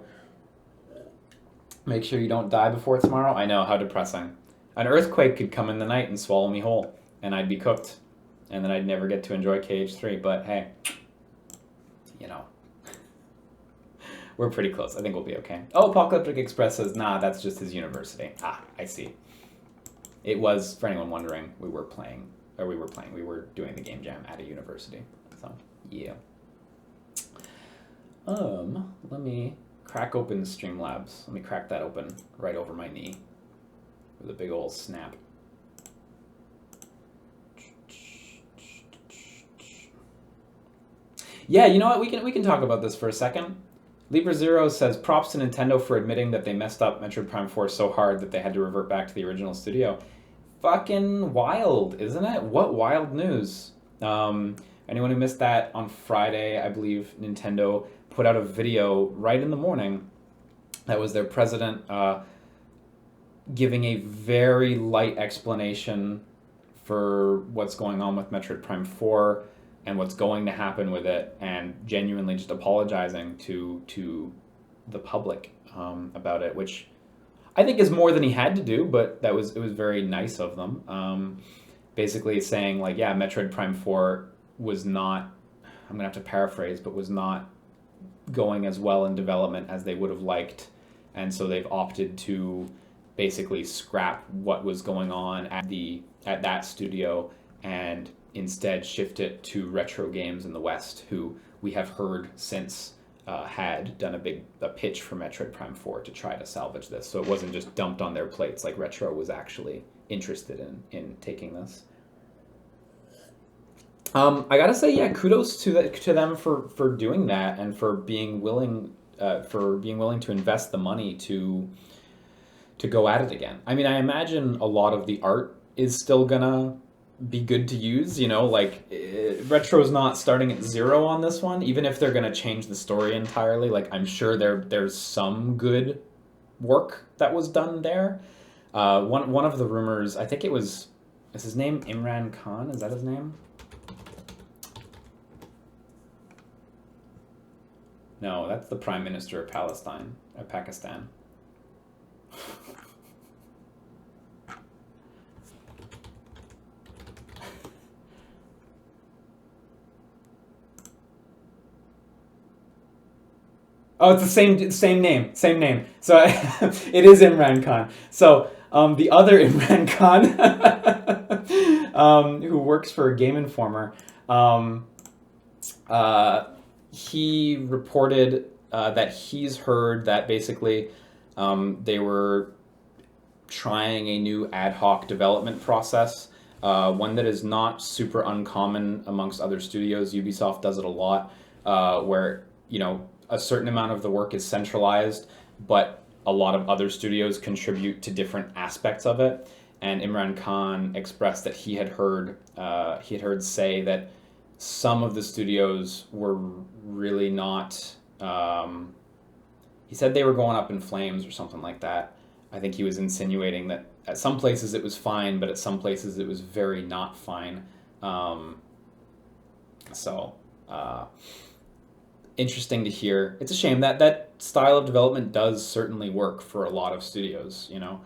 Make sure you don't die before tomorrow. I know, how depressing. An earthquake could come in the night and swallow me whole, and I'd be cooked, and then I'd never get to enjoy KH3. But hey, you know, we're pretty close. I think we'll be okay. Oh, Apocalyptic Express says, nah, that's just his university. Ah, I see. It was, for anyone wondering, we were doing the game jam at a university. So, yeah. Let me crack open Streamlabs. Let me crack that open right over my knee with a big old snap. Yeah, you know what? We can talk about this for a second. Libra Zero says, props to Nintendo for admitting that they messed up Metroid Prime 4 so hard that they had to revert back to the original studio. Fucking wild, isn't it? What wild news. Anyone who missed that, on Friday, I believe Nintendo put out a video right in the morning. That was their president giving a very light explanation for what's going on with Metroid Prime 4 and what's going to happen with it, and genuinely just apologizing to the public about it, which I think is more than he had to do, but it was very nice of them. Basically saying, like, yeah, Metroid Prime 4 was not, I'm going to have to paraphrase, but was not going as well in development as they would have liked, and so they've opted to basically scrap what was going on at that studio and instead shift it to Retro Games in the West, who we have heard since had done a pitch for Metroid Prime 4 to try to salvage this. So it wasn't just dumped on their plates, like Retro was actually interested in taking this. I gotta say, yeah, kudos to them for doing that and for being willing to invest the money to go at it again. I mean, I imagine a lot of the art is still gonna be good to use, you know, like Retro's not starting at zero on this one, even if they're gonna change the story entirely. Like, I'm sure there's some good work that was done there. One of the rumors, I think is his name Imran Khan? Is that his name? No, that's the Prime Minister of Pakistan. Oh, it's the same name. So it is Imran Khan. So the other Imran Khan, who works for Game Informer, he reported that he's heard that basically they were trying a new ad hoc development process, one that is not super uncommon amongst other studios. Ubisoft does it a lot, where, you know, a certain amount of the work is centralized, but a lot of other studios contribute to different aspects of it. And Imran Khan expressed that he had heard say that some of the studios were really not. He said they were going up in flames or something like that. I think he was insinuating that at some places it was fine, but at some places it was very not fine. Interesting to hear. It's a shame that that style of development does certainly work for a lot of studios, you know.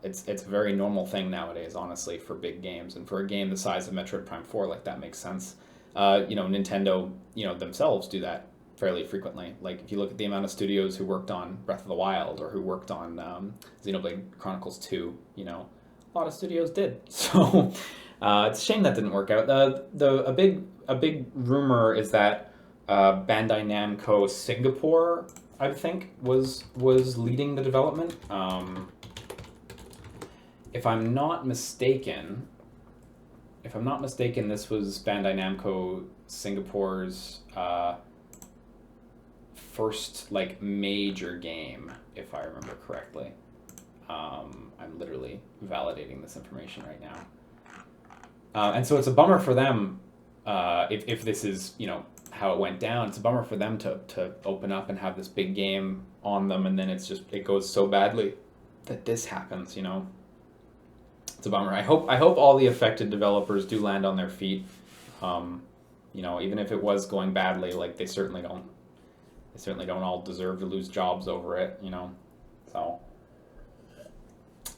It's a very normal thing nowadays, honestly, for big games. And for a game the size of Metroid Prime 4, like, that makes sense. You know, Nintendo, you know, themselves do that fairly frequently. Like, if you look at the amount of studios who worked on Breath of the Wild or who worked on Xenoblade Chronicles 2, you know, a lot of studios did. So it's a shame that didn't work out. A big rumor is that Bandai Namco Singapore, I think, was leading the development. If I'm not mistaken, this was Bandai Namco Singapore's first, like, major game, if I remember correctly. I'm literally validating this information right now. And so it's a bummer for them, if this is, you know, how it went down. It's a bummer for them to open up and have this big game on them, and then it goes so badly that this happens, you know. It's a bummer. I hope all the affected developers do land on their feet. You know, even if it was going badly, like, they certainly don't all deserve to lose jobs over it, you know. So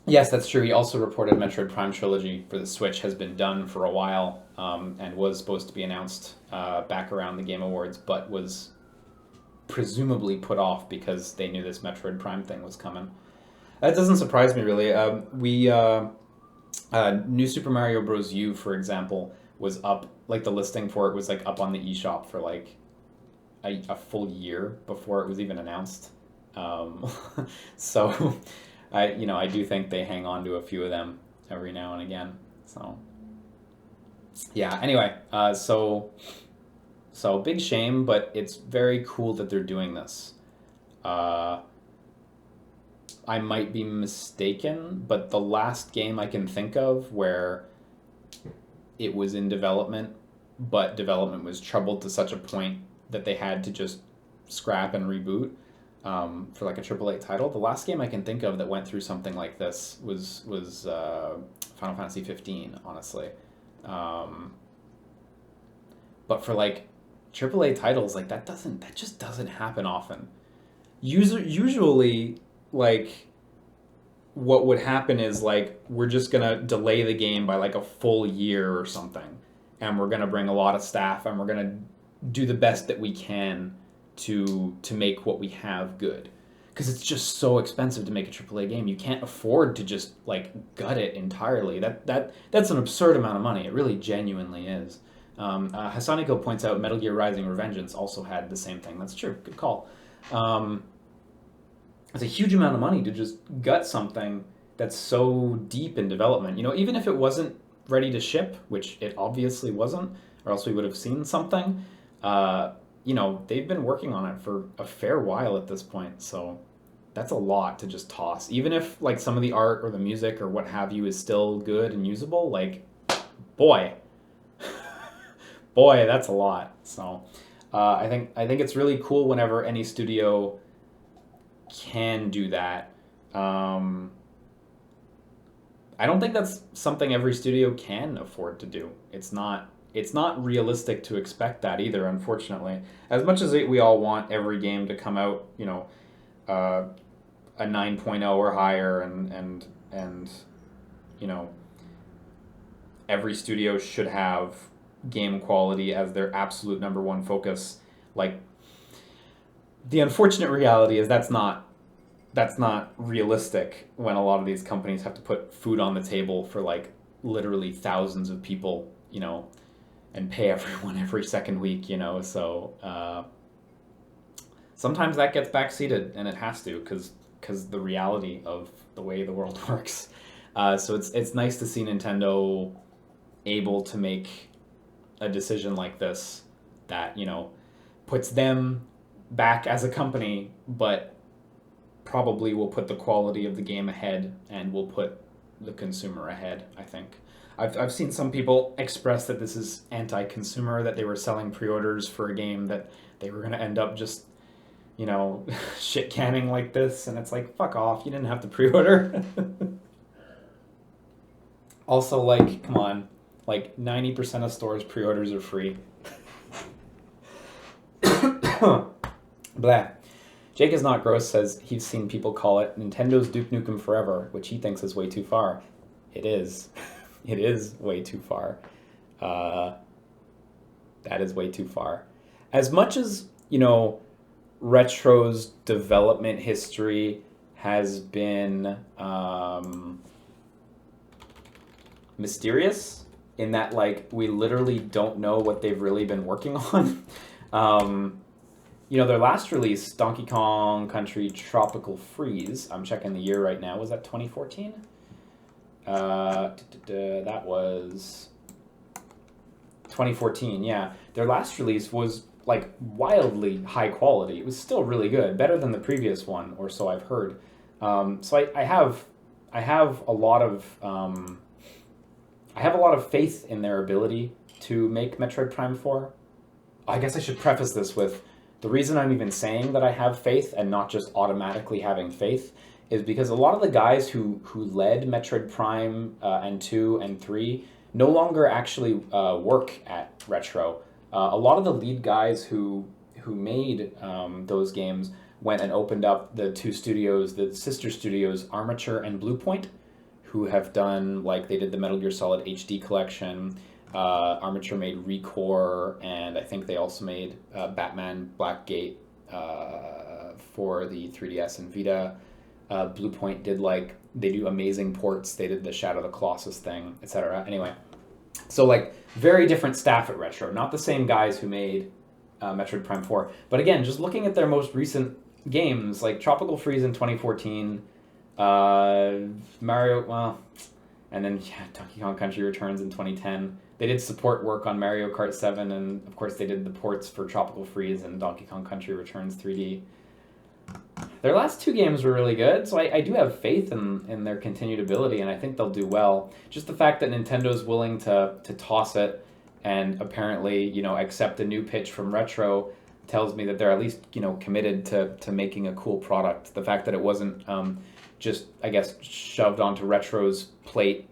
yes, that's true. He also reported Metroid Prime Trilogy for the Switch has been done for a while, and was supposed to be announced back around the Game Awards, but was presumably put off because they knew this Metroid Prime thing was coming. That doesn't surprise me, really. New Super Mario Bros. U, for example, was up, like, the listing for it was, like, up on the eShop for, like, a full year before it was even announced. So I do think they hang on to a few of them every now and again. So yeah, anyway, so big shame, but it's very cool that they're doing this. I might be mistaken, but the last game I can think of where it was in development, but development was troubled to such a point that they had to just scrap and reboot for, like, a AAA title. The last game I can think of that went through something like this was Final Fantasy 15, honestly. But for, like, AAA titles, like, that just doesn't happen often. Usually, like, what would happen is, like, we're just gonna delay the game by, like, a full year or something, and we're gonna bring a lot of staff, and we're gonna do the best that we can to make what we have good, because it's just so expensive to make a AAA game. You can't afford to just, like, gut it entirely. That's an absurd amount of money. It really genuinely is. Hasaniko points out Metal Gear Rising: Revengeance also had the same thing. That's true. Good call. It's a huge amount of money to just gut something that's so deep in development. You know, even if it wasn't ready to ship, which it obviously wasn't, or else we would have seen something. You know, they've been working on it for a fair while at this point, so that's a lot to just toss. Even if, like, some of the art or the music or what have you is still good and usable, like, boy, that's a lot. So I think it's really cool whenever any studio can do that. I don't think that's something every studio can afford to do. It's not realistic to expect that either, unfortunately. As much as we all want every game to come out, you know, a 9.0 or higher, and you know, every studio should have game quality as their absolute number one focus. Like, the unfortunate reality is that's not realistic when a lot of these companies have to put food on the table for like literally thousands of people, you know, and pay everyone every second week, you know. So sometimes that gets backseated, and it has to because the reality of the way the world works. So it's nice to see Nintendo able to make a decision like this that, you know, puts them back as a company, but probably will put the quality of the game ahead and will put the consumer ahead, I think. I've seen some people express that this is anti-consumer, that they were selling pre-orders for a game that they were going to end up just, you know, shit canning like this, and it's like, fuck off, you didn't have to pre-order. Also, like, come on, like 90% of stores pre-orders are free. Blah. Jake is not gross says he's seen people call it Nintendo's Duke Nukem Forever, which he thinks is way too far. It is. It is way too far. That is way too far. As much as, you know, Retro's development history has been mysterious in that, like, we literally don't know what they've really been working on. You know, their last release, Donkey Kong Country Tropical Freeze, I'm checking the year right now, was that 2014? That was 2014, yeah. Their last release was, like, wildly high quality. It was still really good, better than the previous one, or so I've heard. So I have a lot of faith in their ability to make Metroid Prime 4. I guess I should preface this with, the reason I'm even saying that I have faith and not just automatically having faith is because a lot of the guys who led Metroid Prime and 2 and 3 no longer actually work at Retro. A lot of the lead guys who made those games went and opened up the two studios, the sister studios, Armature and Bluepoint, who have done, like, they did the Metal Gear Solid HD collection. Armature made Recore, and I think they also made Batman Blackgate for the 3DS and Vita. Bluepoint did, like, they do amazing ports. They did the Shadow of the Colossus thing, etc. Anyway, so, like, very different staff at Retro. Not the same guys who made Metroid Prime 4. But again, just looking at their most recent games, like Tropical Freeze in 2014, Mario, well, and then Donkey Kong Country Returns in 2010. They did support work on Mario Kart 7, and of course they did the ports for Tropical Freeze and Donkey Kong Country Returns 3D. Their last two games were really good, so I do have faith in their continued ability, and I think they'll do well. Just the fact that Nintendo's willing to toss it and apparently, you know, accept a new pitch from Retro tells me that they're at least, you know, committed to making a cool product. The fact that it wasn't just, I guess, shoved onto Retro's plate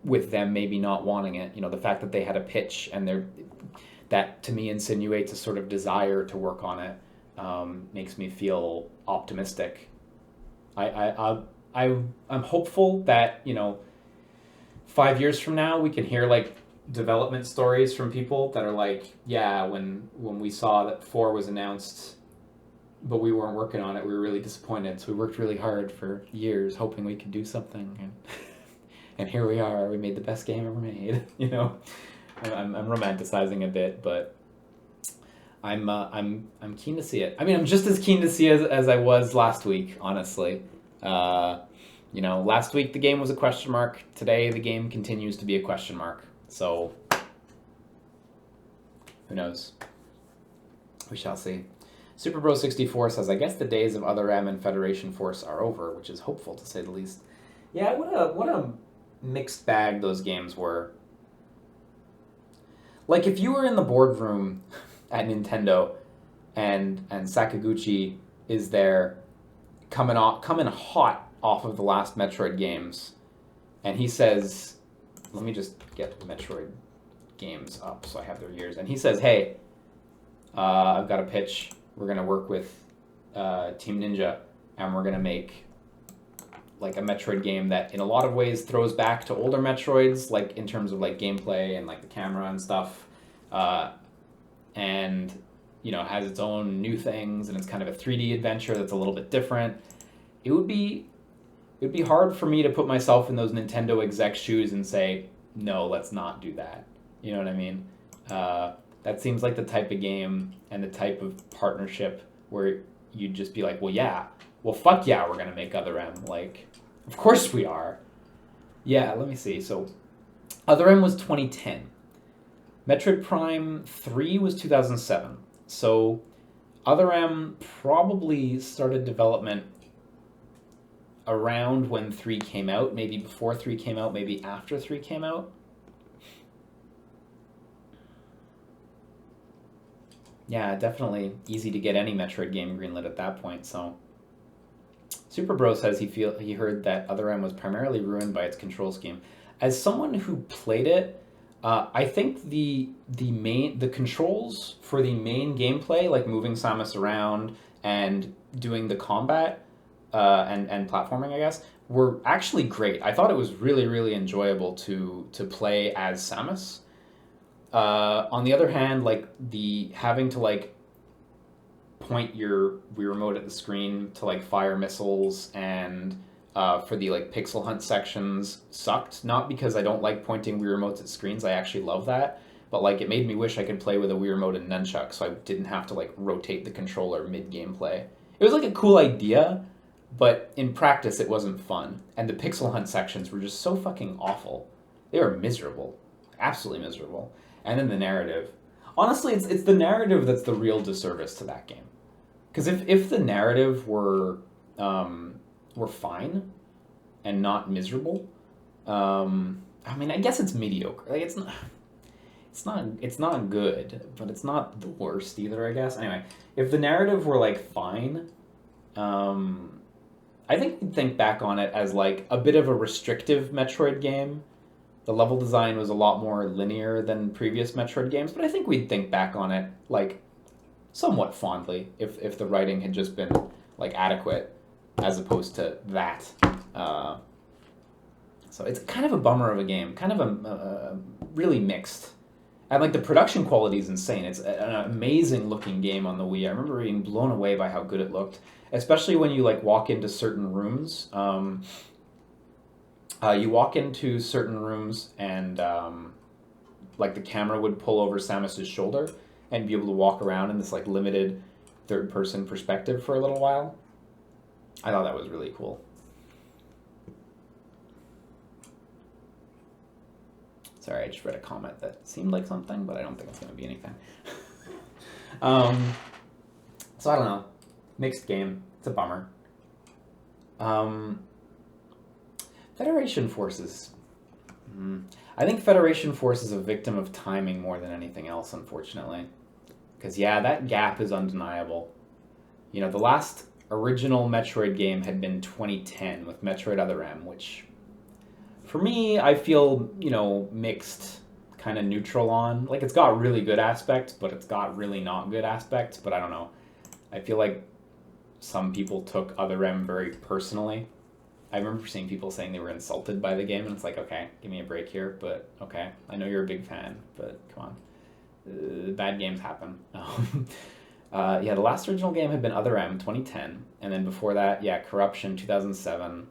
with them maybe not wanting it. You know, the fact that they had a pitch and that to me insinuates a sort of desire to work on it makes me feel optimistic. I'm hopeful that, you know, 5 years from now we can hear, like, development stories from people that are like, yeah, when we saw that 4 was announced but we weren't working on it, we were really disappointed, so we worked really hard for years hoping we could do something, and here we are, we made the best game ever made. You know, I'm romanticizing a bit, but I'm keen to see it. I mean, I'm just as keen to see it as I was last week, honestly. You know, last week the game was a question mark. Today the game continues to be a question mark. So, who knows? We shall see. SuperBro64 says, I guess the days of Other M and Federation Force are over, which is hopeful to say the least. Yeah, what a mixed bag those games were. Like, if you were in the boardroom at Nintendo and Sakaguchi is there coming hot off of the last Metroid games, and he says, let me just get the Metroid games up so I have their years, and he says, hey, I've got a pitch. We're going to work with Team Ninja, and we're going to make, like, a Metroid game that in a lot of ways throws back to older Metroids, like in terms of, like, gameplay and, like, the camera and stuff. And, you know, has its own new things and it's kind of a 3D adventure that's a little bit different. It would be hard for me to put myself in those Nintendo exec shoes and say, no, let's not do that. You know what I mean? That seems like the type of game and the type of partnership where you'd just be like, well, fuck yeah, we're going to make Other M. Like, of course we are. Yeah, let me see. So, Other M was 2010. Metroid Prime 3 was 2007. So, Other M probably started development around when 3 came out, maybe before 3 came out, maybe after 3 came out. Yeah, definitely easy to get any Metroid game greenlit at that point, so... Super Bro says he heard that Other M was primarily ruined by its control scheme. As someone who played it, I think the controls for the main gameplay, like moving Samus around and doing the combat and platforming, I guess, were actually great. I thought it was really, really enjoyable to play as Samus. On the other hand, like having to like point your Wii remote at the screen to like fire missiles and for the like pixel hunt sections sucked. Not because I don't like pointing Wii remotes at screens, I actually love that, but like it made me wish I could play with a Wii remote and nunchuck so I didn't have to like rotate the controller mid gameplay. It was like a cool idea, but in practice it wasn't fun, and the pixel hunt sections were just so fucking awful. They were miserable, absolutely miserable. And then the narrative. Honestly, it's the narrative that's the real disservice to that game. Because if the narrative were fine and not miserable, I mean, I guess it's mediocre. Like it's not good, but it's not the worst either, I guess. Anyway, if the narrative were like fine, I think we'd think back on it as like a bit of a restrictive Metroid game. The level design was a lot more linear than previous Metroid games, but I think we'd think back on it like somewhat fondly if the writing had just been like adequate as opposed to that. So it's kind of a bummer of a game, kind of a really mixed. And like the production quality is insane. It's an amazing looking game on the Wii. I remember being blown away by how good it looked, especially when you like walk into certain rooms. You walk into certain rooms and like the camera would pull over Samus's shoulder and be able to walk around in this like limited third-person perspective for a little while. I thought that was really cool. Sorry, I just read a comment that seemed like something, but I don't think it's going to be anything. So I don't know. Mixed game. It's a bummer. Federation Forces. I think Federation Force is a victim of timing more than anything else, unfortunately. Because, yeah, that gap is undeniable. You know, the last original Metroid game had been 2010 with Metroid Other M, which, for me, I feel, you know, mixed, kind of neutral on. Like, it's got really good aspects, but it's got really not good aspects, but I don't know. I feel like some people took Other M very personally. I remember seeing people saying they were insulted by the game, and it's like, okay, give me a break here, but okay, I know you're a big fan, but come on. Bad games happen. Yeah, the last original game had been Other M, 2010, and then before that, yeah, Corruption, 2007,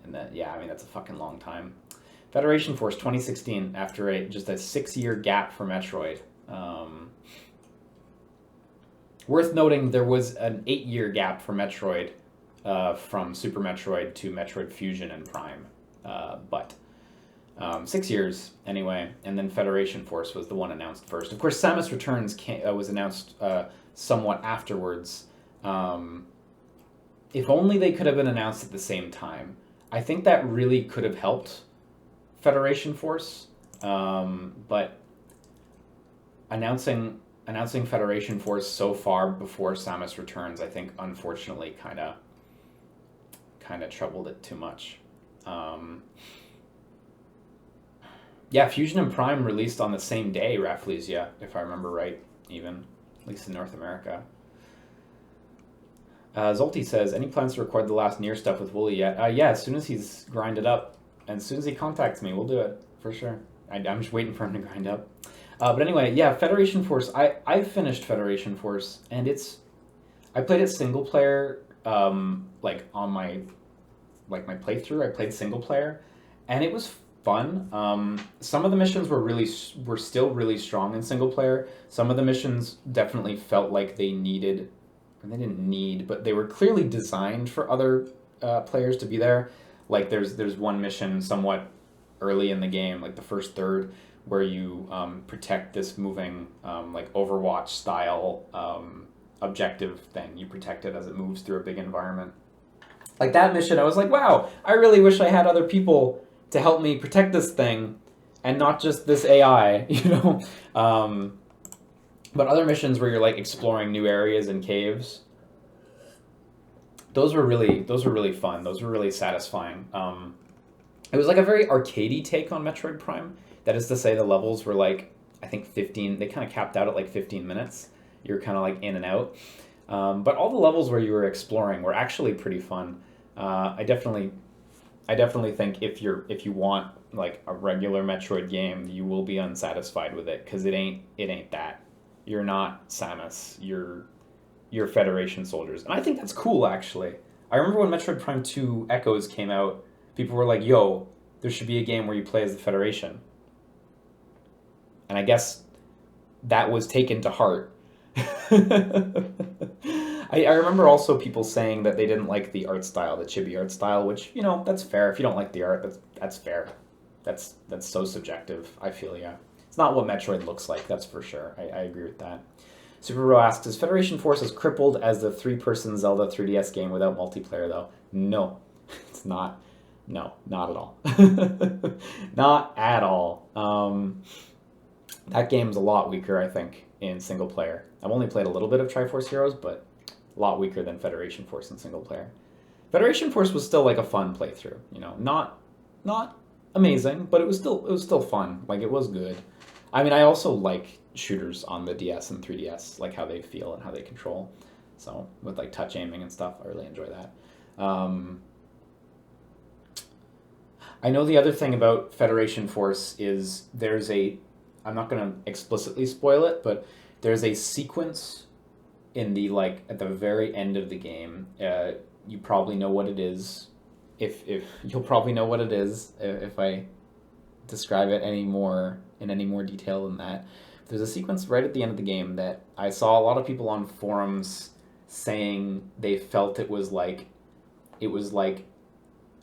and then, yeah, I mean, that's a fucking long time. Federation Force, 2016, after just a 6-year gap for Metroid. Worth noting, there was an 8-year gap for Metroid, from Super Metroid to Metroid Fusion and Prime, but 6 years anyway, and then Federation Force was the one announced first. Of course, Samus Returns was announced somewhat afterwards. If only they could have been announced at the same time. I think that really could have helped Federation Force, but announcing Federation Force so far before Samus Returns, I think, unfortunately, kind of troubled it too much. Yeah, Fusion and Prime released on the same day, Rafflesia, if I remember right, even, at least in North America. Zolty says, any plans to record the last Nier stuff with Wooly yet? Yeah, as soon as he's grinded up, and as soon as he contacts me, we'll do it, for sure. I'm just waiting for him to grind up. But anyway, yeah, Federation Force. I finished Federation Force, and I played it single player. Like on my my playthrough, I played single player, and it was fun. Some of the missions were still really strong in single player. Some of the missions definitely felt like they needed, and they didn't need, but they were clearly designed for other players to be there. Like there's one mission somewhat early in the game, like the first third, where you protect this moving like Overwatch style objective thing. You protect it as it moves through a big environment. Like that mission, I was like, wow, I really wish I had other people to help me protect this thing and not just this AI, you know? But other missions where you're like exploring new areas and caves, those were really fun. Those were really satisfying. It was like a very arcadey take on Metroid Prime. That is to say, the levels were like, I think 15, they kind of capped out at like 15 minutes. You're kind of like in and out. But all the levels where you were exploring were actually pretty fun. I definitely think if you want like a regular Metroid game, you will be unsatisfied with it, because it ain't that. You're not Samus. You're Federation soldiers, and I think that's cool. Actually, I remember when Metroid Prime 2 Echoes came out, people were like, "Yo, there should be a game where you play as the Federation," and I guess that was taken to heart. I remember also people saying that they didn't like the art style, the chibi art style, which, you know, that's fair. If you don't like the art, that's fair. That's so subjective, I feel, yeah. It's not what Metroid looks like, that's for sure. I agree with that. Superbro asks, is Federation Force as crippled as the three-person Zelda 3DS game without multiplayer, though? No, it's not. No, not at all. Not at all. That game's a lot weaker, I think, in single player. I've only played a little bit of Triforce Heroes, but a lot weaker than Federation Force in single player. Federation Force was still like a fun playthrough, you know, not amazing, but it was still fun. Like, it was good. I mean, I also like shooters on the DS and 3DS, like how they feel and how they control. So with like touch aiming and stuff, I really enjoy that. I know the other thing about Federation Force is I'm not going to explicitly spoil it, but there's a sequence in the, like, at the very end of the game. You probably know what it is. If you'll probably know what it is if I describe it in any more detail than that. There's a sequence right at the end of the game that I saw a lot of people on forums saying they felt it was like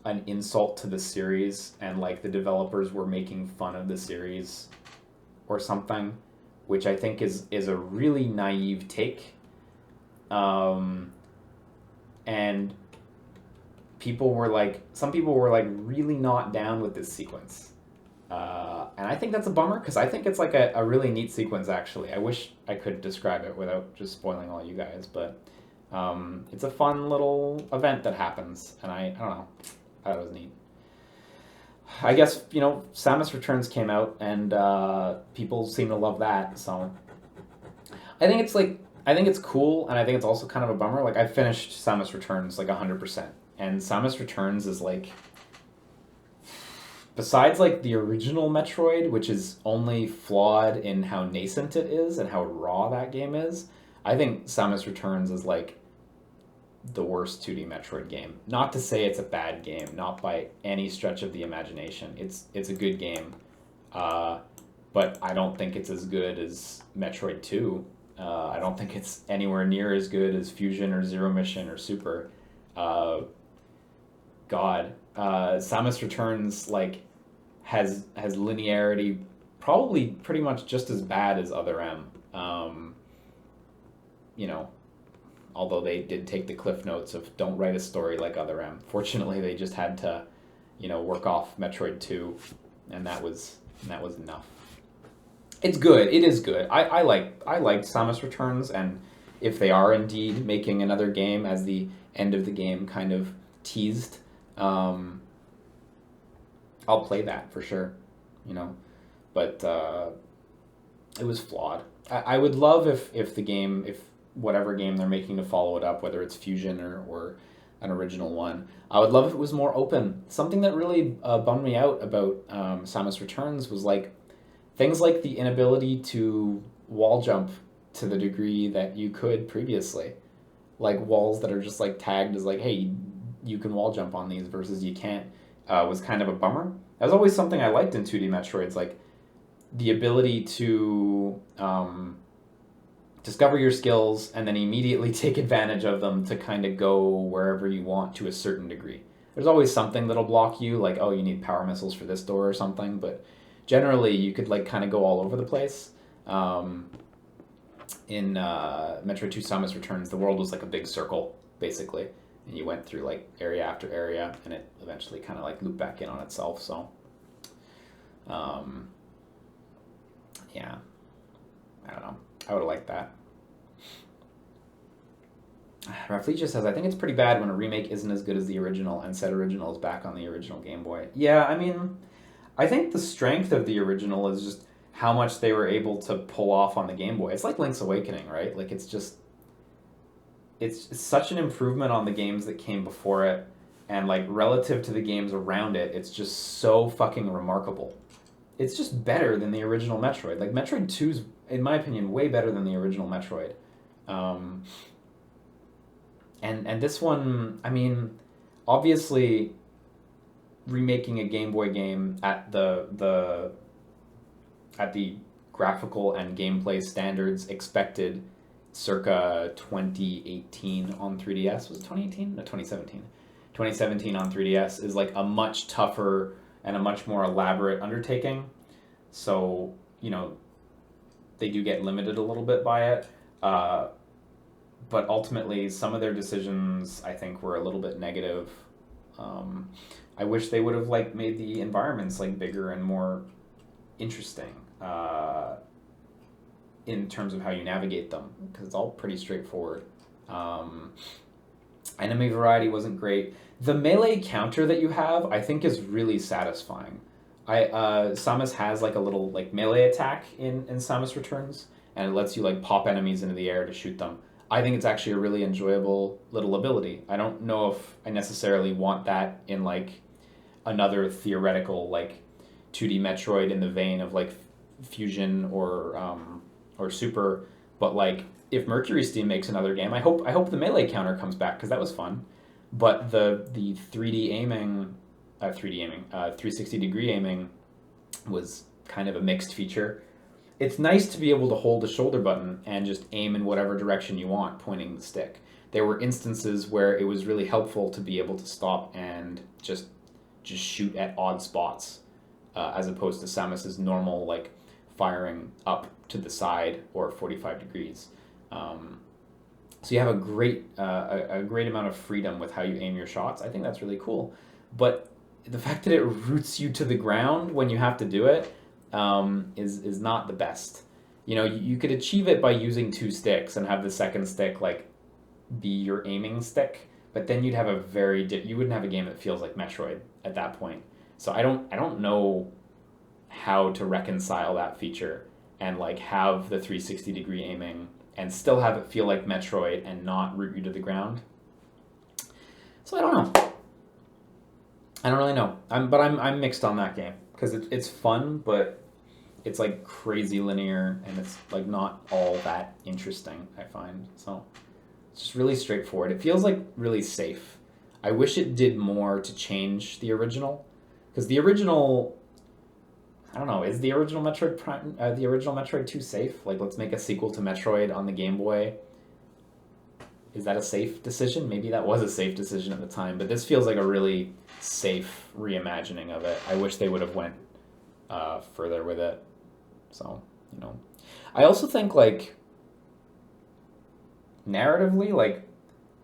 an insult to the series, and like the developers were making fun of the series or something, which I think is a really naive take. And some people were like really not down with this sequence. And I think that's a bummer, because I think it's like a really neat sequence, actually. I wish I could describe it without just spoiling all you guys, but it's a fun little event that happens, and I don't know, I thought it was neat. I guess, you know, Samus Returns came out, and people seem to love that, so I think it's cool, and I think it's also kind of a bummer. Like, I finished Samus Returns like 100%, and Samus Returns is like, besides like the original Metroid, which is only flawed in how nascent it is and how raw that game is, I think Samus Returns is like the worst 2D Metroid game. Not to say it's a bad game, not by any stretch of the imagination. It's a good game, but I don't think it's as good as Metroid 2. I don't think it's anywhere near as good as Fusion or Zero Mission or Super. Samus Returns like has linearity probably pretty much just as bad as Other M. You know, although they did take the cliff notes of don't write a story like Other M. Fortunately, they just had to, you know, work off Metroid 2, and that was enough. It's good. It is good. I liked Samus Returns, and if they are indeed making another game, as the end of the game kind of teased, I'll play that for sure, you know. But it was flawed. I would love if whatever game they're making to follow it up, whether it's Fusion or an original one, I would love if it was more open. Something that really bummed me out about Samus Returns was like, things like the inability to wall jump to the degree that you could previously, like walls that are just like tagged as like, hey, you can wall jump on these versus you can't, was kind of a bummer. That was always something I liked in 2D Metroids, like the ability to discover your skills and then immediately take advantage of them to kind of go wherever you want to a certain degree. There's always something that'll block you, like, oh, you need power missiles for this door or something, but generally you could like kind of go all over the place. In Metroid 2 Samus Returns, the world was like a big circle, basically, and you went through like area after area, and it eventually kind of like looped back in on itself, so yeah, I don't know. I would have liked that. Raflesia says, I think it's pretty bad when a remake isn't as good as the original and said original is back on the original Game Boy. Yeah, I mean, I think the strength of the original is just how much they were able to pull off on the Game Boy. It's like Link's Awakening, right? Like, it's just... It's such an improvement on the games that came before it, and, like, relative to the games around it, it's just so fucking remarkable. It's just better than the original Metroid. Like, Metroid 2's, in my opinion, way better than the original Metroid. And this one, I mean, obviously, remaking a Game Boy game at the graphical and gameplay standards expected circa 2018 on 3DS. Was it 2018? No, 2017. 2017 on 3DS is like a much tougher and a much more elaborate undertaking. So, you know, they do get limited a little bit by it. But ultimately, some of their decisions, I think, were a little bit negative. I wish they would have like made the environments like bigger and more interesting in terms of how you navigate them, because it's all pretty straightforward. Enemy variety wasn't great. The melee counter that you have, I think, is really satisfying. Samus has like a little like melee attack in Samus Returns, and it lets you like pop enemies into the air to shoot them. I think it's actually a really enjoyable little ability. I don't know if I necessarily want that in like another theoretical like 2D Metroid in the vein of like Fusion or Super, but like if Mercury Steam makes another game, I hope the melee counter comes back, because that was fun. But the 3D aiming, 360 degree aiming was kind of a mixed feature. It's nice to be able to hold a shoulder button and just aim in whatever direction you want, pointing the stick. There were instances where it was really helpful to be able to stop and just shoot at odd spots, as opposed to Samus's normal like firing up to the side or 45 degrees. So you have a great amount of freedom with how you aim your shots. I think that's really cool. But the fact that it roots you to the ground when you have to do it is not the best. You know, you could achieve it by using two sticks and have the second stick like be your aiming stick, but then you'd have you wouldn't have a game that feels like Metroid at that point. So I don't know how to reconcile that feature and like have the 360 degree aiming and still have it feel like Metroid and not root you to the ground. So I don't know. I don't really know. I'm mixed on that game, because it's fun, but it's like crazy linear and it's like not all that interesting, I find. So it's just really straightforward. It feels like really safe. I wish it did more to change the original, because the original, I don't know, is the original Metroid 2 safe? Like, let's make a sequel to Metroid on the Game Boy. Is that a safe decision? Maybe that was a safe decision at the time, but this feels like a really safe reimagining of it. I wish they would have went further with it. So, you know. I also think, like, narratively, like,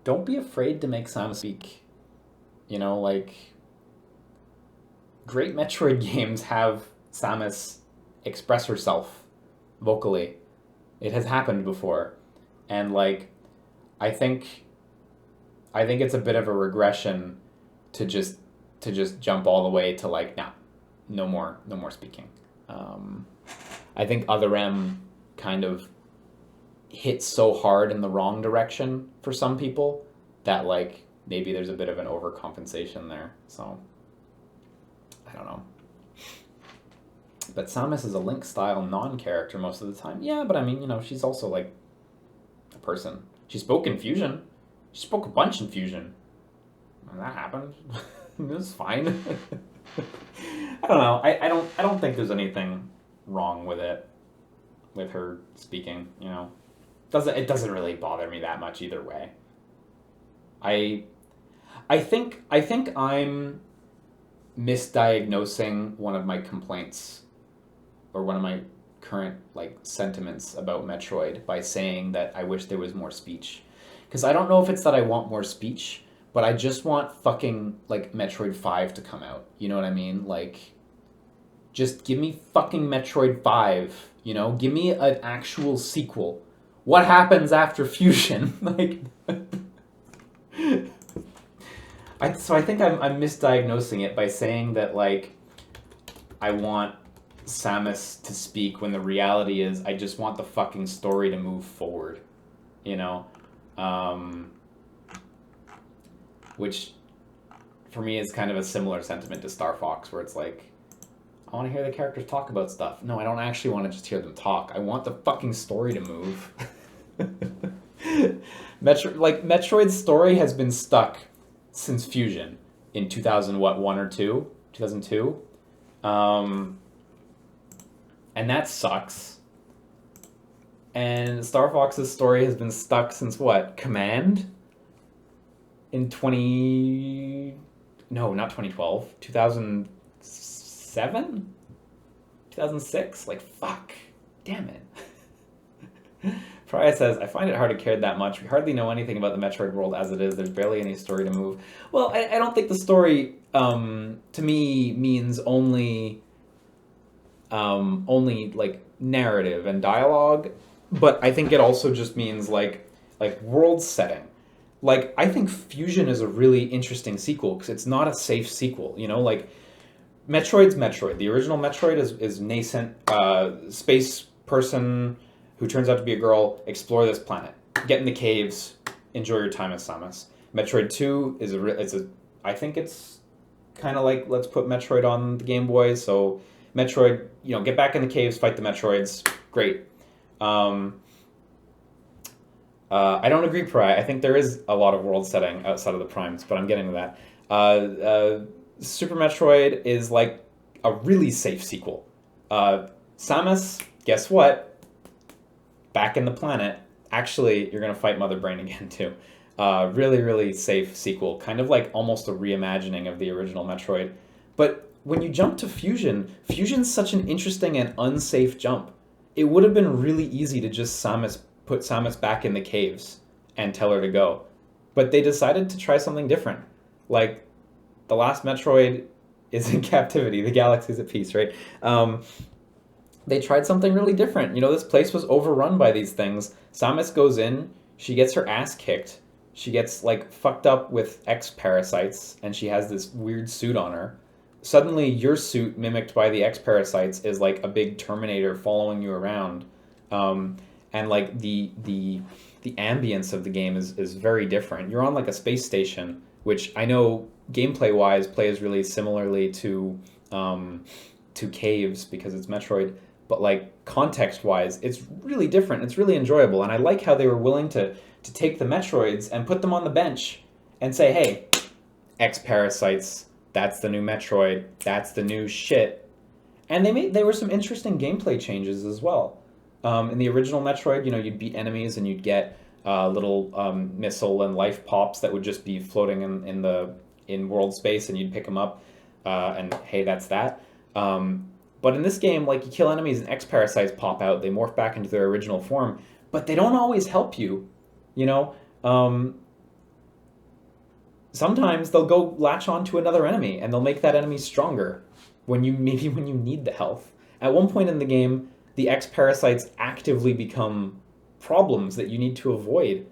don't be afraid to make Samus speak. You know, like, great Metroid games have Samus express herself vocally. It has happened before. And, like, I think it's a bit of a regression to just jump all the way to like, no more speaking. I think Other M kind of hits so hard in the wrong direction for some people that like maybe there's a bit of an overcompensation there. So I don't know. But Samus is a Link-style non-character most of the time. Yeah, but I mean, you know, she's also, like, a person. She spoke in Fusion. She spoke a bunch in Fusion. And that happened. It was fine. I don't know. I don't think there's anything wrong with it. With her speaking, you know. It doesn't really bother me that much either way. I think I'm misdiagnosing one of my complaints, or one of my current, like, sentiments about Metroid by saying that I wish there was more speech. Because I don't know if it's that I want more speech, but I just want fucking, like, Metroid 5 to come out. You know what I mean? Like, just give me fucking Metroid 5, you know? Give me an actual sequel. What happens after Fusion? Like... So I think I'm misdiagnosing it by saying that, like, I want Samus to speak when the reality is I just want the fucking story to move forward, you know? Which, for me, is kind of a similar sentiment to Star Fox, where it's like, I want to hear the characters talk about stuff. No, I don't actually want to just hear them talk. I want the fucking story to move. Metroid's story has been stuck since Fusion in 2001 or 2? 2002? And that sucks. And Star Fox's story has been stuck since what? Command? In 2012. 2007? 2006? Like, fuck. Damn it. Trois says, I find it hard to care that much. We hardly know anything about the Metroid world as it is. There's barely any story to move. Well, I don't think the story, to me, means only like, narrative and dialogue, but I think it also just means, like world setting. Like, I think Fusion is a really interesting sequel, because it's not a safe sequel, you know? Like, Metroid's Metroid. The original Metroid is nascent, space person who turns out to be a girl, explore this planet, get in the caves, enjoy your time as Samus. Metroid 2 is I think it's kind of like, let's put Metroid on the Game Boy, so Metroid, you know, get back in the caves, fight the Metroids, great. I don't agree, Pariah. I think there is a lot of world setting outside of the Primes, but I'm getting to that. Super Metroid is like a really safe sequel. Samus, guess what? Back in the planet. Actually, you're going to fight Mother Brain again, too. Really, really safe sequel. Kind of like almost a reimagining of the original Metroid. But when you jump to Fusion, Fusion's such an interesting and unsafe jump. It would have been really easy to just put Samus back in the caves and tell her to go. But they decided to try something different. Like, the last Metroid is in captivity. The galaxy's at peace, right? They tried something really different. You know, this place was overrun by these things. Samus goes in, she gets her ass kicked. She gets, like, fucked up with X-parasites, and she has this weird suit on her. Suddenly, your suit, mimicked by the X-parasites, is like a big Terminator following you around. And, like, the ambience of the game is very different. You're on, like, a space station, which I know gameplay-wise plays really similarly to caves because it's Metroid. But, like, context-wise, it's really different. It's really enjoyable. And I like how they were willing to take the Metroids and put them on the bench and say, hey, X-parasites, that's the new Metroid, that's the new shit. And there were some interesting gameplay changes as well. In the original Metroid, you know, you'd beat enemies and you'd get little missile and life pops that would just be floating in world space, and you'd pick them up, and hey, that's that. But in this game, like, you kill enemies and X-parasites pop out, they morph back into their original form, but they don't always help you, you know? Sometimes they'll go latch on to another enemy, and they'll make that enemy stronger when you need the health. At one point in the game, the X-parasites actively become problems that you need to avoid,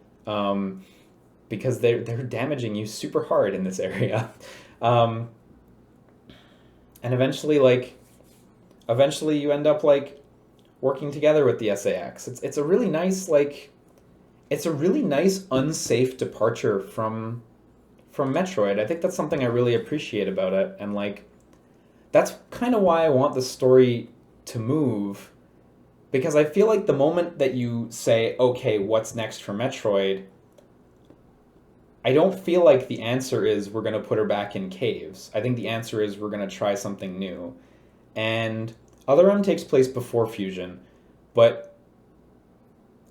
because they're damaging you super hard in this area. And eventually you end up, like, working together with the SAX. It's a really nice, like, it's a really nice unsafe departure from Metroid. I think that's something I really appreciate about it, and, like, that's kind of why I want the story to move, because I feel like the moment that you say, okay, what's next for Metroid, I don't feel like the answer is we're going to put her back in caves. I think the answer is we're going to try something new. And Other M takes place before Fusion, but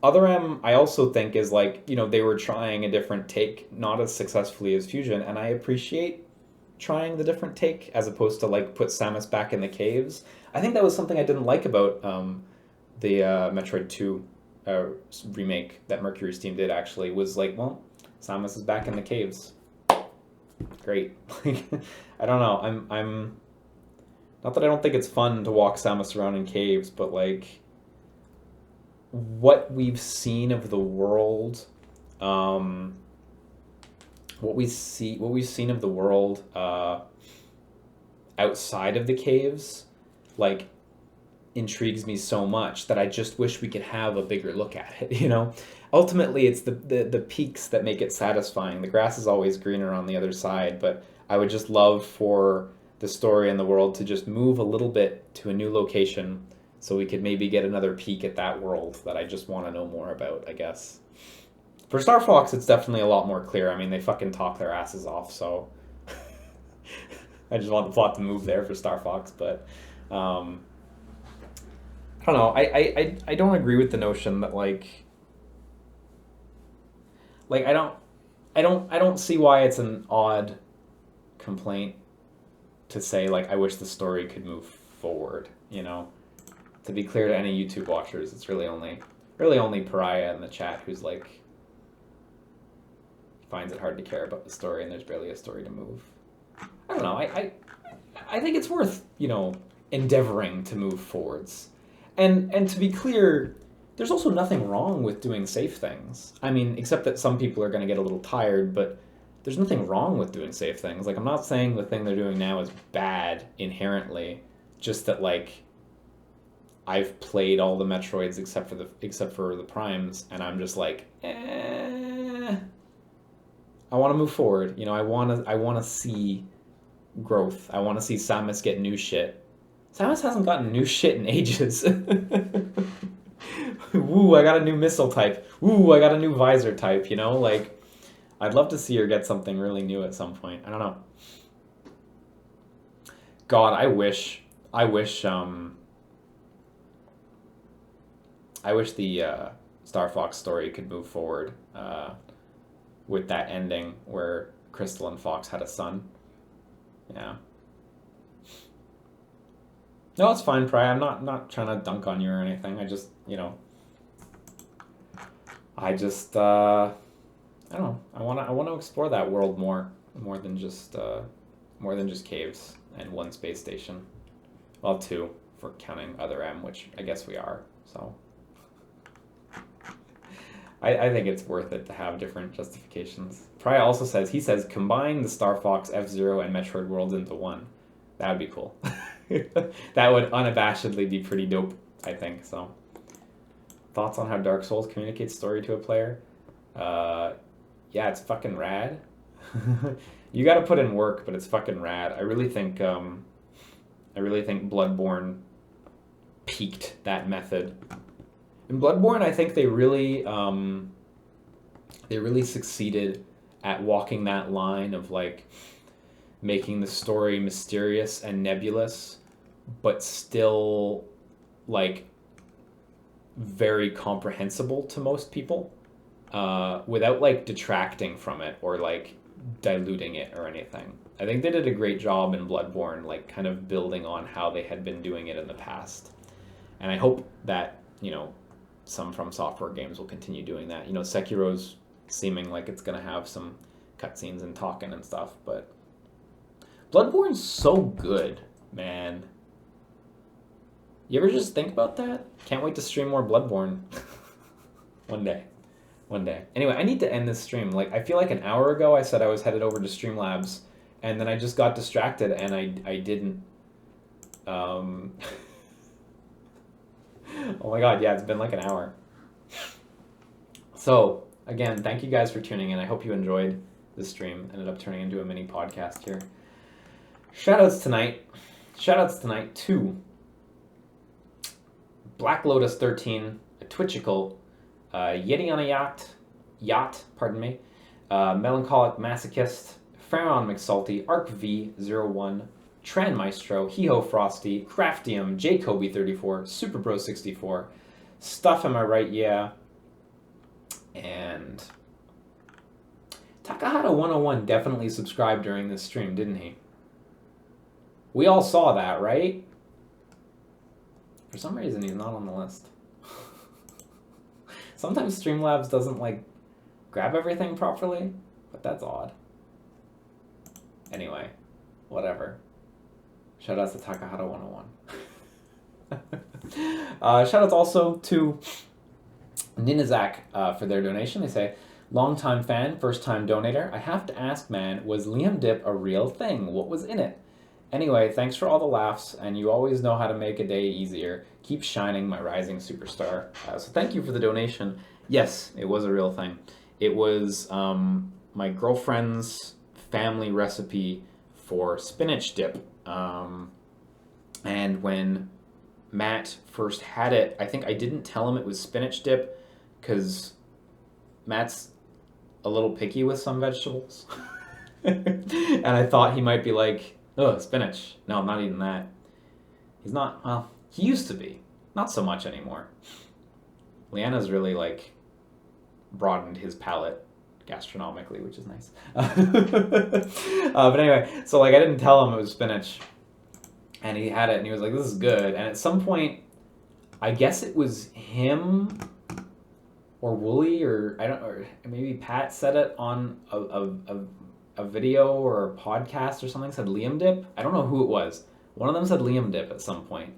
Other M I also think is like, you know, they were trying a different take, not as successfully as Fusion, and I appreciate trying the different take as opposed to like put Samus back in the caves. I think that was something I didn't like about the Metroid 2 remake that Mercury Steam did, actually, was like, well, Samus is back in the caves. Great. I don't know. I'm not that I don't think it's fun to walk Samus around in caves, but like what we've seen of the world, what we've seen of the world outside of the caves, like, intrigues me so much that I just wish we could have a bigger look at it, you know? Ultimately, it's the peaks that make it satisfying. The grass is always greener on the other side, but I would just love for the story and the world to just move a little bit to a new location so we could maybe get another peek at that world that I just want to know more about, I guess. For Star Fox, it's definitely a lot more clear. I mean, they fucking talk their asses off, so I just want the plot to move there for Star Fox, but I don't know. I don't agree with the notion that like I don't see why it's an odd complaint to say like I wish the story could move forward, you know. To be clear to any YouTube watchers, it's really only Pariah in the chat who's like finds it hard to care about the story and there's barely a story to move. I don't know. I think it's worth, you know, endeavoring to move forwards. And to be clear, there's also nothing wrong with doing safe things. I mean, except that some people are going to get a little tired, but there's nothing wrong with doing safe things. Like, I'm not saying the thing they're doing now is bad inherently, just that, like, I've played all the Metroids except for the Primes, and I'm just like, I want to move forward. You know, I want to see growth. I want to see Samus get new shit. Samus hasn't gotten new shit in ages. Woo, I got a new missile type. Woo, I got a new visor type, you know? Like, I'd love to see her get something really new at some point. I don't know. God, I wish the Star Fox story could move forward with that ending where Crystal and Fox had a son. Yeah. No, it's fine, Pry. I'm not trying to dunk on you or anything. I just, you know, I don't know. I want to explore that world more than just caves and one space station. Well, 2 for counting Other M, which I guess we are. So I think it's worth it to have different justifications. Pry also says combine the Star Fox, F-Zero, and Metroid worlds into one. That would be cool. That would unabashedly be pretty dope, I think. So, thoughts on how Dark Souls communicates story to a player? Yeah, it's fucking rad. You got to put in work, but it's fucking rad. I really think Bloodborne peaked that method. In Bloodborne, I think they really succeeded at walking that line of like making the story mysterious and nebulous, but still like very comprehensible to most people, without like detracting from it or like diluting it or anything. I think they did a great job in Bloodborne, like kind of building on how they had been doing it in the past. And I hope that, you know, some From Software games will continue doing that. You know, Sekiro's seeming like it's going to have some cutscenes and talking and stuff, but Bloodborne's so good, man. You ever just think about that? Can't wait to stream more Bloodborne. One day. Anyway, I need to end this stream. Like, I feel like an hour ago I said I was headed over to Streamlabs, and then I just got distracted and I didn't. Oh my god, yeah, it's been like an hour. So, again, thank you guys for tuning in. I hope you enjoyed the stream. Ended up turning into a mini podcast here. Shoutouts tonight to Black Lotus 13, a Twitchical, Yeti on a Yacht, pardon me, Melancholic Masochist, Pharaon McSalty, Arc V01, Tran Maestro, Hiho Frosty, Craftium, Jacoby34, Super Bro 64, Stuff Am I Right? Yeah, and Takahata 101 definitely subscribed during this stream, didn't he? We all saw that, right? For some reason, he's not on the list. Sometimes Streamlabs doesn't, like, grab everything properly, but that's odd. Anyway, whatever. Shoutouts to Takahata 101. Shoutouts also to Ninazak for their donation. They say, long-time fan, first-time donator. I have to ask, man, was Liam Dip a real thing? What was in it? Anyway, thanks for all the laughs, and you always know how to make a day easier. Keep shining, my rising superstar. So thank you for the donation. Yes, it was a real thing. It was my girlfriend's family recipe for spinach dip. And when Matt first had it, I think I didn't tell him it was spinach dip because Matt's a little picky with some vegetables. And I thought he might be like, oh, spinach. No, I'm not eating that. He's not, well, he used to be. Not so much anymore. Leanna's really, like, broadened his palate gastronomically, which is nice. But anyway, so, like, I didn't tell him it was spinach. And he had it, and he was like, this is good. And at some point, I guess it was him or Wooly, or I don't, or maybe Pat said it on a video or a podcast or something, said Liam Dip. I don't know who it was. One of them said Liam Dip at some point.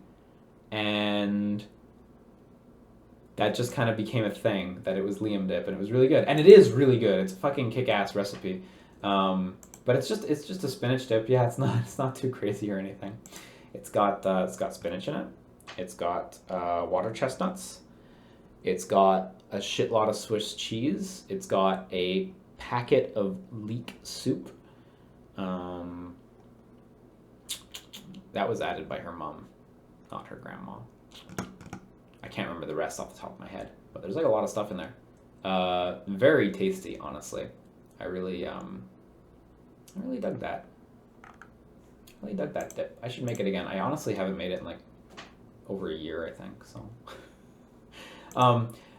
And that just kind of became a thing, that it was Liam Dip, and it was really good. And it is really good. It's a fucking kick-ass recipe. But it's just a spinach dip. Yeah, it's not too crazy or anything. It's got spinach in it. It's got water chestnuts. It's got a shitload of Swiss cheese. It's got a packet of leek soup. That was added by her mom, not her grandma. I can't remember the rest off the top of my head, but there's like a lot of stuff in there. Very tasty, honestly. I really dug that. I really dug that dip. I should make it again. I honestly haven't made it in like over a year, I think. So,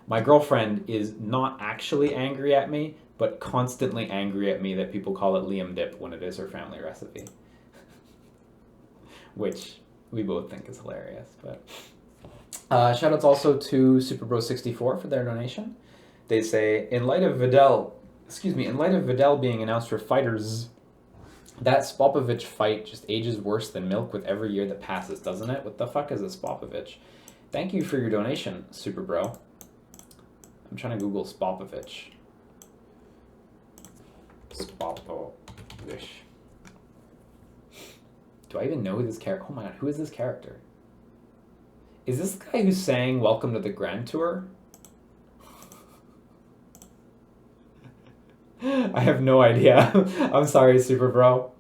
my girlfriend is not actually angry at me, but constantly angry at me that people call it Liam Dip when it is her family recipe, which we both think is hilarious. But shoutouts also to SuperBro64 for their donation. They say, in light of Vidal being announced for Fighters, that Spopovich fight just ages worse than milk with every year that passes, doesn't it? What the fuck is a Spopovich? Thank you for your donation, Superbro. I'm trying to Google Spopovich. Spopovich. Do I even know who this character? Oh my god, who is this character? Is this the guy who's saying "Welcome to the Grand Tour"? I have no idea. I'm sorry, Super Bro.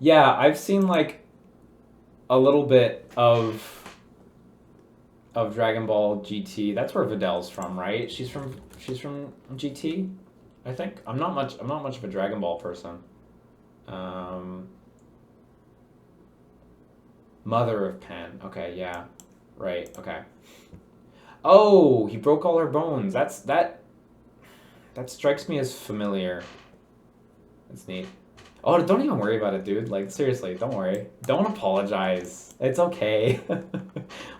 Yeah, I've seen like a little bit of Dragon Ball GT. That's where Vidal's from, right? She's from GT, I think. I'm not much of a Dragon Ball person. Mother of Pan. Okay, yeah. Right, okay. Oh, he broke all her bones. That strikes me as familiar. That's neat. Oh, don't even worry about it, dude. Like, seriously, don't worry. Don't apologize. It's okay.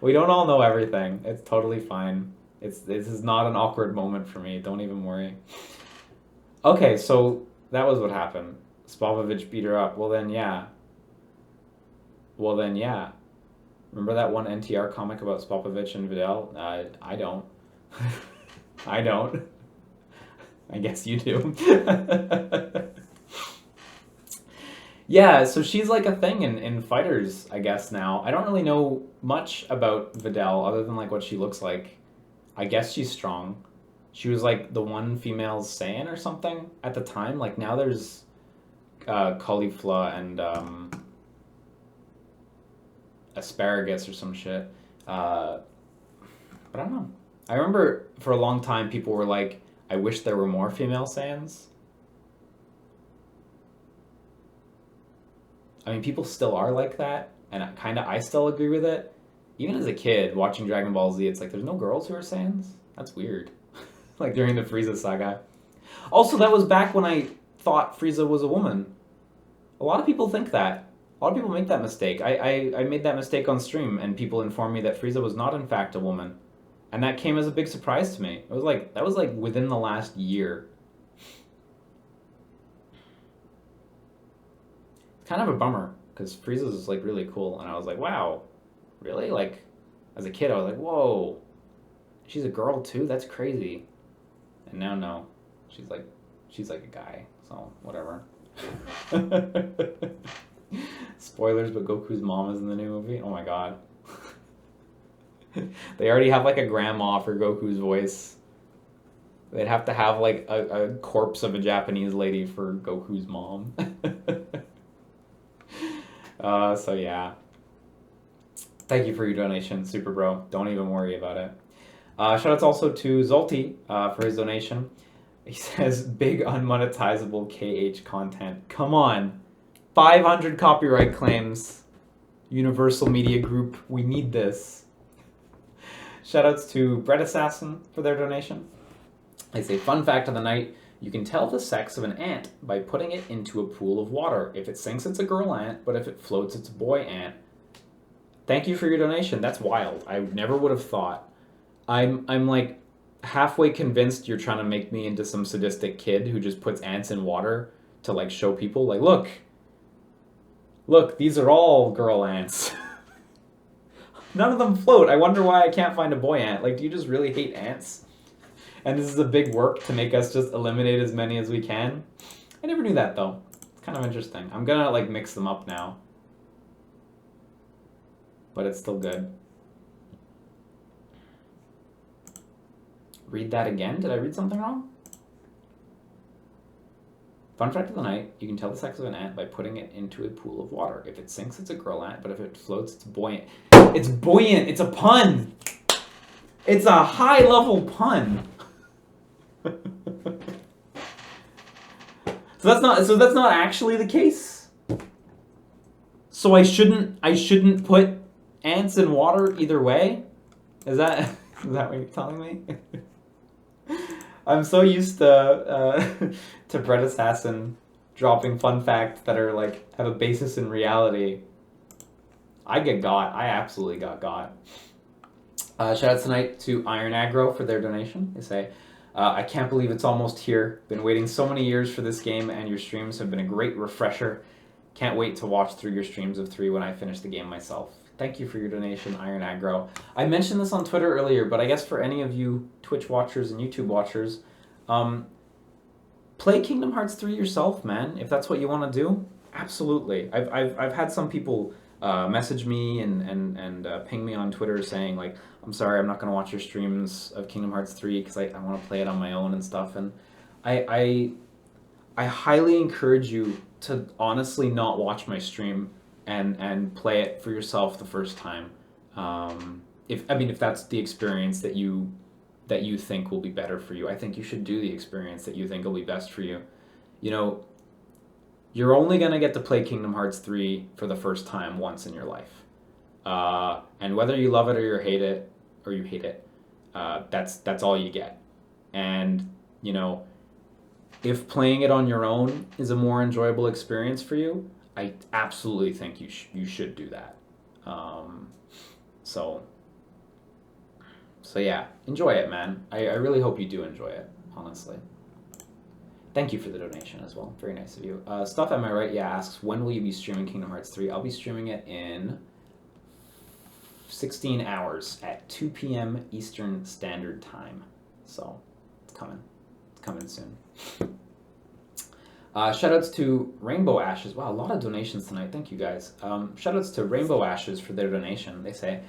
We don't all know everything. It's totally fine. This is not an awkward moment for me. Don't even worry. Okay, so that was what happened. Spopovich beat her up. Well then, yeah. Remember that one NTR comic about Spopovich and Vidal? I don't. I don't. I guess you do. Yeah, so she's like a thing in Fighters, I guess, now. I don't really know much about Vidal other than like what she looks like. I guess she's strong. She was like the one female Saiyan or something at the time. Like now there's Caulifla and asparagus or some shit. But I don't know. I remember for a long time people were like, I wish there were more female Saiyans. I mean, people still are like that, and I still agree with it. Even as a kid, watching Dragon Ball Z, it's like, there's no girls who are Saiyans? That's weird. Like, during the Frieza saga. Also, that was back when I thought Frieza was a woman. A lot of people think that. A lot of people make that mistake. I made that mistake on stream, and people informed me that Frieza was not, in fact, a woman. And that came as a big surprise to me. It was like, that was like within the last year. It's kind of a bummer, because Frieza's like really cool, and I was like, wow, really? Like, as a kid, I was like, whoa, she's a girl too? That's crazy. And now, no, she's like a guy, so whatever. Spoilers, but Goku's mom is in the new movie? Oh my god. They already have like a grandma for Goku's voice. They'd have to have like a corpse of a Japanese lady for Goku's mom. So yeah. Thank you for your donation, Super Bro. Don't even worry about it. Shoutouts also to Zolti for his donation. He says, big unmonetizable KH content. Come on. 500 copyright claims. Universal Media Group, we need this. Shoutouts to Bread Assassin for their donation. They say, fun fact of the night, you can tell the sex of an ant by putting it into a pool of water. If it sinks, it's a girl ant, but if it floats, it's a boy ant. Thank you for your donation. That's wild. I never would have thought. I'm like halfway convinced you're trying to make me into some sadistic kid who just puts ants in water to like show people, like, look, these are all girl ants. None of them float. I wonder why I can't find a boy ant. Like, do you just really hate ants? And this is a big work to make us just eliminate as many as we can. I never knew that, though. It's kind of interesting. I'm gonna, like, mix them up now. But it's still good. Read that again? Did I read something wrong? Fun fact of the night, you can tell the sex of an ant by putting it into a pool of water. If it sinks, it's a girl ant, but if it floats, it's buoyant. It's buoyant! It's a pun! It's a high-level pun! So that's not actually the case? So I shouldn't put ants in water either way? Is that what you're telling me? I'm so used to Bread Assassin dropping fun facts that are like have a basis in reality. I get got. I absolutely got. Shout out tonight to Iron Aggro for their donation. They say, I can't believe it's almost here. Been waiting so many years for this game, and your streams have been a great refresher. Can't wait to watch through your streams of 3 when I finish the game myself. Thank you for your donation, Iron Aggro. I mentioned this on Twitter earlier, but I guess for any of you Twitch watchers and YouTube watchers, play Kingdom Hearts 3 yourself, man. If that's what you want to do, absolutely. I've had some people message me and ping me on Twitter saying, like, I'm sorry, I'm not going to watch your streams of Kingdom Hearts 3 because I want to play it on my own and stuff. And I highly encourage you to honestly not watch my stream and play it for yourself the first time. If that's the experience that you think will be better for you, I think you should do the experience that you think will be best for you. You know, you're only going to get to play Kingdom Hearts 3 for the first time once in your life. And whether you love it or you hate it, that's all you get. And, you know, if playing it on your own is a more enjoyable experience for you, I absolutely think you should do that. So yeah, enjoy it, man. I really hope you do enjoy it, honestly. Thank you for the donation as well. Very nice of you. Stuff Am I Right? Yeah, asks, when will you be streaming Kingdom Hearts 3? I'll be streaming it in 16 hours at 2 p.m. Eastern Standard Time. So it's coming. It's coming soon. Shoutouts to Rainbow Ashes. Wow, a lot of donations tonight. Thank you, guys. Shoutouts to Rainbow Ashes for their donation. They say,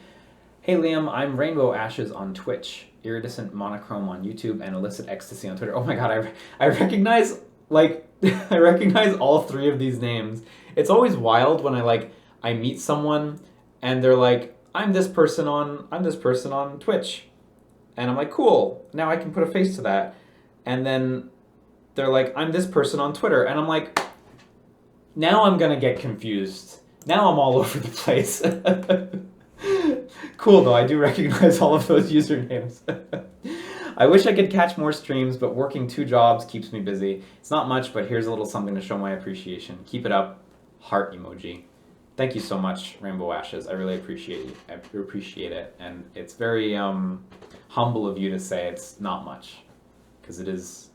hey, Liam, I'm Rainbow Ashes on Twitch, Iridescent Monochrome on YouTube, and Illicit Ecstasy on Twitter. Oh my god, I recognize, like, I recognize all 3 of these names. It's always wild when I meet someone and they're like, I'm this person on Twitch. And I'm like, cool, now I can put a face to that. And then they're like, I'm this person on Twitter. And I'm like, now I'm gonna get confused. Now I'm all over the place. Cool though, I do recognize all of those usernames. I wish I could catch more streams, but working 2 jobs keeps me busy. It's not much, but here's a little something to show my appreciation. Keep it up. Heart emoji. Thank you so much, Rainbow Ashes. I really appreciate it. And it's very humble of you to say it's not much, because it is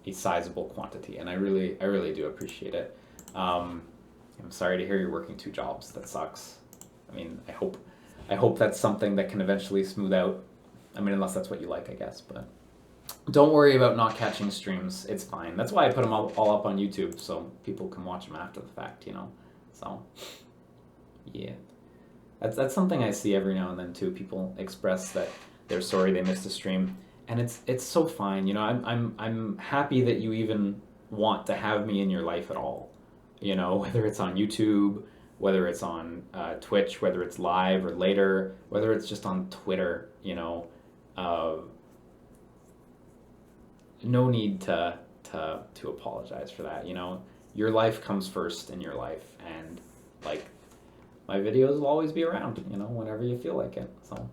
a sizable quantity, and I really do appreciate it. I'm sorry to hear you're working 2 jobs. That sucks. I mean, I hope that's something that can eventually smooth out. I mean, unless that's what you like, I guess. But don't worry about not catching streams. It's fine. That's why I put them all up on YouTube, so people can watch them after the fact, you know. So, yeah. That's something I see every now and then too. People express that they're sorry they missed a stream, and it's so fine. You know, I'm happy that you even want to have me in your life at all. You know, whether it's on YouTube, whether it's on Twitch, whether it's live or later, whether it's just on Twitter. You know, no need to apologize for that. You know, your life comes first in your life, and like, my videos will always be around, you know, whenever you feel like it. So,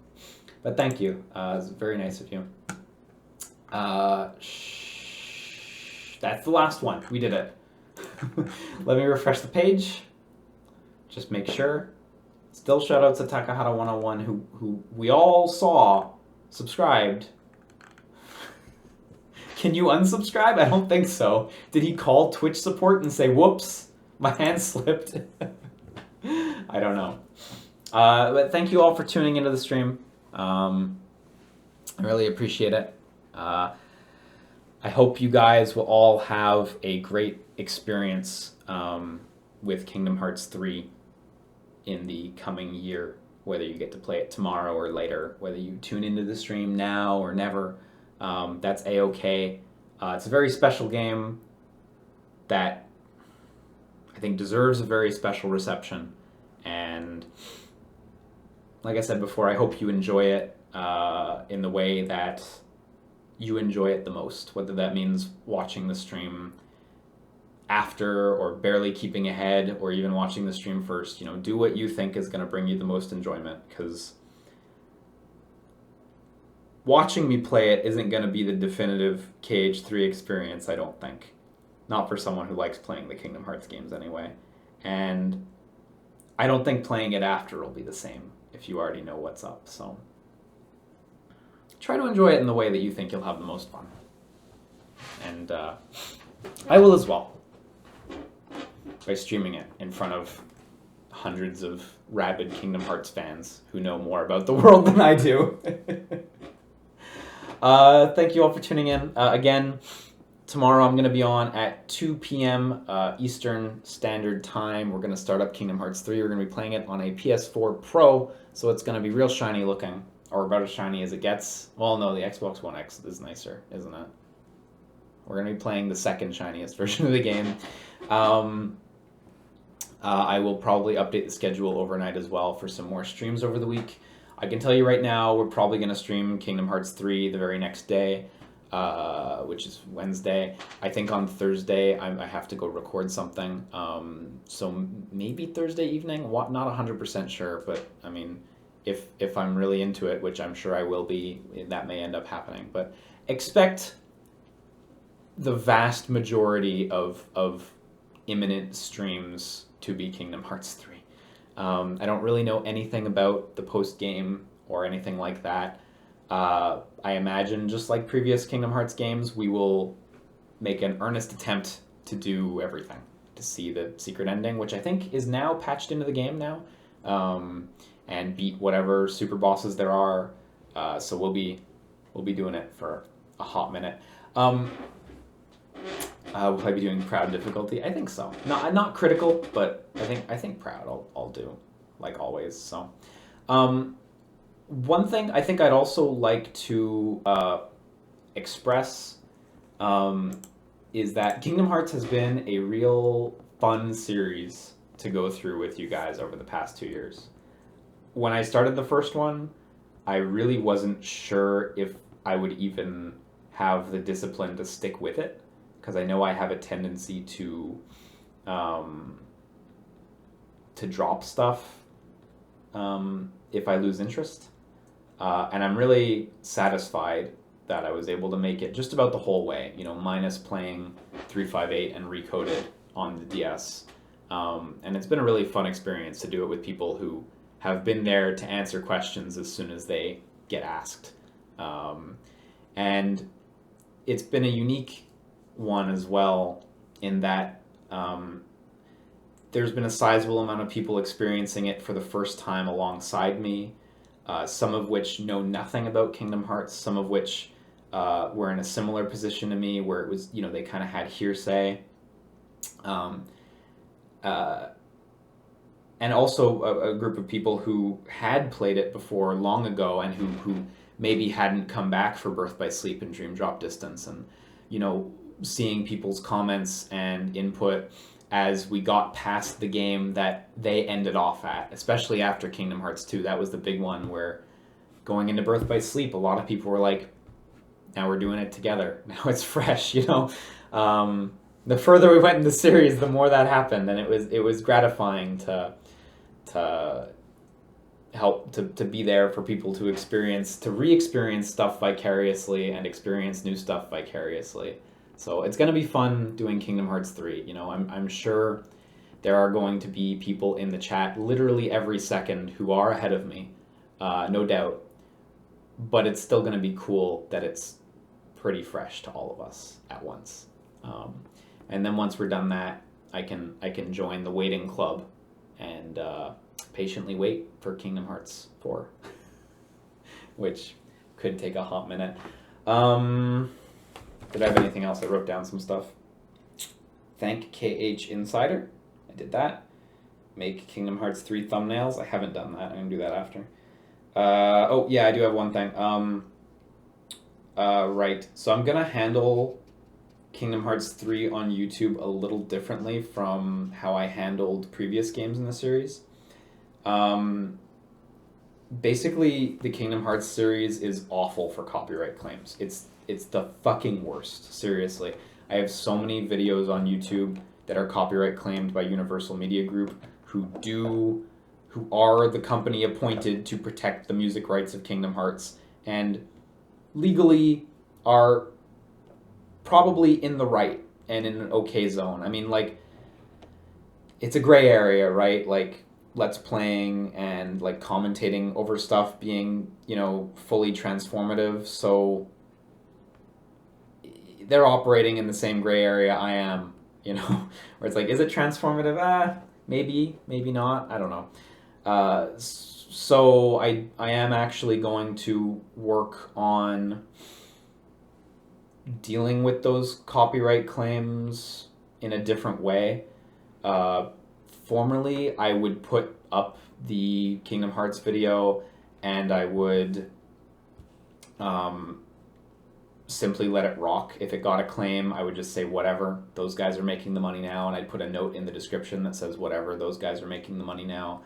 but thank you. It's very nice of you. That's the last one. We did it. Let me refresh the page. Just make sure. Still shout out to Takahata101 who we all saw subscribed. Can you unsubscribe? I don't think so. Did he call Twitch support and say, whoops, my hand slipped? I don't know. But thank you all for tuning into the stream. I really appreciate it. I hope you guys will all have a great experience with Kingdom Hearts 3 in the coming year, whether you get to play it tomorrow or later, whether you tune into the stream now or never. That's A-okay. It's a very special game that I think deserves a very special reception. And like I said before, I hope you enjoy it in the way that you enjoy it the most, whether that means watching the stream after or barely keeping ahead or even watching the stream first. You know, do what you think is going to bring you the most enjoyment, because watching me play it isn't going to be the definitive KH3 experience, I don't think. Not for someone who likes playing the Kingdom Hearts games anyway. And I don't think playing it after will be the same if you already know what's up. So try to enjoy it in the way that you think you'll have the most fun. And I will as well, by streaming it in front of hundreds of rabid Kingdom Hearts fans who know more about the world than I do. Thank you all for tuning in. Again, tomorrow I'm going to be on at 2 p.m. Eastern Standard Time. We're going to start up Kingdom Hearts 3. We're going to be playing it on a PS4 Pro, so it's going to be real shiny looking, or about as shiny as it gets. Well, no, the Xbox One X is nicer, isn't it? We're going to be playing the second shiniest version of the game. I will probably update the schedule overnight as well for some more streams over the week. I can tell you right now, we're probably going to stream Kingdom Hearts 3 the very next day, which is Wednesday. I think on Thursday I have to go record something, so maybe Thursday evening. Not 100% sure, but I mean, if I'm really into it, which I'm sure I will be, that may end up happening. But expect the vast majority of imminent streams to be Kingdom Hearts 3. I don't really know anything about the post-game or anything like that. I imagine, just like previous Kingdom Hearts games, we will make an earnest attempt to do everything, to see the secret ending, which I think is now patched into the game now, and beat whatever super bosses there are. So we'll be doing it for a hot minute. Will I be doing proud difficulty? I think so. Not critical, but I think proud I'll do, like always. So, one thing I think I'd also like to express is that Kingdom Hearts has been a real fun series to go through with you guys over the past 2 years. When I started the first one, I really wasn't sure if I would even have the discipline to stick with it, because I know I have a tendency to drop stuff if I lose interest. And I'm really satisfied that I was able to make it just about the whole way, minus playing 358 and Recoded on the DS. And it's been a really fun experience to do it with people who have been there to answer questions as soon as they get asked. And it's been a unique one as well in that there's been a sizable amount of people experiencing it for the first time alongside me, some of which know nothing about Kingdom Hearts, some of which were in a similar position to me where it was, they kind of had hearsay. And also a group of people who had played it before long ago and who maybe hadn't come back for Birth by Sleep and Dream Drop Distance, and seeing people's comments and input as we got past the game that they ended off at, especially after Kingdom Hearts 2. That was the big one where going into Birth by Sleep, a lot of people were like, now we're doing it together. Now it's fresh, The further we went in the series, the more that happened, and it was gratifying to help to be there for people to re-experience stuff vicariously and experience new stuff vicariously. So it's going to be fun doing Kingdom Hearts 3. I'm sure there are going to be people in the chat literally every second who are ahead of me, no doubt. But it's still going to be cool that it's pretty fresh to all of us at once. And then once we're done that, I can join the waiting club and patiently wait for Kingdom Hearts 4, which could take a hot minute. Did I have anything else? I wrote down some stuff. Thank KH Insider. I did that. Make Kingdom Hearts 3 thumbnails. I haven't done that. I'm going to do that after. Oh, yeah, I do have one thing. Right. So I'm going to handle Kingdom Hearts 3 on YouTube a little differently from how I handled previous games in the series. Basically, the Kingdom Hearts series is awful for copyright claims. It's the fucking worst, seriously. I have so many videos on YouTube that are copyright claimed by Universal Media Group who are the company appointed to protect the music rights of Kingdom Hearts and legally are probably in the right and in an okay zone. I mean, it's a gray area, right? Let's playing and commentating over stuff being, fully transformative. So they're operating in the same gray area I am, where it's is it transformative? Maybe, maybe not. I don't know. So I am actually going to work on dealing with those copyright claims in a different way. Formerly, I would put up the Kingdom Hearts video and I would simply let it rock. If it got a claim, I would just say whatever, those guys are making the money now, and I'd put a note in the description that says whatever, those guys are making the money now.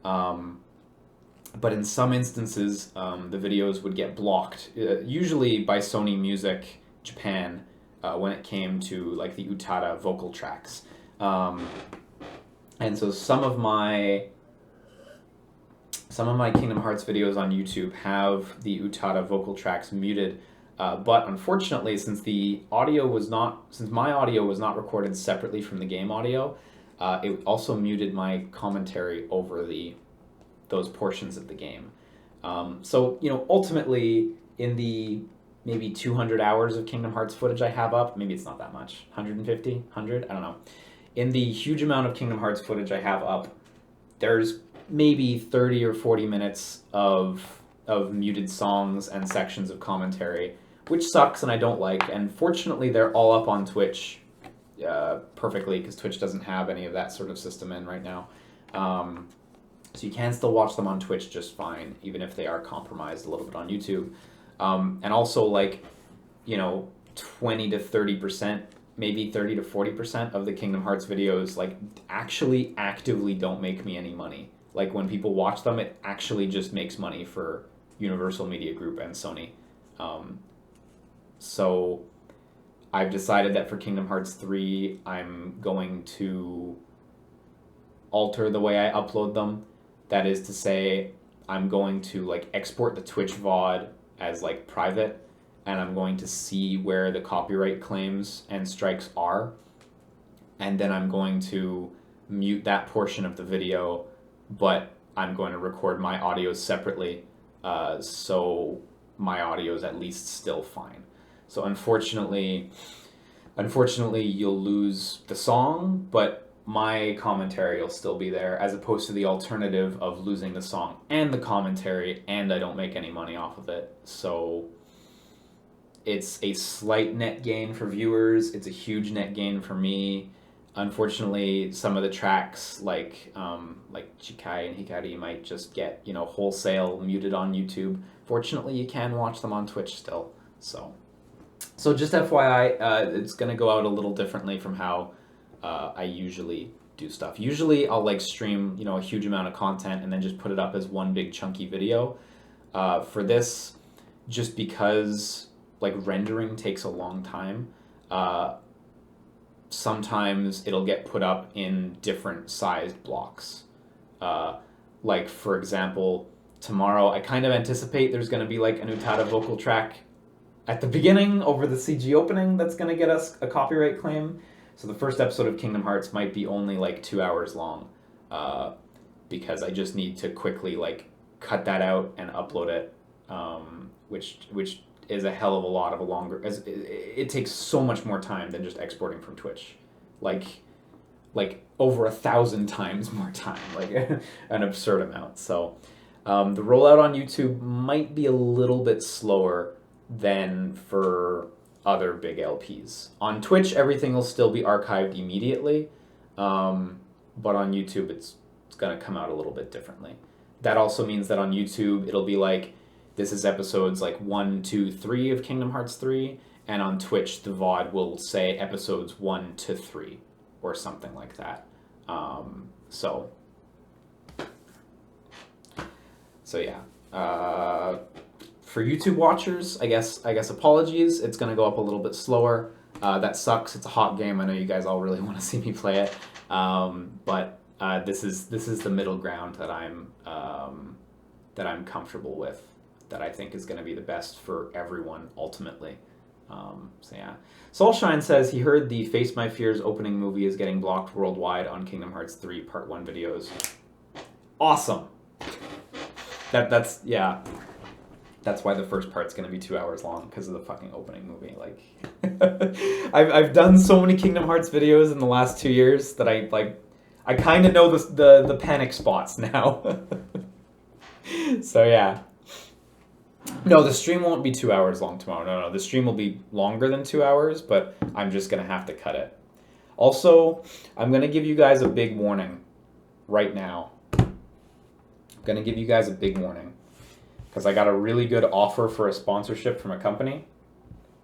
But in some instances, the videos would get blocked, usually by Sony Music Japan, when it came to the Utada vocal tracks. And so some of my Kingdom Hearts videos on YouTube have the Utada vocal tracks muted, but unfortunately, since my audio was not recorded separately from the game audio, it also muted my commentary over those portions of the game. So ultimately, in the maybe 200 hours of Kingdom Hearts footage I have up, maybe it's not that much, 150, 100, I don't know. In the huge amount of Kingdom Hearts footage I have up, there's maybe 30 or 40 minutes of muted songs and sections of commentary, which sucks and I don't like. And fortunately, they're all up on Twitch perfectly, because Twitch doesn't have any of that sort of system in right now. So you can still watch them on Twitch just fine, even if they are compromised a little bit on YouTube. And also 20 to 30% maybe 30 to 40% of the Kingdom Hearts videos like actually actively don't make me any money. Like when people watch them, it actually just makes money for Universal Media Group and Sony. So I've decided that for Kingdom Hearts 3, I'm going to alter the way I upload them. That is to say, I'm going to like export the Twitch VOD as like private, and I'm going to see where the copyright claims and strikes are, and then I'm going to mute that portion of the video, but I'm going to record my audio separately, so my audio is at least still fine. So unfortunately you'll lose the song, but my commentary will still be there, as opposed to the alternative of losing the song and the commentary, and I don't make any money off of it. So it's a slight net gain for viewers. It's a huge net gain for me. Unfortunately, some of the tracks like Chikai and Hikaru might just get, you know, wholesale muted on YouTube. Fortunately, you can watch them on Twitch still. So just FYI, it's gonna go out a little differently from how I usually do stuff. Usually I'll like stream, you know, a huge amount of content and then just put it up as one big chunky video. For this, just because like rendering takes a long time, sometimes it'll get put up in different sized blocks. Like for example, tomorrow I kind of anticipate there's going to be like an Utada vocal track at the beginning over the CG opening that's going to get us a copyright claim. So the first episode of Kingdom Hearts might be only like 2 hours long, because I just need to quickly like cut that out and upload it, which is a hell of a lot of a longer. It takes so much more time than just exporting from Twitch, like over 1,000 times more time, like an absurd amount. So the rollout on YouTube might be a little bit slower than for other big LPs. On Twitch, everything will still be archived immediately, but on YouTube, it's gonna come out a little bit differently. That also means that on YouTube, it'll be like, this is episodes like 1, 2, 3 of Kingdom Hearts 3, and on Twitch, the VOD will say episodes 1 to 3, or something like that. So yeah. For YouTube watchers, I guess apologies. It's gonna go up a little bit slower. That sucks. It's a hot game. I know you guys all really want to see me play it, but this is the middle ground that I'm comfortable with, that I think is gonna be the best for everyone ultimately. So yeah. Soulshine says he heard the Face My Fears opening movie is getting blocked worldwide on Kingdom Hearts 3 Part 1 videos. Awesome. That's yeah. That's why the first part's gonna be 2 hours long, because of the fucking opening movie. Like, I've done so many Kingdom Hearts videos in the last 2 years that I kind of know the panic spots now. So yeah. No, the stream won't be 2 hours long tomorrow. No, the stream will be longer than 2 hours, but I'm just gonna have to cut it. Also, I'm gonna give you guys a big warning right now. I'm gonna give you guys a big warning, because I got a really good offer for a sponsorship from a company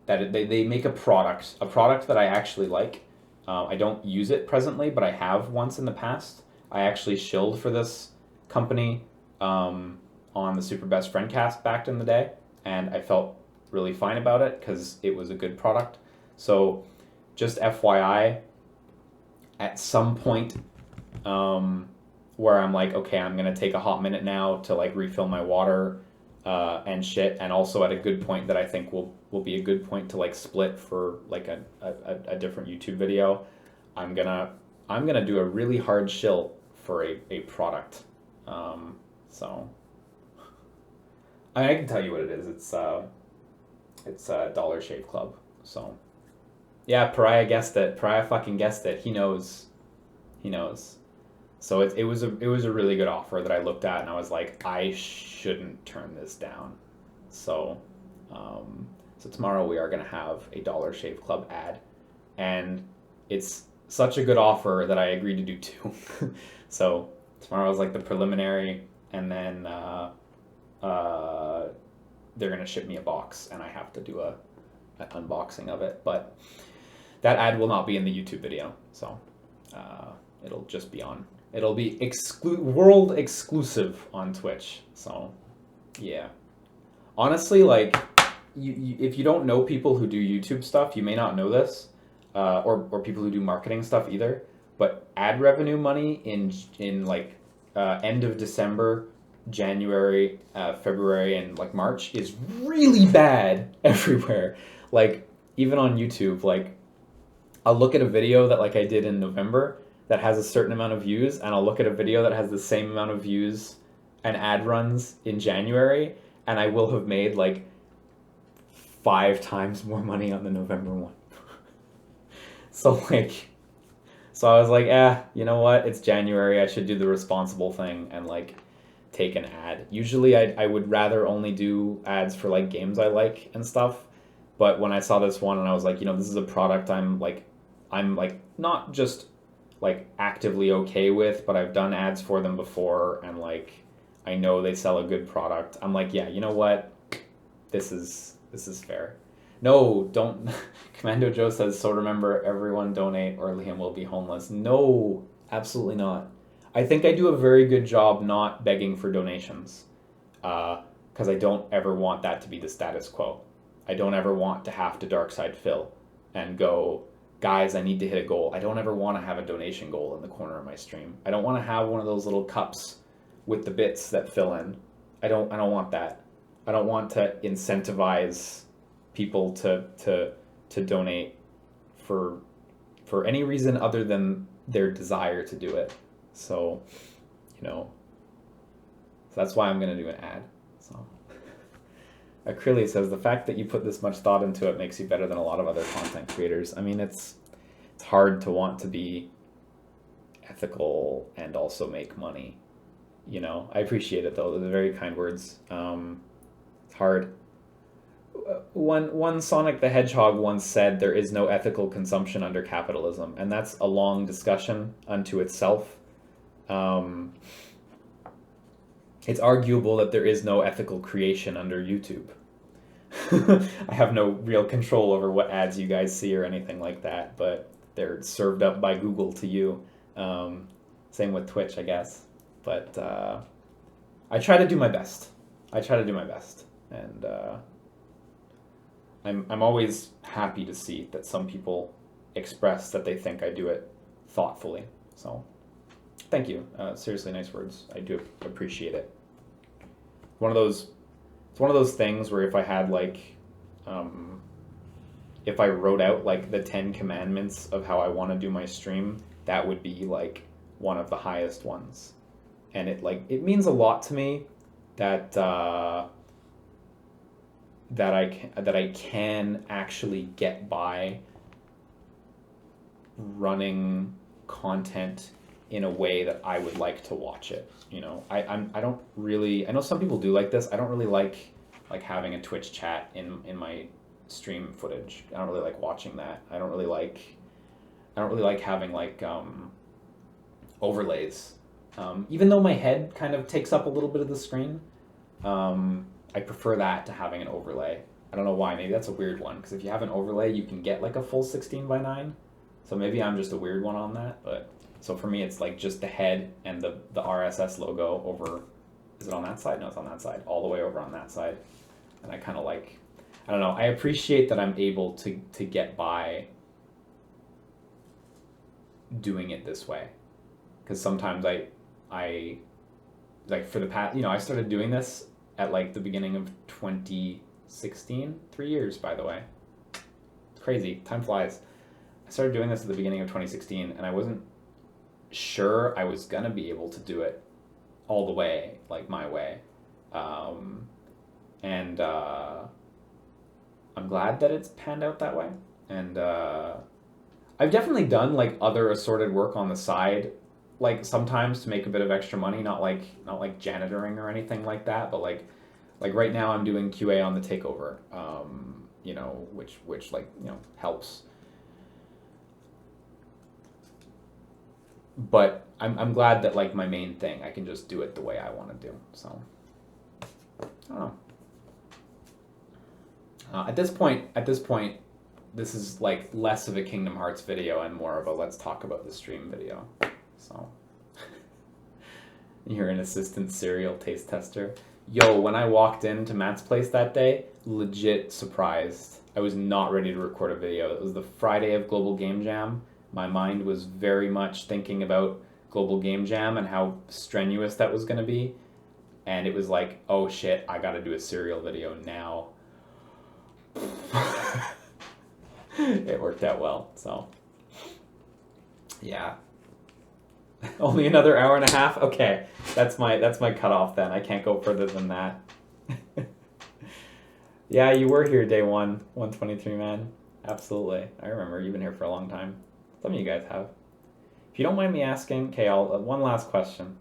that they make a product that I actually like. I don't use it presently, but I have once in the past. I actually shilled for this company on the Super Best Friend cast back in the day, and I felt really fine about it because it was a good product. So just FYI, at some point where I'm like, okay, I'm going to take a hot minute now to like refill my water and shit, and also at a good point that I think will be a good point to like split for like a different YouTube video, I'm gonna do a really hard shill for a product. So I mean, I can tell you what it is. It's Dollar Shave Club. So yeah, Pariah guessed it. Pariah fucking guessed it. He knows. So it was a really good offer that I looked at, and I was like, I shouldn't turn this down. So tomorrow we are gonna have a Dollar Shave Club ad, and it's such a good offer that I agreed to do two. So tomorrow is like the preliminary, and then they're gonna ship me a box, and I have to do an unboxing of it. But that ad will not be in the YouTube video. So it'll just be on. It'll be world exclusive on Twitch. So yeah. Honestly, like, if you don't know people who do YouTube stuff, you may not know this, or people who do marketing stuff either. But ad revenue money in like end of December, January, February, and like March is really bad everywhere. Like even on YouTube, like I'll look at a video that like I did in November that has a certain amount of views, and I'll look at a video that has the same amount of views and ad runs in January, and I will have made like 5 times more money on the November one. So I was like, you know what? It's January. I should do the responsible thing and like take an ad. Usually I would rather only do ads for like games I like and stuff. But when I saw this one and I was like, you know, this is a product I'm like not just like actively okay with, but I've done ads for them before and like I know they sell a good product. I'm like, yeah, you know what? This is fair. No, don't. Commando Joe says, so remember, everyone donate or Liam will be homeless. No, absolutely not. I think I do a very good job not begging for donations, because I don't ever want that to be the status quo. I don't ever want to have to Darkside Phil and go, guys, I need to hit a goal. I don't ever want to have a donation goal in the corner of my stream. I don't want to have one of those little cups with the bits that fill in. I don't want that. I don't want to incentivize people to donate for any reason other than their desire to do it. So, you know, so that's why I'm going to do an ad. So Acryli says, the fact that you put this much thought into it makes you better than a lot of other content creators. I mean, it's hard to want to be ethical and also make money. You know, I appreciate it though. Those are very kind words. It's hard. One Sonic the Hedgehog once said there is no ethical consumption under capitalism, and that's a long discussion unto itself. It's arguable that there is no ethical creation under YouTube. I have no real control over what ads you guys see or anything like that, but they're served up by Google to you. Same with Twitch, I guess. But I try to do my best. And I'm always happy to see that some people express that they think I do it thoughtfully. So thank you. Seriously, nice words. I do appreciate it. It's one of those things where if I had like, if I wrote out like the 10 commandments of how I want to do my stream, that would be like one of the highest ones. And it means a lot to me that that I can actually get by running content in a way that I would like to watch it. You know, I don't really, I know some people do like this. I don't really like having a Twitch chat in my stream footage. I don't really like watching that. I don't really like having like overlays. Even though my head kind of takes up a little bit of the screen, I prefer that to having an overlay. I don't know why. Maybe that's a weird one, because if you have an overlay, you can get like a full 16:9. So maybe I'm just a weird one on that. But so for me, it's like just the head and the RSS logo over. Is it on that side? No, it's on that side. All the way over on that side. And I kind of like, I don't know. I appreciate that I'm able to get by doing it this way, because sometimes I like for the past, you know, I started doing this at like the beginning of 2016, 3 years, by the way. It's crazy, time flies. I started doing this at the beginning of 2016, and I wasn't sure I was gonna be able to do it all the way, like my way. And I'm glad that it's panned out that way. And I've definitely done like other assorted work on the side, like sometimes to make a bit of extra money, not like janitoring or anything like that, but like right now I'm doing QA on the Takeover, you know, which like, you know, helps. But I'm glad that like my main thing, I can just do it the way I want to do. So I don't know. At this point, this is like less of a Kingdom Hearts video and more of a let's talk about the stream video. So you're an assistant cereal taste tester. Yo, when I walked into Matt's place that day, legit surprised. I was not ready to record a video. It was the Friday of Global Game Jam. My mind was very much thinking about Global Game Jam and how strenuous that was going to be. And it was like, oh shit, I got to do a cereal video now. It worked out well, so. Yeah. Only another hour and a half? Okay, that's my cutoff then. I can't go further than that. Yeah, you were here day one, 123 man. Absolutely. I remember you've been here for a long time. Some of you guys have. If you don't mind me asking, okay, one last question.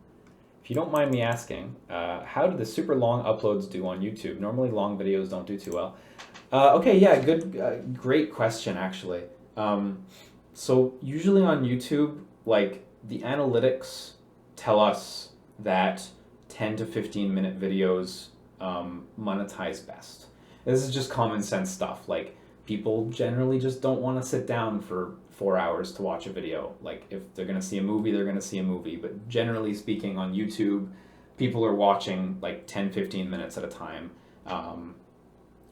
If you don't mind me asking, how do the super long uploads do on YouTube? Normally long videos don't do too well. Okay, yeah, good, great question actually. So usually on YouTube, like the analytics tell us that 10 to 15 minute videos monetize best. This is just common sense stuff. Like people generally just don't want to sit down for 4 hours to watch a video. Like if they're going to see a movie, they're going to see a movie. But generally speaking on YouTube, people are watching like 10, 15 minutes at a time.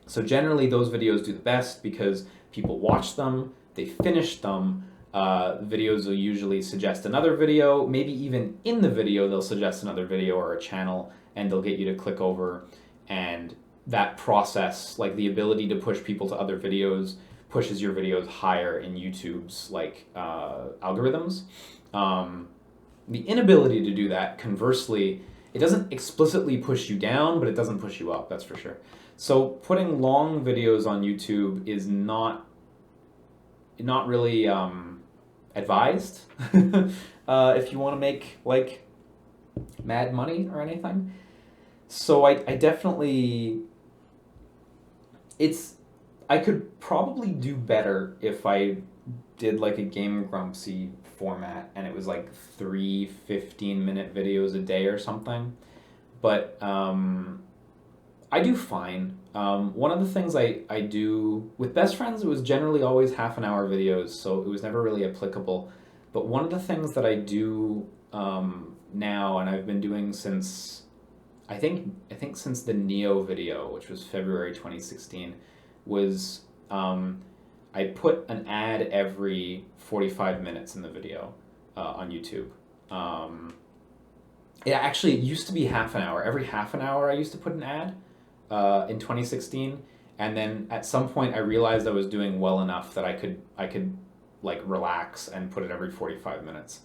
So generally those videos do the best because people watch them, they finish them. Videos will usually suggest another video, maybe even in the video they'll suggest another video or a channel, and they'll get you to click over. And that process, like the ability to push people to other videos, pushes your videos higher in YouTube's like algorithms. The inability to do that, conversely, it doesn't explicitly push you down, but it doesn't push you up, that's for sure. So putting long videos on YouTube is not really advised if you want to make like mad money or anything. So I definitely, I could probably do better if I did like a Game Grumpsy format and it was like 3 15-minute videos a day or something. But I do fine. One of the things I do with best friends, it was generally always half an hour videos, so it was never really applicable. But one of the things that I do now, and I've been doing since, I think since the Neo video, which was February 2016, was I put an ad every 45 minutes in the video on YouTube. It used to be half an hour. Every half an hour I used to put an ad in 2016, and then at some point I realized I was doing well enough that I could like relax and put it every 45 minutes.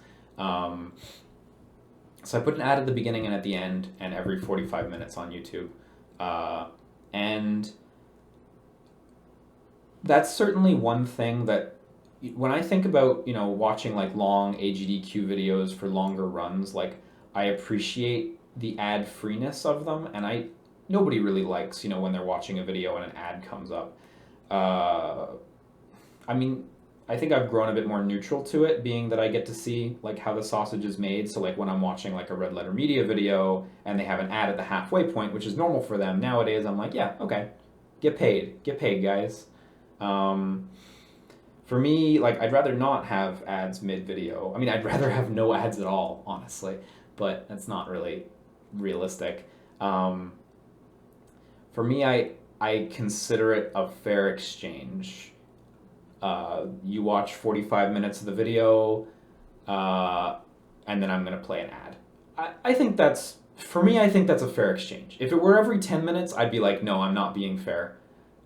So I put an ad at the beginning and at the end, and every 45 minutes on YouTube. And that's certainly one thing that, when I think about, watching like long AGDQ videos for longer runs, like I appreciate the ad freeness of them, and nobody really likes, when they're watching a video and an ad comes up. I think I've grown a bit more neutral to it, being that I get to see like how the sausage is made. So like when I'm watching like a Red Letter Media video and they have an ad at the halfway point, which is normal for them nowadays, I'm like, yeah, okay, get paid, guys. For me, like I'd rather not have ads mid-video. I'd rather have no ads at all, honestly, but that's not really realistic. For me, I consider it a fair exchange. You watch 45 minutes of the video, and then I'm going to play an ad. I think that's a fair exchange. If it were every 10 minutes, I'd be like, no, I'm not being fair.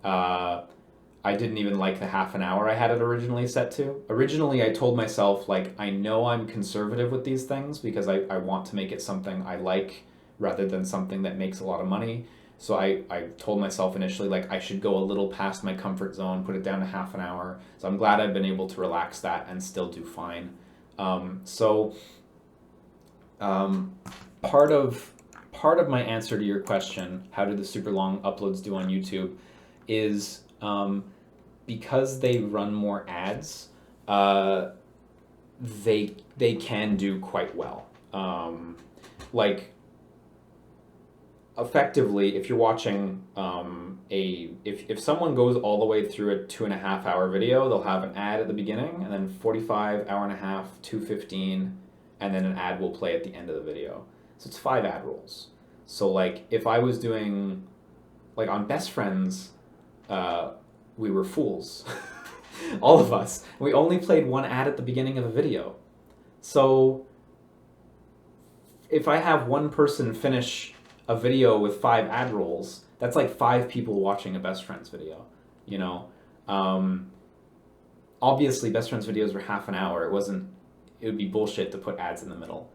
I didn't even like the half an hour I had it originally set to. Originally, I told myself, like, I know I'm conservative with these things because I want to make it something I like rather than something that makes a lot of money. So I told myself initially, like, I should go a little past my comfort zone, put it down to half an hour. So I'm glad I've been able to relax that and still do fine. Part of my answer to your question, how do the super long uploads do on YouTube, is because they run more ads, they can do quite well. effectively, if you're watching if someone goes all the way through a 2.5 hour video, they'll have an ad at the beginning, and then 45, hour and a half, 2:15, and then an ad will play at the end of the video. So it's 5 ad rolls. So like if I was doing, like on Best Friends, we were fools. All of us. We only played 1 ad at the beginning of a video. So if I have one person finish a video with 5 ad rolls, that's like 5 people watching a Best Friends video, you know? Obviously, Best Friends videos were half an hour. It would be bullshit to put ads in the middle.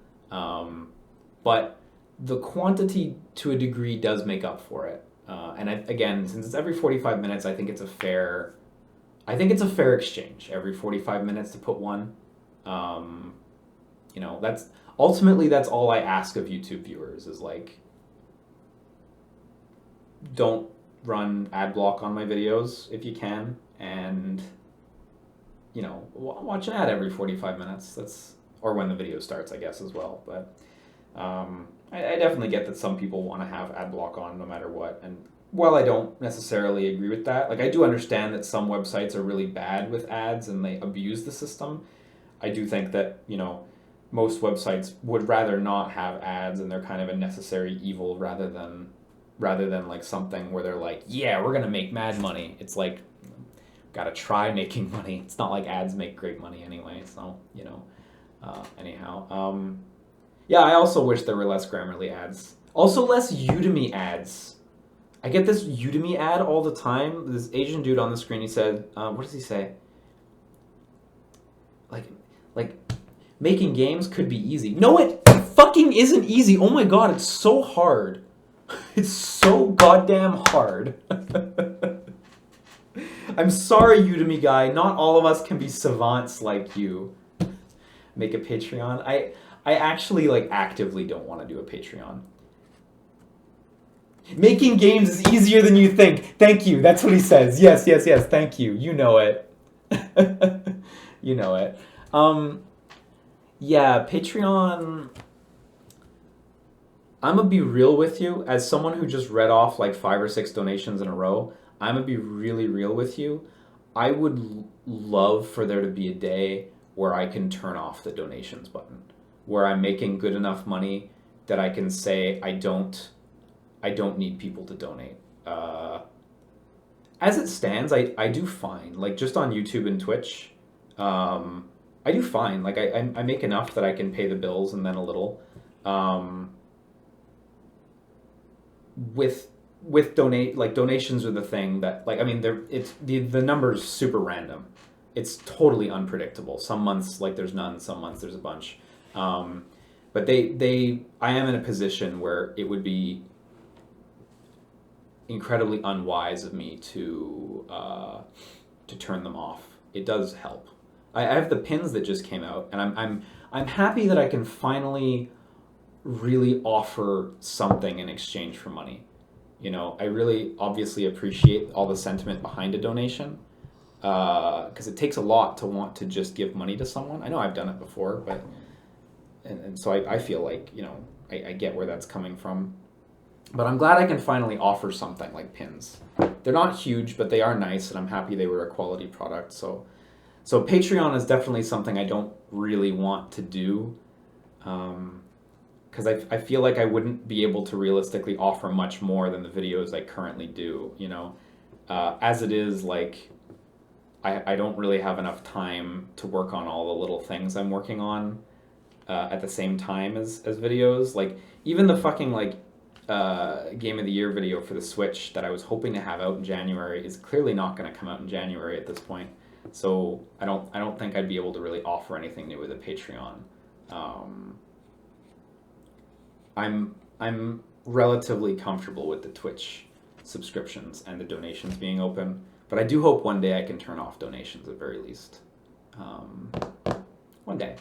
But the quantity, to a degree, does make up for it. And again, since it's every 45 minutes, I think it's a fair exchange, every 45 minutes to put one. You know, that's all I ask of YouTube viewers is like, don't run ad block on my videos if you can, and you know, watch an ad every 45 minutes. Or when the video starts, I guess, as well. But I definitely get that some people want to have ad block on no matter what, and while I don't necessarily agree with that, like I do understand that some websites are really bad with ads and they abuse the system. I do think that, you know, most websites would rather not have ads, and they're kind of a necessary evil rather than like something where they're like, yeah, we're gonna make mad money. It's like, gotta try making money. It's not like ads make great money anyway. So, you know, anyhow, yeah, I also wish there were less Grammarly ads. Also less Udemy ads. I get this Udemy ad all the time. This Asian dude on the screen, he said, what does he say? Like, making games could be easy. No, it fucking isn't easy. Oh my god, it's so hard. It's so goddamn hard. I'm sorry, Udemy guy. Not all of us can be savants like you. Make a Patreon. I actually, like, actively don't want to do a Patreon. Making games is easier than you think. Thank you. That's what he says. Yes. Thank you. You know it. You know it. Yeah, Patreon... I'm gonna be real with you. As someone who just read off like 5 or 6 donations in a row, I'm gonna be really real with you. I would love for there to be a day where I can turn off the donations button, where I'm making good enough money that I can say I don't need people to donate. As it stands, I do fine. Like just on YouTube and Twitch, I do fine. Like I make enough that I can pay the bills and then a little. With donations are the thing that, like, I mean, the number's super random. It's totally unpredictable. Some months like there's none, some months there's a bunch. But I am in a position where it would be incredibly unwise of me to turn them off. It does help. I have the pins that just came out, and I'm happy that I can finally really offer something in exchange for money. You know, I really obviously appreciate all the sentiment behind a donation, because it takes a lot to want to just give money to someone. I know I've done it before, but and so I feel like, you know, I get where that's coming from. But I'm glad I can finally offer something like pins. They're not huge, but they are nice, and I'm happy they were a quality product. So Patreon is definitely something I don't really want to do, because I feel like I wouldn't be able to realistically offer much more than the videos I currently do, you know. As it is, like, I don't really have enough time to work on all the little things I'm working on at the same time as videos. Like, even the fucking, like, Game of the Year video for the Switch that I was hoping to have out in January is clearly not going to come out in January at this point. So I don't think I'd be able to really offer anything new with a Patreon. I'm relatively comfortable with the Twitch subscriptions and the donations being open, but I do hope one day I can turn off donations at very least. One day.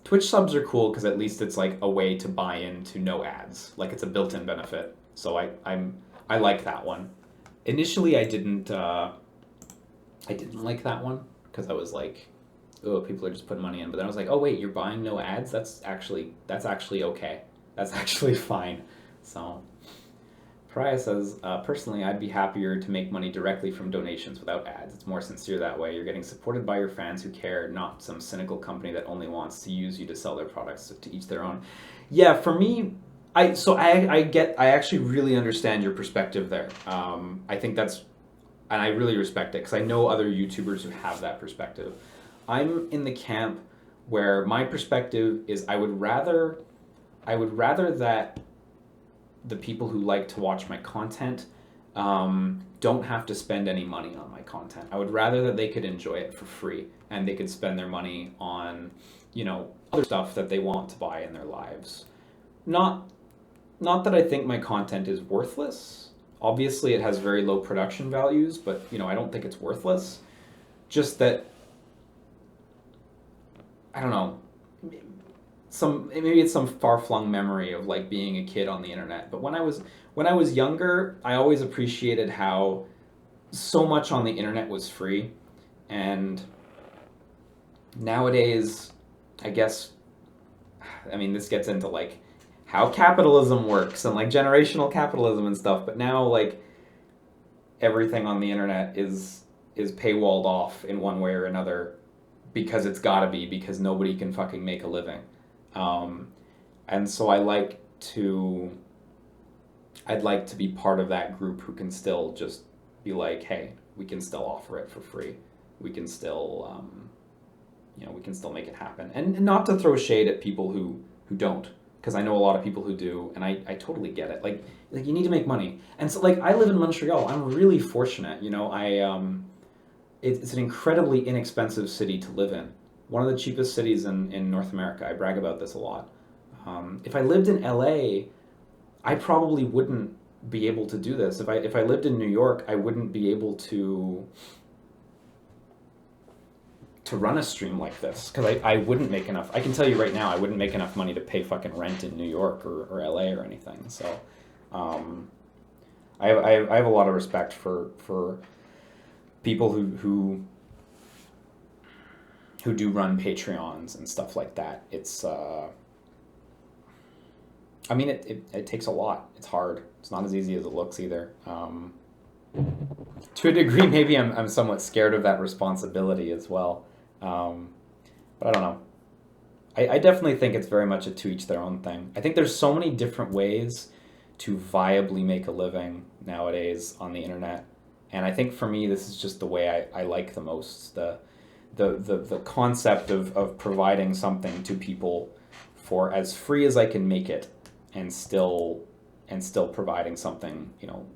Twitch subs are cool because at least it's like a way to buy into no ads. Like, it's a built-in benefit. So I like that one. Initially, I didn't like that one because I was like, oh, people are just putting money in. But then I was like, oh wait, you're buying no ads? That's actually okay. that's actually fine. So Pariah says, personally, I'd be happier to make money directly from donations without ads. It's more sincere that way. You're getting supported by your fans who care, not some cynical company that only wants to use you to sell their products, to each their own. Yeah, for me, I actually really understand your perspective there. I think that's, and I really respect it because I know other YouTubers who have that perspective. I'm in the camp where my perspective is I would rather that the people who like to watch my content don't have to spend any money on my content. I would rather that they could enjoy it for free and they could spend their money on, you know, other stuff that they want to buy in their lives. Not that I think my content is worthless. Obviously, it has very low production values, but, you know, I don't think it's worthless. Just that, I don't know, maybe it's some far-flung memory of like being a kid on the internet. But when I was younger, I always appreciated how so much on the internet was free, and nowadays, I guess, I mean, this gets into like how capitalism works and like generational capitalism and stuff. But now, like, everything on the internet is paywalled off in one way or another because it's gotta be, because nobody can fucking make a living. And so I'd like to be part of that group who can still just be like, hey, we can still offer it for free. We can still, we can still make it happen. And not to throw shade at people who don't, because I know a lot of people who do, and I totally get it. Like you need to make money. And so, like, I live in Montreal. I'm really fortunate, you know. It's an incredibly inexpensive city to live in. One of the cheapest cities in North America. I brag about this a lot. If I lived in LA, I probably wouldn't be able to do this. If I lived in New York, I wouldn't be able to run a stream like this, because I wouldn't make enough. I can tell you right now, I wouldn't make enough money to pay fucking rent in New York or LA or anything. So I have a lot of respect for people who do run Patreons and stuff like that. It's I mean, it takes a lot. It's hard. It's not as easy as it looks either. To a degree, maybe I'm somewhat scared of that responsibility as well. But I don't know. I definitely think it's very much a to each their own thing. I think there's so many different ways to viably make a living nowadays on the internet. And I think for me, this is just the way I like the most. The concept of providing something to people for as free as I can make it, and still providing something, you know,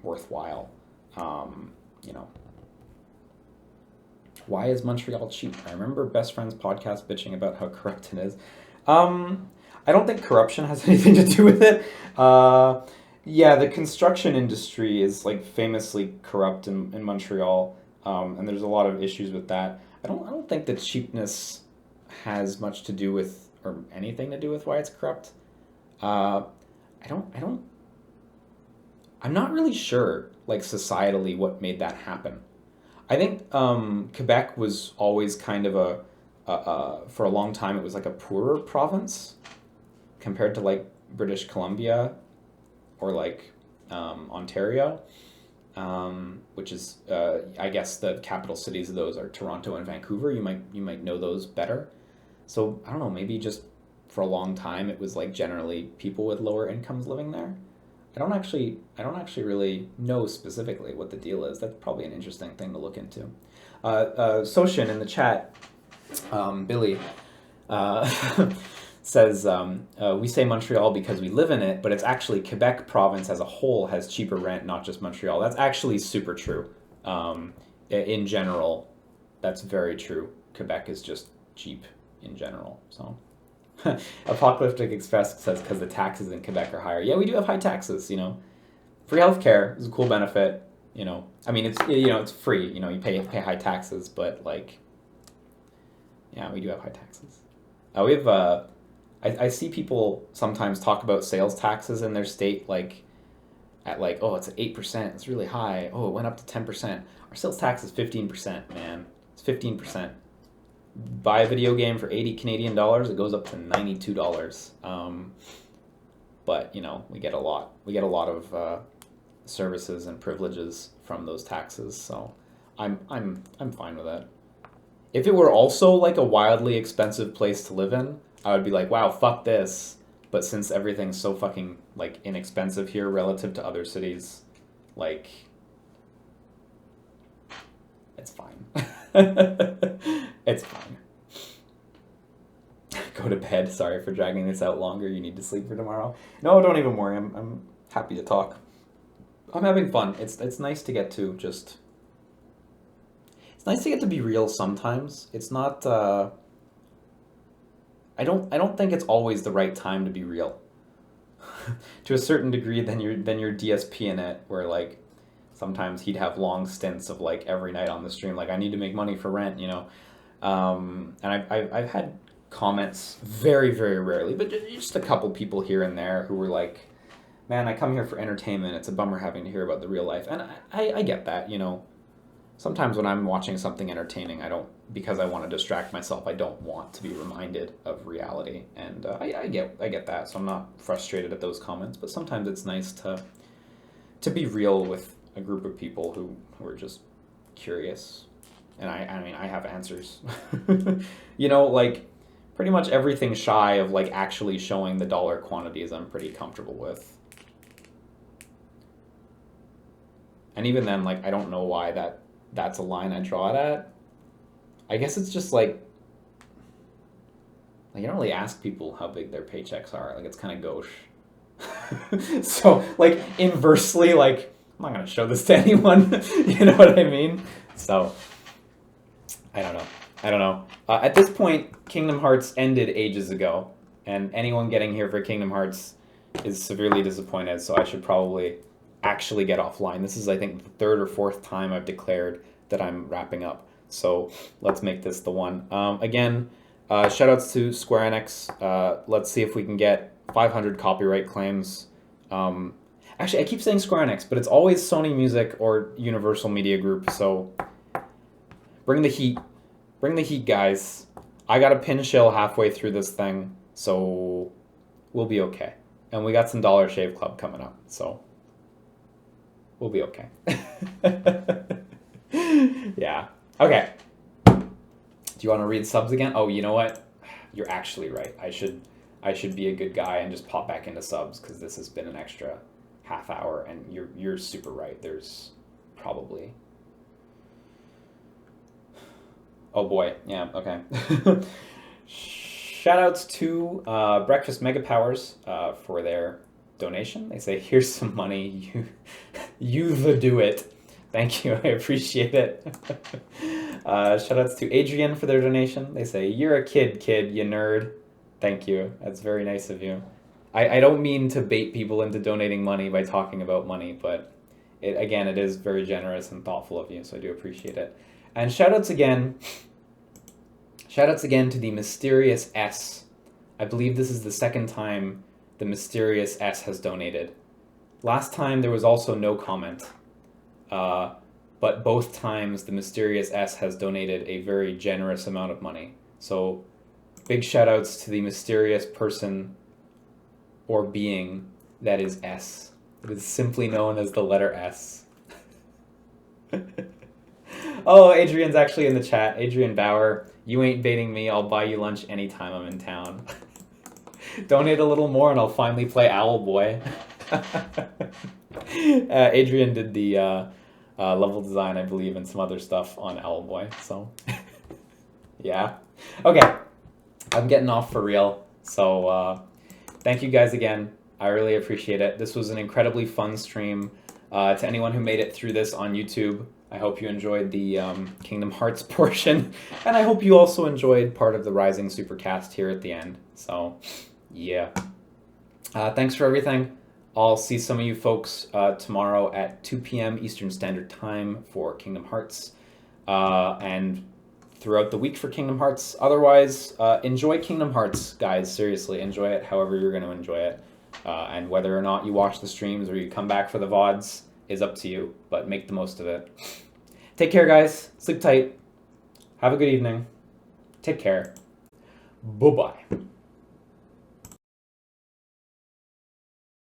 worthwhile. You know, why is Montreal cheap? I remember Best Friends podcast bitching about how corrupt it is. I don't think corruption has anything to do with it. Yeah, the construction industry is like famously corrupt in Montreal, and there's a lot of issues with that. I don't think that cheapness has much to do with, or anything to do with, why it's corrupt. I'm not really sure, like, societally what made that happen. I think Quebec was always kind of for a long time, it was like a poorer province compared to like British Columbia or like Ontario, which is I guess the capital cities of those are Toronto and Vancouver. You might know those better. So I don't know, maybe just for a long time it was like generally people with lower incomes living there. I don't actually really know specifically what the deal is. That's probably an interesting thing to look into. Soshin in the chat, Billy, says, we say Montreal because we live in it, but it's actually Quebec province as a whole has cheaper rent, not just Montreal. That's actually super true. In general, that's very true. Quebec is just cheap in general, so... Apocalyptic Express says because the taxes in Quebec are higher. Yeah, we do have high taxes, you know. Free healthcare is a cool benefit, you know. I mean, it's, you know, it's free, you know, you pay high taxes, but like, yeah, we do have high taxes. We have, I see people sometimes talk about sales taxes in their state, like, at like, oh, it's at 8%, it's really high. Oh, it went up to 10%. Our sales tax is 15%, man. It's 15%. Buy a video game for 80 Canadian dollars, it goes up to $92. but you know, we get a lot of services and privileges from those taxes, so I'm fine with it. If it were also like a wildly expensive place to live in, I would be like, wow, fuck this. But since everything's so fucking like inexpensive here relative to other cities, like, it's fine. It's fine. Go to bed. Sorry for dragging this out longer. You need to sleep for tomorrow. No, don't even worry. I'm happy to talk. I'm having fun. It's nice to get to just... It's nice to get to be real sometimes. It's not... I don't think it's always the right time to be real. To a certain degree, then you're DSP in it, where like sometimes he'd have long stints of like every night on the stream, like I need to make money for rent, you know. And I've had comments very, very rarely, but just a couple people here and there who were like, man, I come here for entertainment. It's a bummer having to hear about the real life. And I get that, you know. Sometimes when I'm watching something entertaining, because I want to distract myself, I don't want to be reminded of reality. And I get that, so I'm not frustrated at those comments. But sometimes it's nice to be real with a group of people who are just curious. And I mean, I have answers. You know, like, pretty much everything shy of, like, actually showing the dollar quantities I'm pretty comfortable with. And even then, like, I don't know why that's a line I draw it at. I guess it's just like you don't really ask people how big their paychecks are. Like, it's kind of gauche. So, like, inversely, like, I'm not going to show this to anyone. You know what I mean? So, I don't know. At this point, Kingdom Hearts ended ages ago, and anyone getting here for Kingdom Hearts is severely disappointed, so I should probably actually get offline. This is, I think, the third or fourth time I've declared that I'm wrapping up. So let's make this the one. Again, shoutouts to Square Enix. Let's see if we can get 500 copyright claims. Actually, I keep saying Square Enix, but it's always Sony Music or Universal Media Group. So bring the heat. Bring the heat, guys. I got a pin shill halfway through this thing, so we'll be okay. And we got some Dollar Shave Club coming up, so we'll be okay. Yeah. Okay. Do you want to read subs again? Oh, you know what? You're actually right. I should be a good guy and just pop back into subs, because this has been an extra half hour, and you're super right. There's probably... Oh boy. Yeah, okay. Shoutouts to Breakfast Mega Powers for their donation. They say, here's some money. You the do it. Thank you. I appreciate it. Shoutouts to Adrian for their donation. They say, you're a kid, you nerd. Thank you. That's very nice of you. I don't mean to bait people into donating money by talking about money, but it is very generous and thoughtful of you, so I do appreciate it. And shoutouts again to the Mysterious S. I believe this is the second time the Mysterious S has donated. Last time there was also no comment, but both times the Mysterious S has donated a very generous amount of money. So big shoutouts to the mysterious person or being that is S. It is simply known as the letter S. Oh, Adrian's actually in the chat. Adrian Bauer, you ain't baiting me. I'll buy you lunch anytime I'm in town. Donate a little more and I'll finally play Owlboy. Adrian did the level design, I believe, and some other stuff on Owlboy, so yeah. Okay, I'm getting off for real, so thank you guys again. I really appreciate it. This was an incredibly fun stream. To anyone who made it through this on YouTube, I hope you enjoyed the Kingdom Hearts portion, and I hope you also enjoyed part of the Rising Supercast here at the end. So, yeah. Thanks for everything. I'll see some of you folks tomorrow at 2 p.m. Eastern Standard Time for Kingdom Hearts, and throughout the week for Kingdom Hearts. Otherwise, enjoy Kingdom Hearts, guys. Seriously, enjoy it however you're going to enjoy it. And whether or not you watch the streams or you come back for the VODs is up to you, but make the most of it. Take care, guys. Sleep tight. Have a good evening. Take care. Bye-bye.